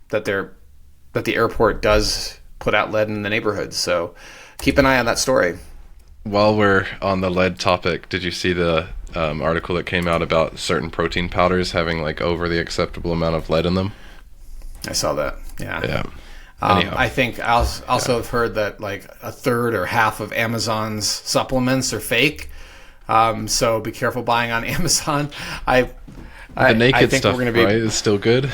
Speaker 1: the airport does put out lead in the neighborhood. So keep an eye on that story.
Speaker 2: While we're on the lead topic, did you see the article that came out about certain protein powders having like over the acceptable amount of lead in them?
Speaker 1: I saw that. Yeah.
Speaker 2: Yeah.
Speaker 1: I think I also have heard that like a third or half of Amazon's supplements are fake. So be careful buying on Amazon.
Speaker 2: The naked
Speaker 1: think
Speaker 2: stuff,
Speaker 1: we're gonna
Speaker 2: right, is still good.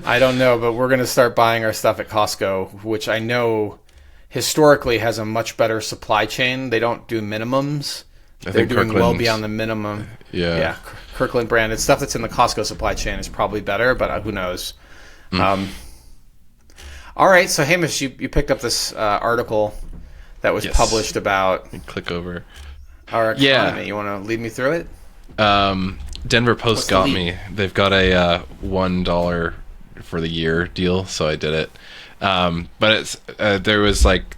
Speaker 1: I don't know, but we're going to start buying our stuff at Costco, which I know historically has a much better supply chain. They don't do minimums. They're doing well beyond the minimum.
Speaker 2: Yeah.
Speaker 1: Kirkland branded stuff that's in the Costco supply chain is probably better, but who knows? All right, so Hamish, you picked up this article that was published about
Speaker 2: click over
Speaker 1: our economy. Yeah. You want to lead me through it?
Speaker 2: Denver Post got me. They've got a $1 for the year deal, so I did it. But it's there was like,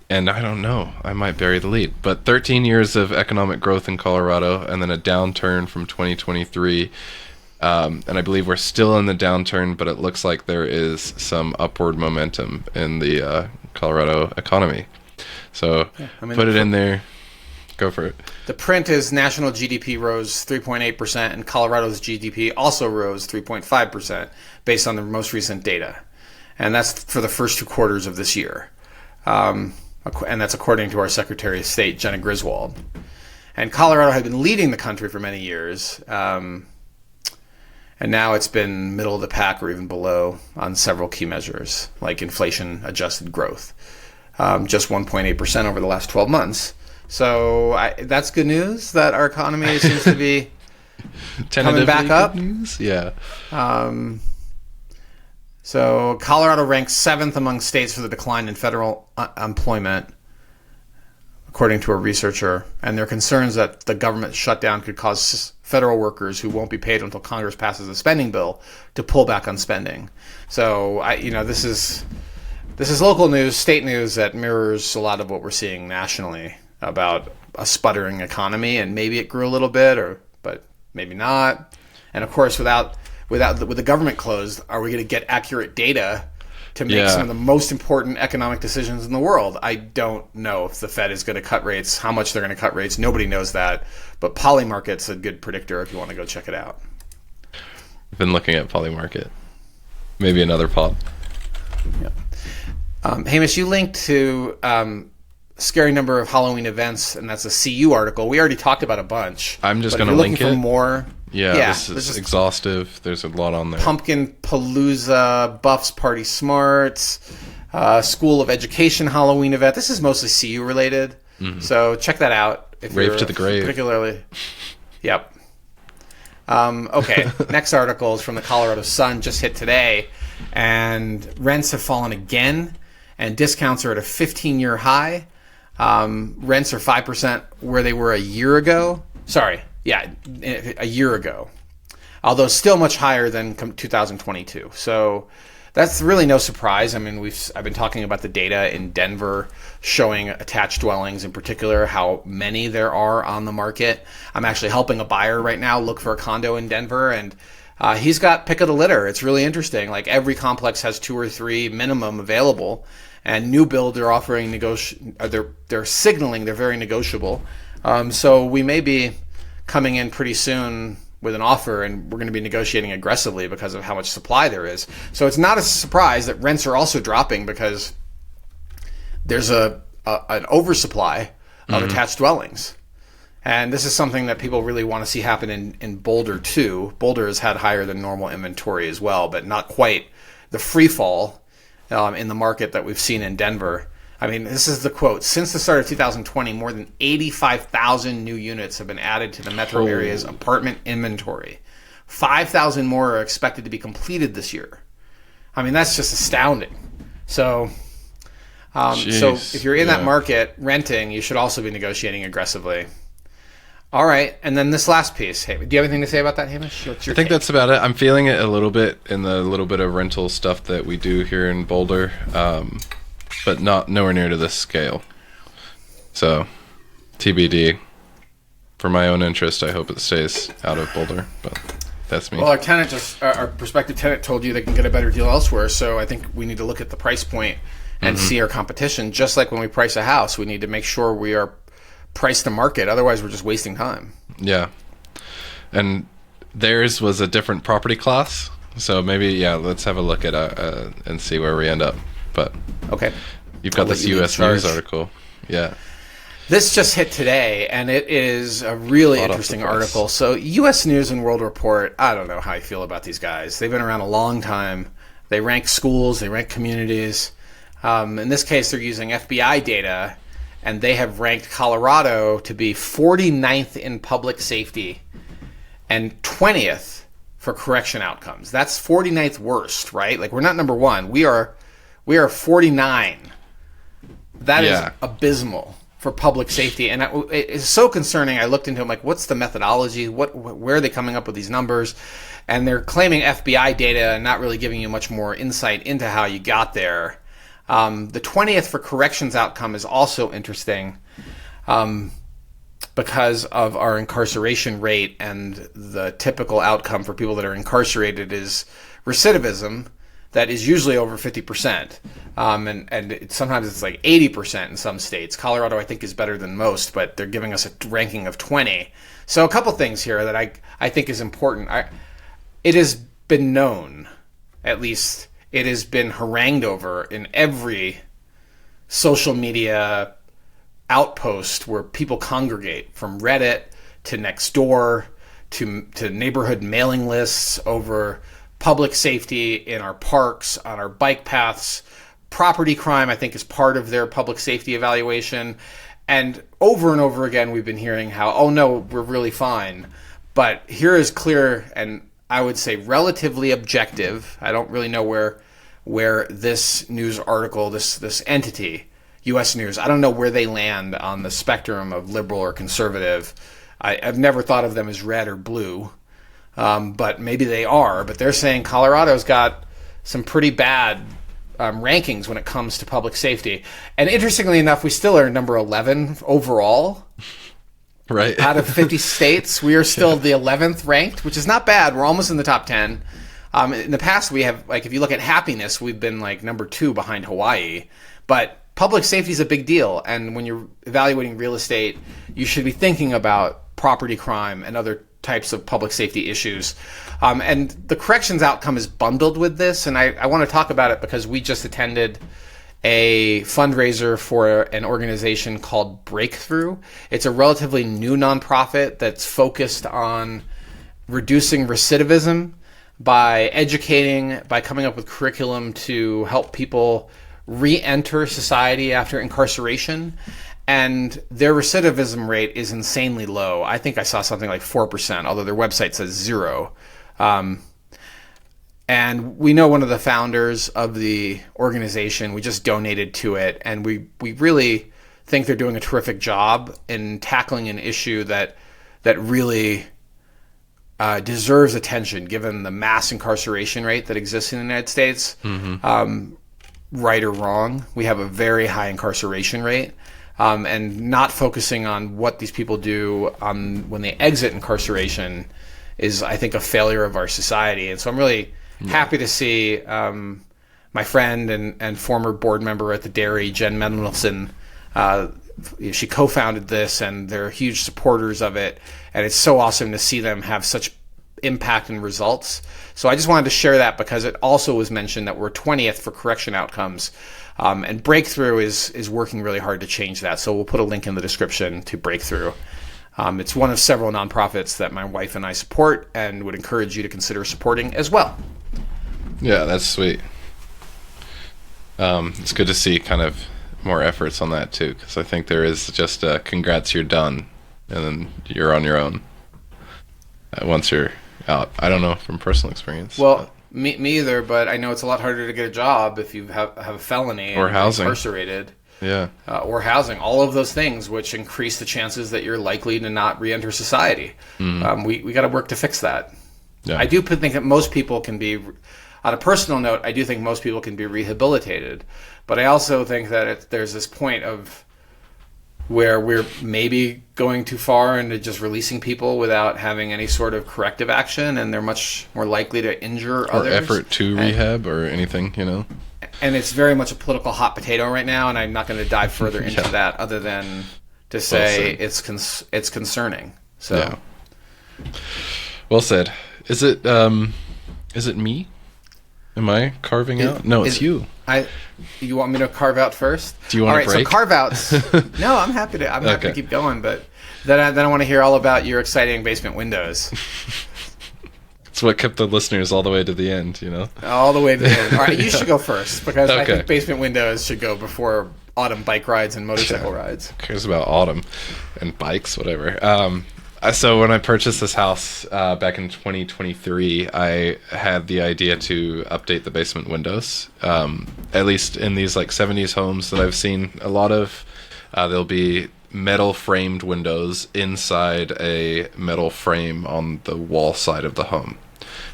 Speaker 2: and I don't know, I might bury the lead, but 13 years of economic growth in Colorado, and then a downturn from 2023. And I believe we're still in the downturn, but it looks like there is some upward momentum in the Colorado economy. So put it in there. Go for it.
Speaker 1: The print is national GDP rose 3.8%, and Colorado's GDP also rose 3.5% based on the most recent data. And that's for the first 2 quarters of this year. And that's according to our Secretary of State, Jenna Griswold. And Colorado had been leading the country for many years. And now it's been middle of the pack or even below on several key measures, like inflation-adjusted growth. Just 1.8% over the last 12 months. So that's good news that our economy seems to be coming back up.
Speaker 2: News? Yeah.
Speaker 1: So Colorado ranks 7th among states for the decline in federal employment, according to a researcher. And there are concerns that the government shutdown could cause federal workers who won't be paid until Congress passes a spending bill to pull back on spending. So this is local news, state news that mirrors a lot of what we're seeing nationally about a sputtering economy, and maybe it grew a little bit, but maybe not. And of course, with the government closed, are we going to get accurate data to make some of the most important economic decisions in the world? I don't know if the Fed is going to cut rates, how much they're going to cut rates. Nobody knows that, but Polymarket's a good predictor if you want to go check it out.
Speaker 2: I've been looking at Polymarket. Maybe another pod.
Speaker 1: Yep. Hamish, you linked to scary number of Halloween events, and that's a CU article. We already talked about a bunch.
Speaker 2: I'm just going to link it.
Speaker 1: For more,
Speaker 2: this is exhaustive. There's a lot on there.
Speaker 1: Pumpkin Palooza, Buffs Party Smarts, School of Education Halloween event. This is mostly CU related, so check that out.
Speaker 2: Rave to the Grave.
Speaker 1: Particularly, yep. Okay, next article is from the Colorado Sun, just hit today, and rents have fallen again, and discounts are at a 15-year high. Rents are 5% where they were a year ago. A year ago. Although still much higher than 2022. So That's really no surprise. I mean, I've been talking about the data in Denver showing attached dwellings in particular, how many there are on the market. I'm actually helping a buyer right now look for a condo in Denver, and he's got pick of the litter. It's really interesting. Like every complex has 2 or 3 minimum available, and new build they're offering they're signaling they're very negotiable. So we may be coming in pretty soon with an offer, and we're going to be negotiating aggressively because of how much supply there is. So it's not a surprise that rents are also dropping because there's an oversupply of attached dwellings. And this is something that people really want to see happen in Boulder too. Boulder has had higher than normal inventory as well, but not quite the free fall in the market that we've seen in Denver. I mean, this is the quote. Since the start of 2020, more than 85,000 new units have been added to the metro area's apartment inventory. 5,000 more are expected to be completed this year. I mean, that's just astounding. So if you're in that market renting, you should also be negotiating aggressively. All right, and then this last piece. Hey, do you have anything to say about that, Hamish?
Speaker 2: I think that's about it. I'm feeling it a little bit in the little bit of rental stuff that we do here in Boulder. But nowhere near to this scale. So, TBD. For my own interest, I hope it stays out of Boulder, but that's me.
Speaker 1: Well, our prospective tenant told you they can get a better deal elsewhere, so I think we need to look at the price point and see our competition. Just like when we price a house, we need to make sure we are priced to market. Otherwise, we're just wasting time.
Speaker 2: Yeah. And theirs was a different property class, so maybe, let's have a look at and see where we end up. But
Speaker 1: okay,
Speaker 2: you've got this U.S. News article. Yeah.
Speaker 1: This just hit today, and it is a really interesting article. So U.S. News and World Report, I don't know how I feel about these guys. They've been around a long time. They rank schools. They rank communities. In this case, they're using FBI data, and they have ranked Colorado to be 49th in public safety and 20th for correction outcomes. That's 49th worst, right? Like, we're not number 1. We are 49. That is abysmal for public safety, and it is so concerning. I looked into it, like, what's the methodology? Where are they coming up with these numbers? And they're claiming FBI data and not really giving you much more insight into how you got there. The 20th for corrections outcome is also interesting because of our incarceration rate, and the typical outcome for people that are incarcerated is recidivism. That is usually over 50%. And sometimes it's like 80% in some states. Colorado, I think, is better than most, but they're giving us a ranking of 20. So a couple things here that I think is important. It has been known, at least it has been harangued over in every social media outpost where people congregate, from Reddit to Nextdoor to neighborhood mailing lists, over public safety in our parks, on our bike paths. Property crime, I think, is part of their public safety evaluation. And over again, we've been hearing how, oh no, we're really fine. But here is clear, and I would say relatively objective. I don't really know where this news article, this entity, U.S. News, I don't know where they land on the spectrum of liberal or conservative. I've never thought of them as red or blue. But maybe they are. But they're saying Colorado's got some pretty bad rankings when it comes to public safety. And interestingly enough, we still are number 11 overall.
Speaker 2: Right.
Speaker 1: Out of 50 states, we are still the 11th ranked, which is not bad. We're almost in the top 10. In the past, we have, like, if you look at happiness, we've been like number 2 behind Hawaii. But public safety is a big deal. And when you're evaluating real estate, you should be thinking about property crime and other types of public safety issues. And the corrections outcome is bundled with this, and I want to talk about it because we just attended a fundraiser for an organization called Breakthrough. It's a relatively new nonprofit that's focused on reducing recidivism by educating, by coming up with curriculum to help people re-enter society after incarceration. And their recidivism rate is insanely low. I think I saw something like 4%, although their website says 0. And we know one of the founders of the organization. We just donated to it, and we really think they're doing a terrific job in tackling an issue that really deserves attention given the mass incarceration rate that exists in the United States. Right or wrong, we have a very high incarceration rate. And not focusing on what these people do when they exit incarceration is, I think, a failure of our society. And so I'm really happy to see my friend and former board member at the Dairy, Jen Mendelsohn. She co-founded this, and they're huge supporters of it. And it's so awesome to see them have such impact and results. So I just wanted to share that because it also was mentioned that we're 20th for correction outcomes. And Breakthrough is working really hard to change that. So we'll put a link in the description to Breakthrough. It's one of several nonprofits that my wife and I support and would encourage you to consider supporting as well.
Speaker 2: Yeah, that's sweet. It's good to see kind of more efforts on that too, because I think there is just a congrats, you're done, and then you're on your own once you're out. I don't know from personal experience.
Speaker 1: Well, me either, but I know it's a lot harder to get a job if you have a felony
Speaker 2: or housing,
Speaker 1: incarcerated.
Speaker 2: Yeah,
Speaker 1: or housing, all of those things, which increase the chances that you're likely to not re-enter society. We got to work to fix that.
Speaker 2: Yeah.
Speaker 1: I do think that most people can be, on a personal note, I do think most people can be rehabilitated, but I also think that there's this point of where we're maybe going too far into just releasing people without having any sort of corrective action, and they're much more likely to injure others.
Speaker 2: Or effort to rehab or anything, you know.
Speaker 1: And it's very much a political hot potato right now, and I'm not going to dive further into that other than to say it's concerning. So,
Speaker 2: yeah. Well said. Is it me? Am I carving out? No, it's you.
Speaker 1: You want me to carve out first?
Speaker 2: Do you want to break?
Speaker 1: So carve outs. No, I'm happy to. Happy to keep going, but then I want to hear all about your exciting basement windows.
Speaker 2: It's what kept the listeners all the way to the end, you know?
Speaker 1: All the way to the end. All right, you should go first, because I think basement windows should go before autumn bike rides and motorcycle rides.
Speaker 2: Who cares about autumn and bikes, whatever. So when I purchased this house back in 2023, I had the idea to update the basement windows. At least in these like 70s homes that I've seen a lot of, there'll be metal framed windows inside a metal frame on the wall side of the home.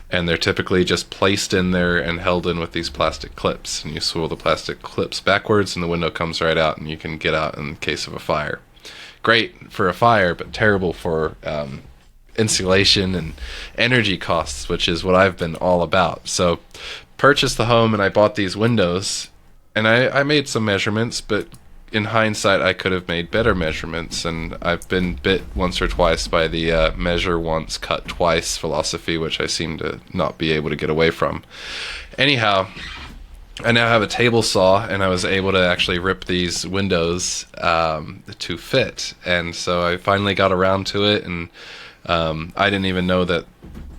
Speaker 2: And they're typically just placed in there and held in with these plastic clips. And you swivel the plastic clips backwards and the window comes right out and you can get out in case of a fire. Great for a fire, but terrible for insulation and energy costs, which is what I've been all about. So purchased the home and I bought these windows, and I made some measurements, but in hindsight I could have made better measurements, and I've been bit once or twice by the measure once, cut twice philosophy, which I seem to not be able to get away from. Anyhow, I now have a table saw, and I was able to actually rip these windows to fit. And so I finally got around to it, and I didn't even know that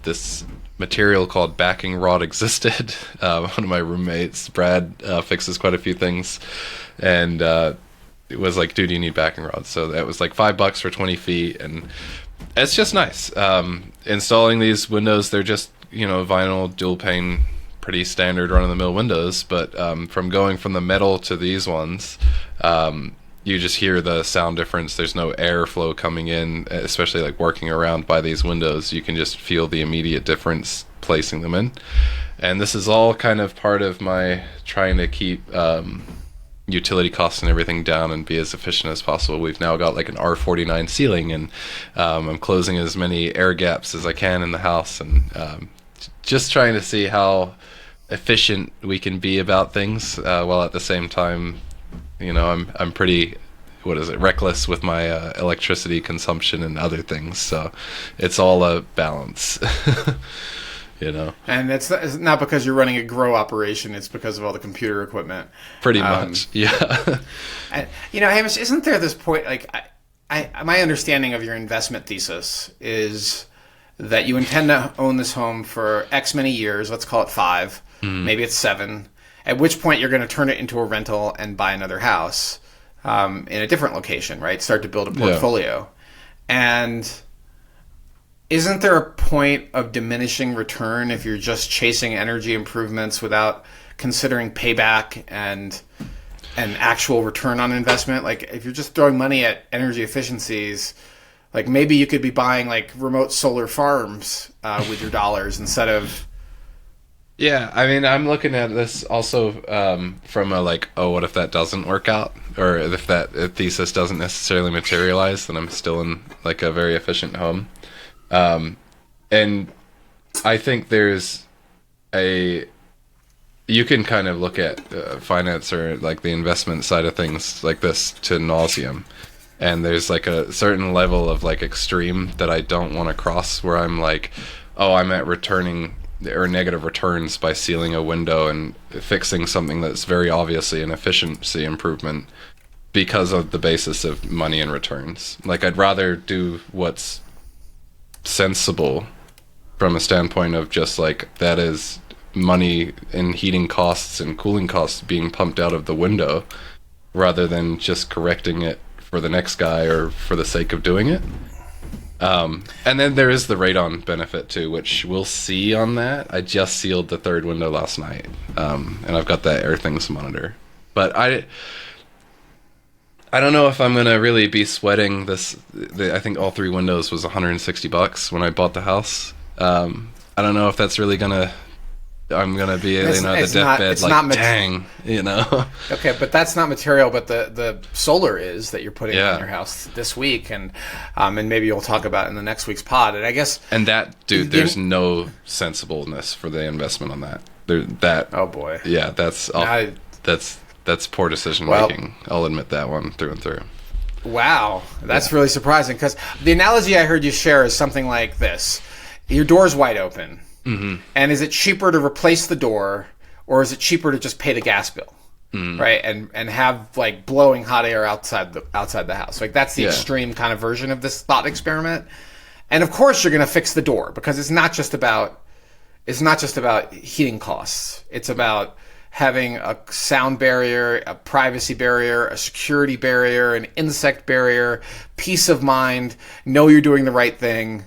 Speaker 2: this material called backing rod existed. One of my roommates, Brad, fixes quite a few things, and it was like, dude, you need backing rods. So that was like $5 for 20 feet, and it's just nice. Installing these windows, they're just, vinyl dual pane, pretty standard run-of-the-mill windows, but from going from the metal to these ones, you just hear the sound difference. There's no airflow coming in, especially like working around by these windows. You can just feel the immediate difference placing them in. And this is all kind of part of my trying to keep utility costs and everything down and be as efficient as possible. We've now got like an R49 ceiling, and I'm closing as many air gaps as I can in the house, and just trying to see how efficient we can be about things, while at the same time, I'm pretty, reckless with my electricity consumption and other things. So it's all a balance,
Speaker 1: And it's not because you're running a grow operation; it's because of all the computer equipment.
Speaker 2: Pretty much, yeah.
Speaker 1: And, Hamish, isn't there this point? Like, my understanding of your investment thesis is that you intend to own this home for X many years. Let's call it 5. Maybe it's 7. At which point you're going to turn it into a rental and buy another house in a different location, right? Start to build a portfolio. Yeah. And isn't there a point of diminishing return if you're just chasing energy improvements without considering payback and actual return on investment? Like, if you're just throwing money at energy efficiencies, Like maybe you could be buying like remote solar farms with your dollars instead of.
Speaker 2: Yeah, I mean, I'm looking at this also from a like, oh, what if that doesn't work out, or if that thesis doesn't necessarily materialize, then I'm still in like a very efficient home, and I think there's you can kind of look at finance or like the investment side of things like this to nauseum, and there's like a certain level of like extreme that I don't want to cross where I'm like, oh, I'm at returning or negative returns by sealing a window and fixing something that's very obviously an efficiency improvement because of the basis of money and returns. Like I'd rather do what's sensible from a standpoint of just like that is money and heating costs and cooling costs being pumped out of the window rather than just correcting it for the next guy or for the sake of doing it. And then there is the radon benefit too, which we'll see on that. I just sealed the third window last night, and I've got that Airthings monitor. But I don't know if I'm gonna really be sweating this. I think all 3 windows was $160 when I bought the house. I don't know if that's really gonna. I'm gonna be, the deathbed, dang,
Speaker 1: Okay, but that's not material. But the solar is that you're putting on your house this week, and maybe you'll talk about it in the next week's pod. And I guess,
Speaker 2: and that dude, there's no sensibleness for the investment on that.
Speaker 1: Oh boy,
Speaker 2: yeah, that's poor decision making. I'll admit that one through and through.
Speaker 1: Wow, that's really surprising because the analogy I heard you share is something like this: your door's wide open. Mm-hmm. And is it cheaper to replace the door, or is it cheaper to just pay the gas bill, right? And have like blowing hot air outside the house. Like that's the extreme kind of version of this thought experiment. And of course, you're going to fix the door because it's not just about heating costs. It's about having a sound barrier, a privacy barrier, a security barrier, an insect barrier, peace of mind, know you're doing the right thing.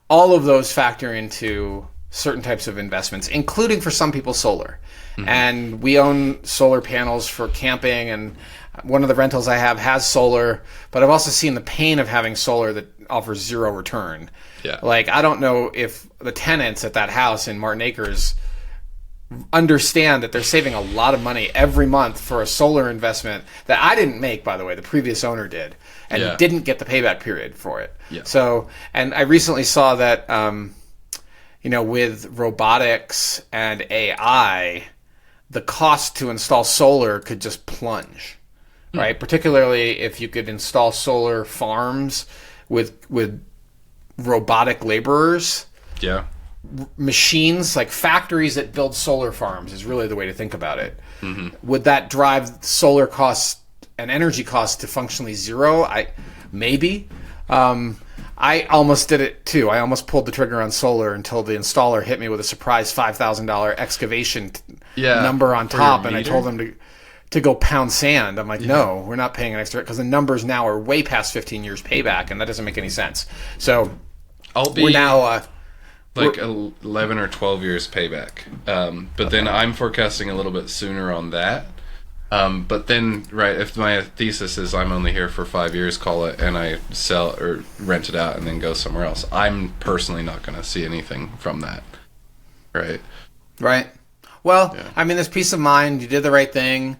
Speaker 1: All of those factor into certain types of investments, including for some people solar. Mm-hmm. And we own solar panels for camping, and one of the rentals I have has solar, but I've also seen the pain of having solar that offers zero return. Yeah. Like, I don't know if the tenants at that house in Martin Acres understand that they're saving a lot of money every month for a solar investment that I didn't make, by the way, the previous owner did, and didn't get the payback period for it. Yeah. So, and I recently saw that, with robotics and AI, the cost to install solar could just plunge, right? Particularly if you could install solar farms with robotic laborers. Yeah. Machines, like factories that build solar farms is really the way to think about it. Mm-hmm. Would that drive solar costs and energy costs to functionally zero? Maybe. I almost did it too. I almost pulled the trigger on solar until the installer hit me with a surprise $5,000 excavation number on top, and I told them to go pound sand. I'm like, no, we're not paying an extra, because the numbers now are way past 15 years payback, and that doesn't make any sense. So we're now
Speaker 2: like 11 or 12 years payback. But then I'm forecasting a little bit sooner on that. But then, right, if my thesis is I'm only here for 5 years, call it, and I sell or rent it out and then go somewhere else, I'm personally not going to see anything from that. Right.
Speaker 1: Right. Well, I mean, there's peace of mind. You did the right thing.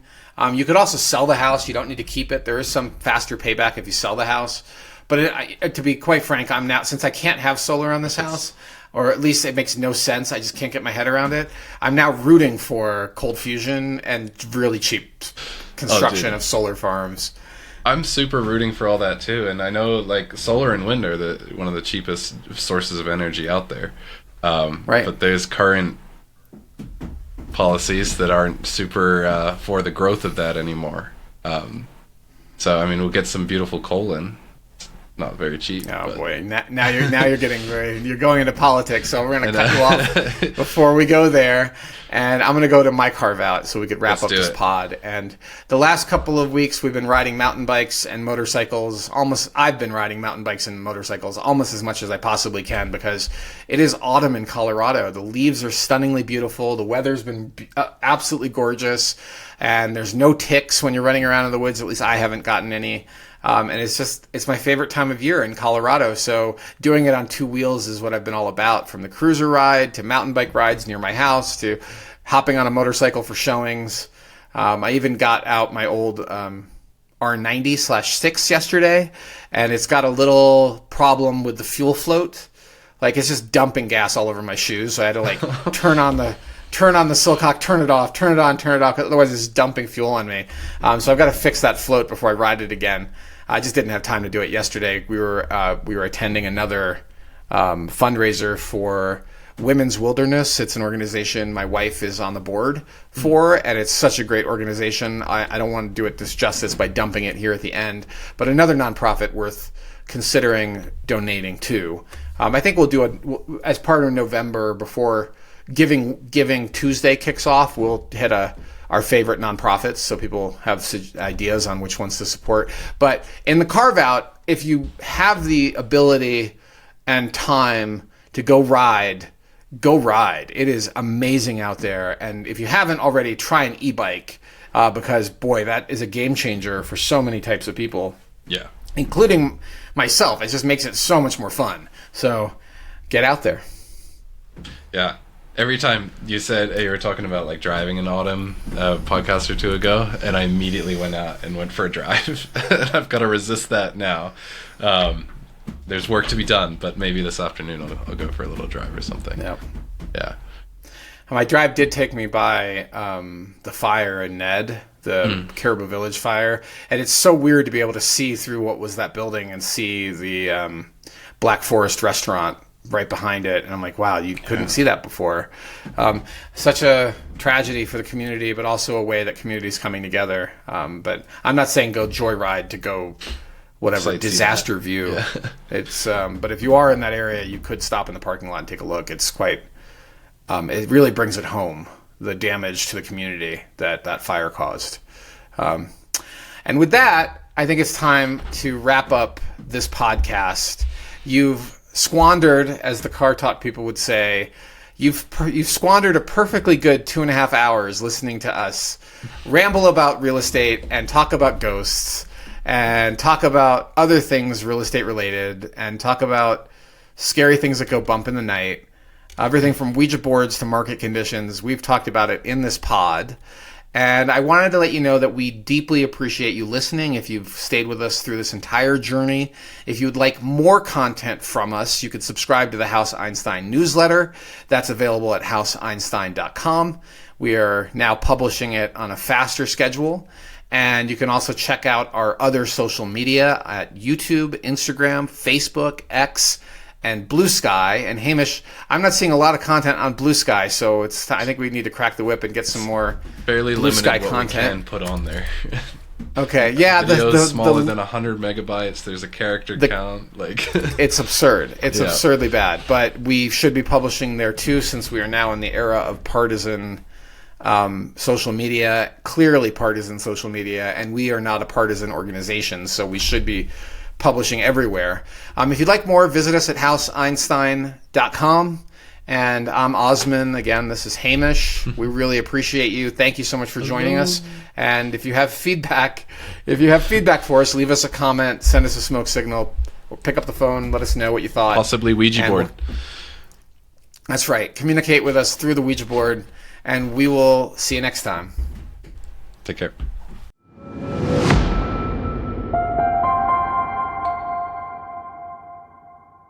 Speaker 1: You could also sell the house. You don't need to keep it. There is some faster payback if you sell the house. But to be quite frank, I'm now, since I can't have solar on this house, or at least it makes no sense, I just can't get my head around it, I'm now rooting for cold fusion and really cheap construction of solar farms.
Speaker 2: I'm super rooting for all that too, and I know like solar and wind are one of the cheapest sources of energy out there. Right. But there's current policies that aren't super for the growth of that anymore. So I mean, we'll get some beautiful coal in. Not very cheap.
Speaker 1: Oh boy! Now you're getting you're going into politics. So we're gonna cut you off before we go there, and I'm gonna go to my Carveout so we could wrap up this pod. And the last couple of weeks we've been riding mountain bikes and motorcycles. I've been riding mountain bikes and motorcycles almost as much as I possibly can because it is autumn in Colorado. The leaves are stunningly beautiful. The weather's been absolutely gorgeous, and there's no ticks when you're running around in the woods. At least I haven't gotten any. And it's my favorite time of year in Colorado. So doing it on two wheels is what I've been all about, from the cruiser ride to mountain bike rides near my house to hopping on a motorcycle for showings. I even got out my old R90/6 yesterday, and it's got a little problem with the fuel float. Like, it's just dumping gas all over my shoes. So I had to like turn on the Silcock, turn it off, turn it on, turn it off. Otherwise, it's dumping fuel on me. So I've got to fix that float before I ride it again. I just didn't have time to do it yesterday. We were attending another fundraiser for Women's Wilderness. It's an organization my wife is on the board for, and it's such a great organization. I don't want to do it disjustice by dumping it here at the end, but another nonprofit worth considering donating to. I think we'll do as part of November, before Giving Tuesday kicks off, we'll hit our favorite nonprofits so people have ideas on which ones to support. But in the Carveout, if you have the ability and time to go ride. It is amazing out there. And if you haven't already, try an e-bike, because, boy, that is a game changer for so many types of people.
Speaker 2: Yeah.
Speaker 1: Including myself. It just makes it so much more fun. So get out there.
Speaker 2: Yeah. Every time you said, hey, you were talking about like driving in autumn a podcast or two ago, and I immediately went out and went for a drive. I've got to resist that now. There's work to be done, but maybe this afternoon I'll go for a little drive or something.
Speaker 1: Yep.
Speaker 2: Yeah.
Speaker 1: My drive did take me by the fire in Ned, the Caribou Village fire, and it's so weird to be able to see through what was that building and see the Black Forest restaurant right behind it, and I'm like, wow, you couldn't see that before. Such a tragedy for the community, but also a way that community's coming together. But I'm not saying go joyride to go whatever disaster view. Yeah. It's but if you are in that area, you could stop in the parking lot and take a look. It's quite it really brings it home, the damage to the community that fire caused. And with that, I think it's time to wrap up this podcast. You've squandered, as the Car Talk people would say, you've squandered a perfectly good 2.5 hours listening to us ramble about real estate and talk about ghosts and talk about other things real estate related and talk about scary things that go bump in the night. Everything from Ouija boards to market conditions. We've talked about it in this pod. And I wanted to let you know that we deeply appreciate you listening. If you've stayed with us through this entire journey, if you'd like more content from us, you could subscribe to the House Einstein newsletter. That's available at hauseeinstein.com. We are now publishing it on a faster schedule. And you can also check out our other social media at YouTube, Instagram, Facebook, X, and Blue Sky. And Hamish, I'm not seeing a lot of content on Blue Sky, so I think we need to crack the whip and get some more
Speaker 2: fairly
Speaker 1: Blue Sky
Speaker 2: what
Speaker 1: content.
Speaker 2: We can put on there.
Speaker 1: Okay, yeah,
Speaker 2: videos smaller than 100 megabytes. There's a character count. Like
Speaker 1: it's absurd. It's absurdly bad. But we should be publishing there too, since we are now in the era of partisan social media, clearly partisan social media, and we are not a partisan organization, so we should be publishing everywhere. If you'd like more, visit us at hauseeinstein.com. And I'm Osman. Again, this is Hamish. We really appreciate you. Thank you so much for joining us. And if you have feedback for us, leave us a comment, send us a smoke signal, or pick up the phone, let us know what you thought.
Speaker 2: Possibly Ouija board.
Speaker 1: That's right. Communicate with us through the Ouija board, and we will see you next time.
Speaker 2: Take care.